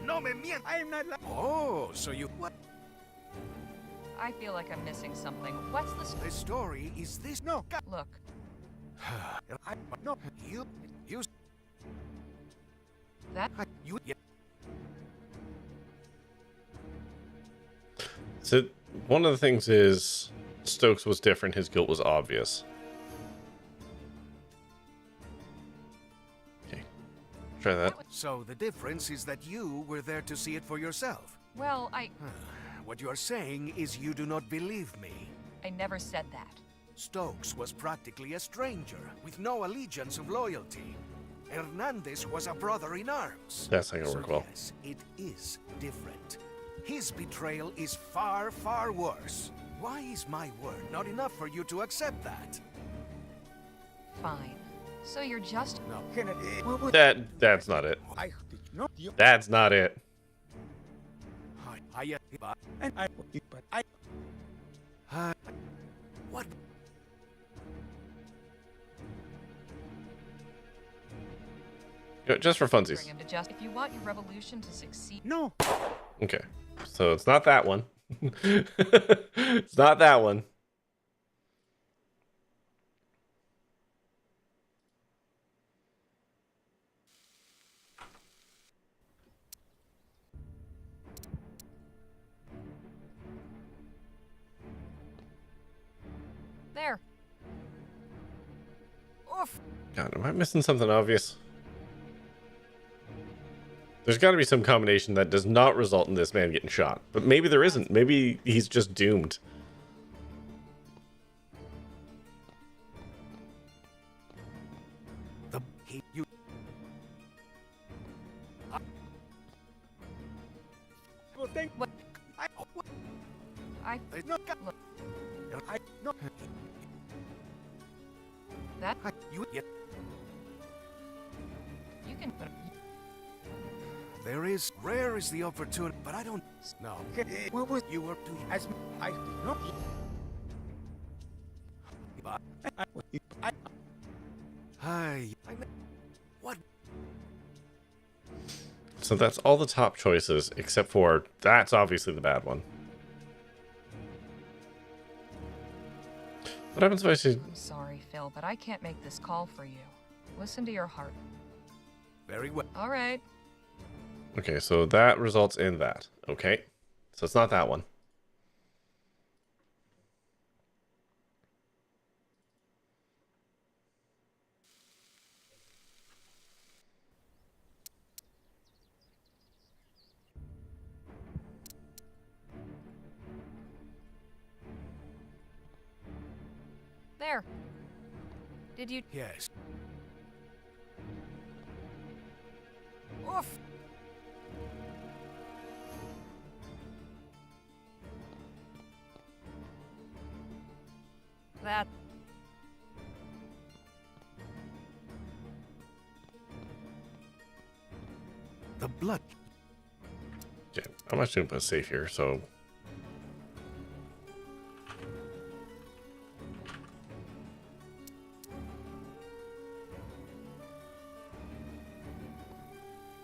No me mientas. I'm not. Oh, so you what? I feel like I'm missing something. What's the story? Is this no? Look. No, you. That. You. So one of the things is Stokes was different. His guilt was obvious. Okay, try that. So the difference is that you were there to see it for yourself. Well, What you are saying is you do not believe me. I never said that. Stokes was practically a stranger, with no allegiance of loyalty. Hernandez was a brother in arms. That's not gonna work well. Yes, it is different. His betrayal is far, far worse. Why is my word not enough for you to accept that? Fine. So you're just... No. That's not it. That's not it. What? Just for funsies. Bring him to just... If you want your revolution to succeed... No. Okay, so it's not that one. It's not that one. There. Oof. God, am I missing something obvious? There's got to be some combination that does not result in this man getting shot. But maybe there isn't. Maybe he's just doomed. What? That you can. There is rare is the opportunity, but I don't know. What was you were doing? As I no. Hi. What? So that's all the top choices, except for that's obviously the bad one. What happens if I say... I'm sorry, Phil, but I can't make this call for you. Listen to your heart. Very well. All right. Okay, so that results in that. Okay, so it's not that one. There. Did you... Yes. Oof. That... The blood. Okay, I'm actually gonna put safe here, so...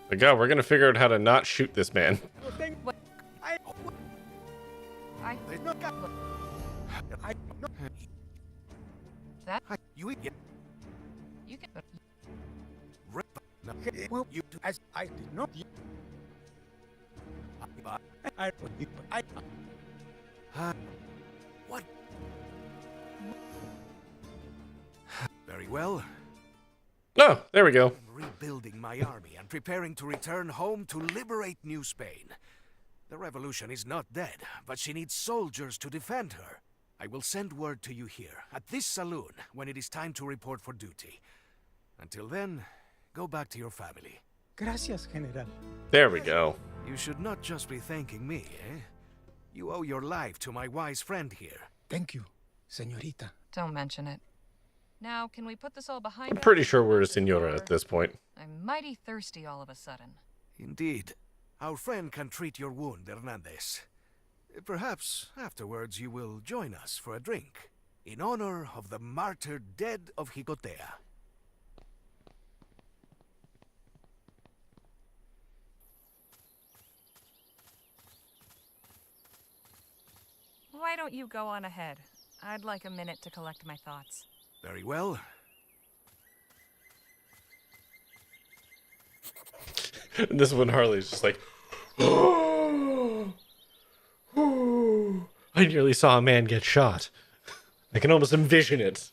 But God, we're gonna figure out how to not shoot this man. What? I that you can. Well, you as I did not. What? Very well. Oh, there we go. I'm rebuilding my army and preparing to return home to liberate New Spain. The revolution is not dead, but she needs soldiers to defend her. I will send word to you here, at this saloon, when it is time to report for duty. Until then, go back to your family. Gracias, General. There we go. You should not just be thanking me, eh? You owe your life to my wise friend here. Thank you, señorita. Don't mention it. Now, can we put this all behind I'm us? pretty sure we're a senora at this point. I'm mighty thirsty all of a sudden. Indeed. Our friend can treat your wound, Hernandez. Perhaps afterwards you will join us for a drink, in honor of the martyred dead of Jicotea. Why don't you go on ahead? I'd like a minute to collect my thoughts. Very well. This one, Harley's just like, I nearly saw a man get shot. I can almost envision it.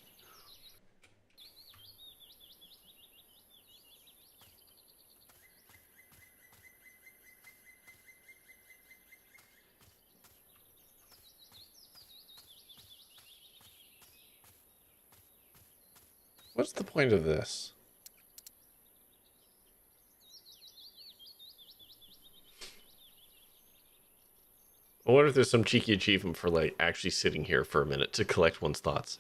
What's the point of this? I wonder if there's some cheeky achievement for, like, actually sitting here for a minute to collect one's thoughts.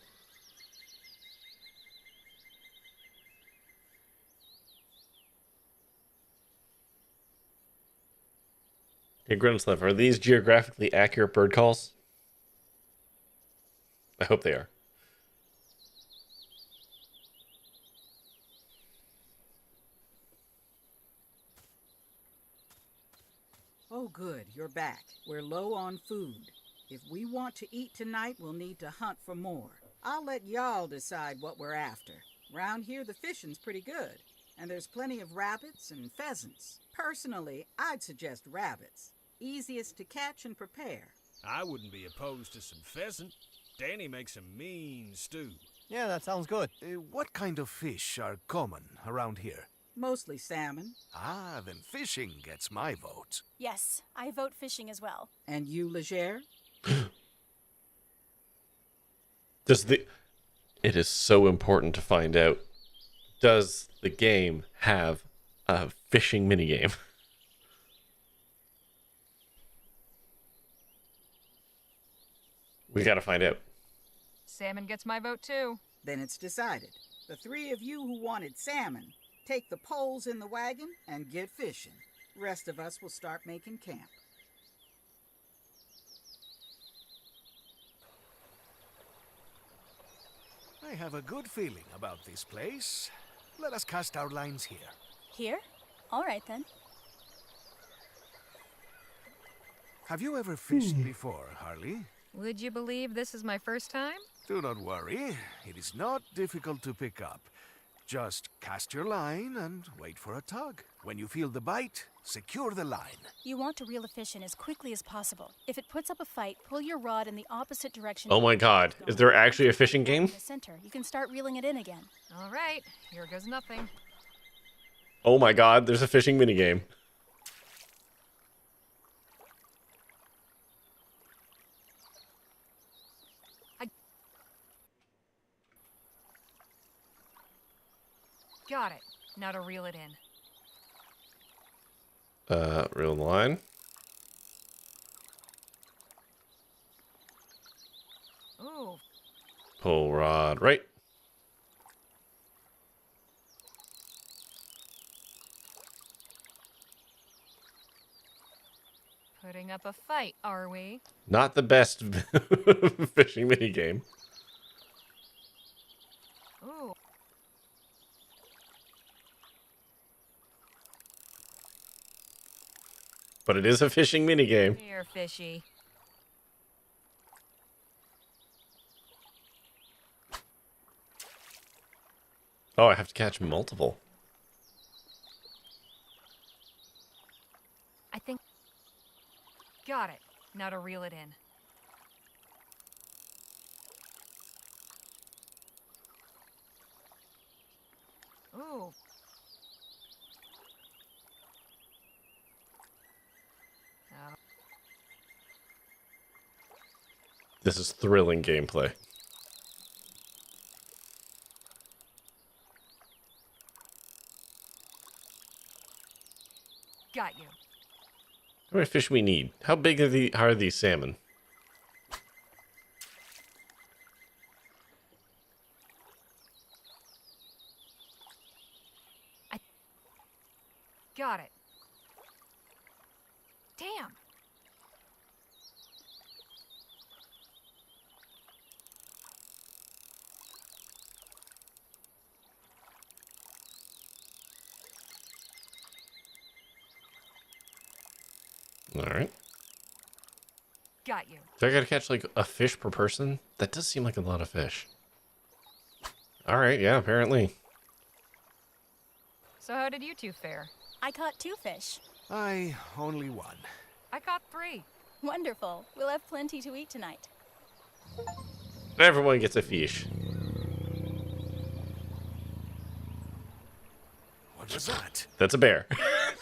Hey, Grimslev, are these geographically accurate bird calls? I hope they are. Oh, good, you're back. We're low on food. If we want to eat tonight, we'll need to hunt for more. I'll let y'all decide what we're after. Round here, the fishing's pretty good, and there's plenty of rabbits and pheasants. Personally, I'd suggest rabbits. Easiest to catch and prepare. I wouldn't be opposed to some pheasant. Danny makes a mean stew. Yeah, that sounds good. What kind of fish are common around here? Mostly salmon. Ah, then fishing gets my vote. Yes, I vote fishing as well. And you, Legere? It is so important to find out, does the game have a fishing minigame? We gotta find out. Salmon gets my vote too. Then it's decided. The three of you who wanted salmon, take the poles in the wagon and get fishing. Rest of us will start making camp. I have a good feeling about this place. Let us cast our lines here. Here? All right, then. Have you ever fished before, Harley? Would you believe this is my first time? Do not worry. It is not difficult to pick up. Just cast your line and wait for a tug. When you feel the bite, secure the line. You want to reel a fish in as quickly as possible. If it puts up a fight, pull your rod in the opposite direction. Oh my god, is there actually a fishing game? In the center, you can start reeling it in again. All right, here goes nothing. Oh my god, there's a fishing minigame. Got it. Now to reel it in. Reel the line. Ooh. Pull rod right. Putting up a fight, are we? Not the best fishing minigame. Ooh. But it is a fishing minigame. Here, fishy. Oh, I have to catch multiple. I think... Got it. Now to reel it in. Ooh. Oh. This is thrilling gameplay. Got you. How many fish we need? How big are these salmon? Got it. Damn. All right. Got you. Do I gotta catch like a fish per person? That does seem like a lot of fish. Alright, yeah, apparently. So how did you two fare? I caught 2 fish. I only one. I caught 3. Wonderful. We'll have plenty to eat tonight. Everyone gets a fish. What was that? That's a bear.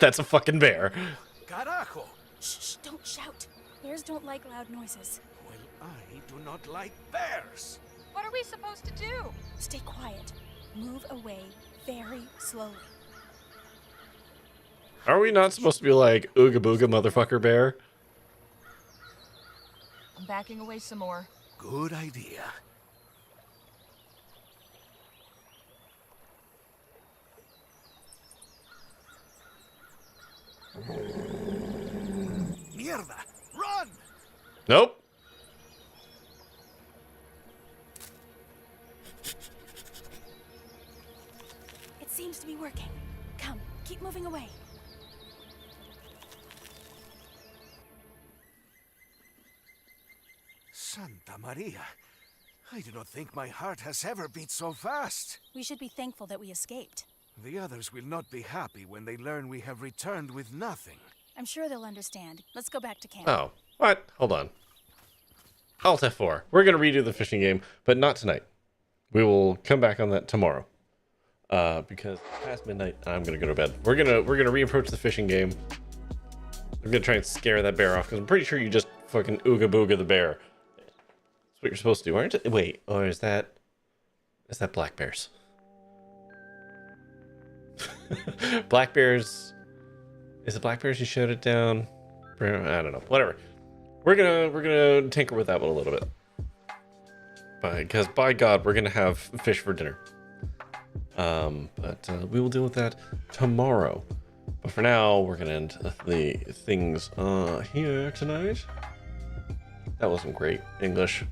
That's a fucking bear. Carajo! Shh, don't shout. Bears don't like loud noises. Well, I do not like bears. What are we supposed to do? Stay quiet. Move away very slowly. Are we not supposed to be like, ooga booga motherfucker bear? I'm backing away some more. Good idea. Mierda! Run! Nope. It seems to be working. Come, keep moving away. Santa Maria. I do not think my heart has ever beat so fast. We should be thankful that we escaped. The others will not be happy when they learn we have returned with nothing. I'm sure they'll understand. Let's go back to camp. Oh, what? Hold on. Alt F4. We're going to redo the fishing game, but not tonight. We will come back on that tomorrow. Because past midnight, I'm going to go to bed. We're going to reapproach the fishing game. I'm going to try and scare that bear off, because I'm pretty sure you just fucking ooga booga the bear. That's what you're supposed to do, aren't you? Wait, or is that black bears? Black bears. Is it black bears? You shut it down. I don't know. Whatever. We're gonna tinker with that one a little bit. Because by God, we're gonna have fish for dinner. But we will deal with that tomorrow. But for now, we're gonna end the things here tonight. That wasn't great English.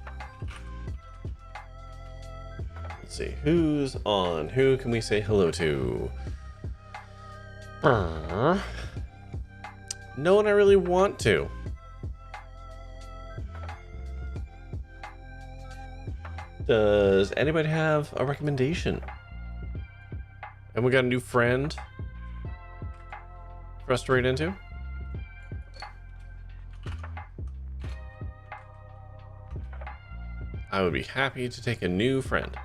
Let's see, who's on? Who can we say hello to? No one I really want to. Does anybody have a recommendation? And we got a new friend for us to raid into. I would be happy to take a new friend.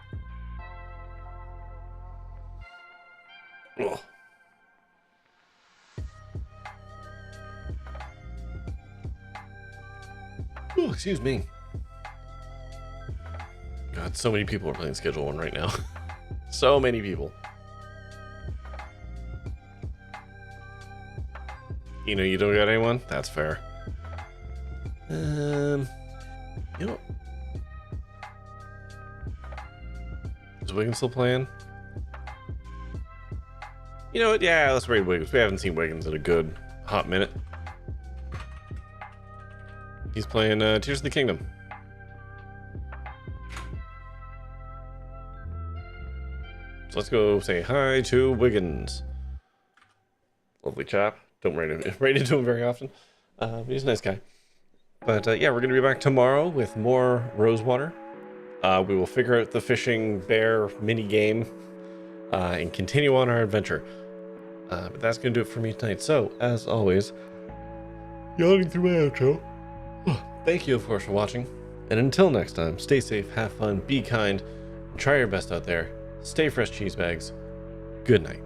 Ugh. Oh, excuse me. God, so many people are playing Schedule 1 right now. So many people. You know, you don't got anyone? That's fair. You know. Is Wiggins still playing? You know what? Yeah, let's raid Wiggins. We haven't seen Wiggins in a good hot minute. He's playing Tears of the Kingdom. So let's go say hi to Wiggins. Lovely chap. Don't raid into him very often. But he's a nice guy. But yeah, we're going to be back tomorrow with more Rosewater. We will figure out the fishing bear mini game and continue on our adventure. But that's going to do it for me tonight. So, as always, yawning through my outro. Thank you, of course, for watching. And until next time, stay safe, have fun, be kind, and try your best out there. Stay fresh, cheese bags. Good night.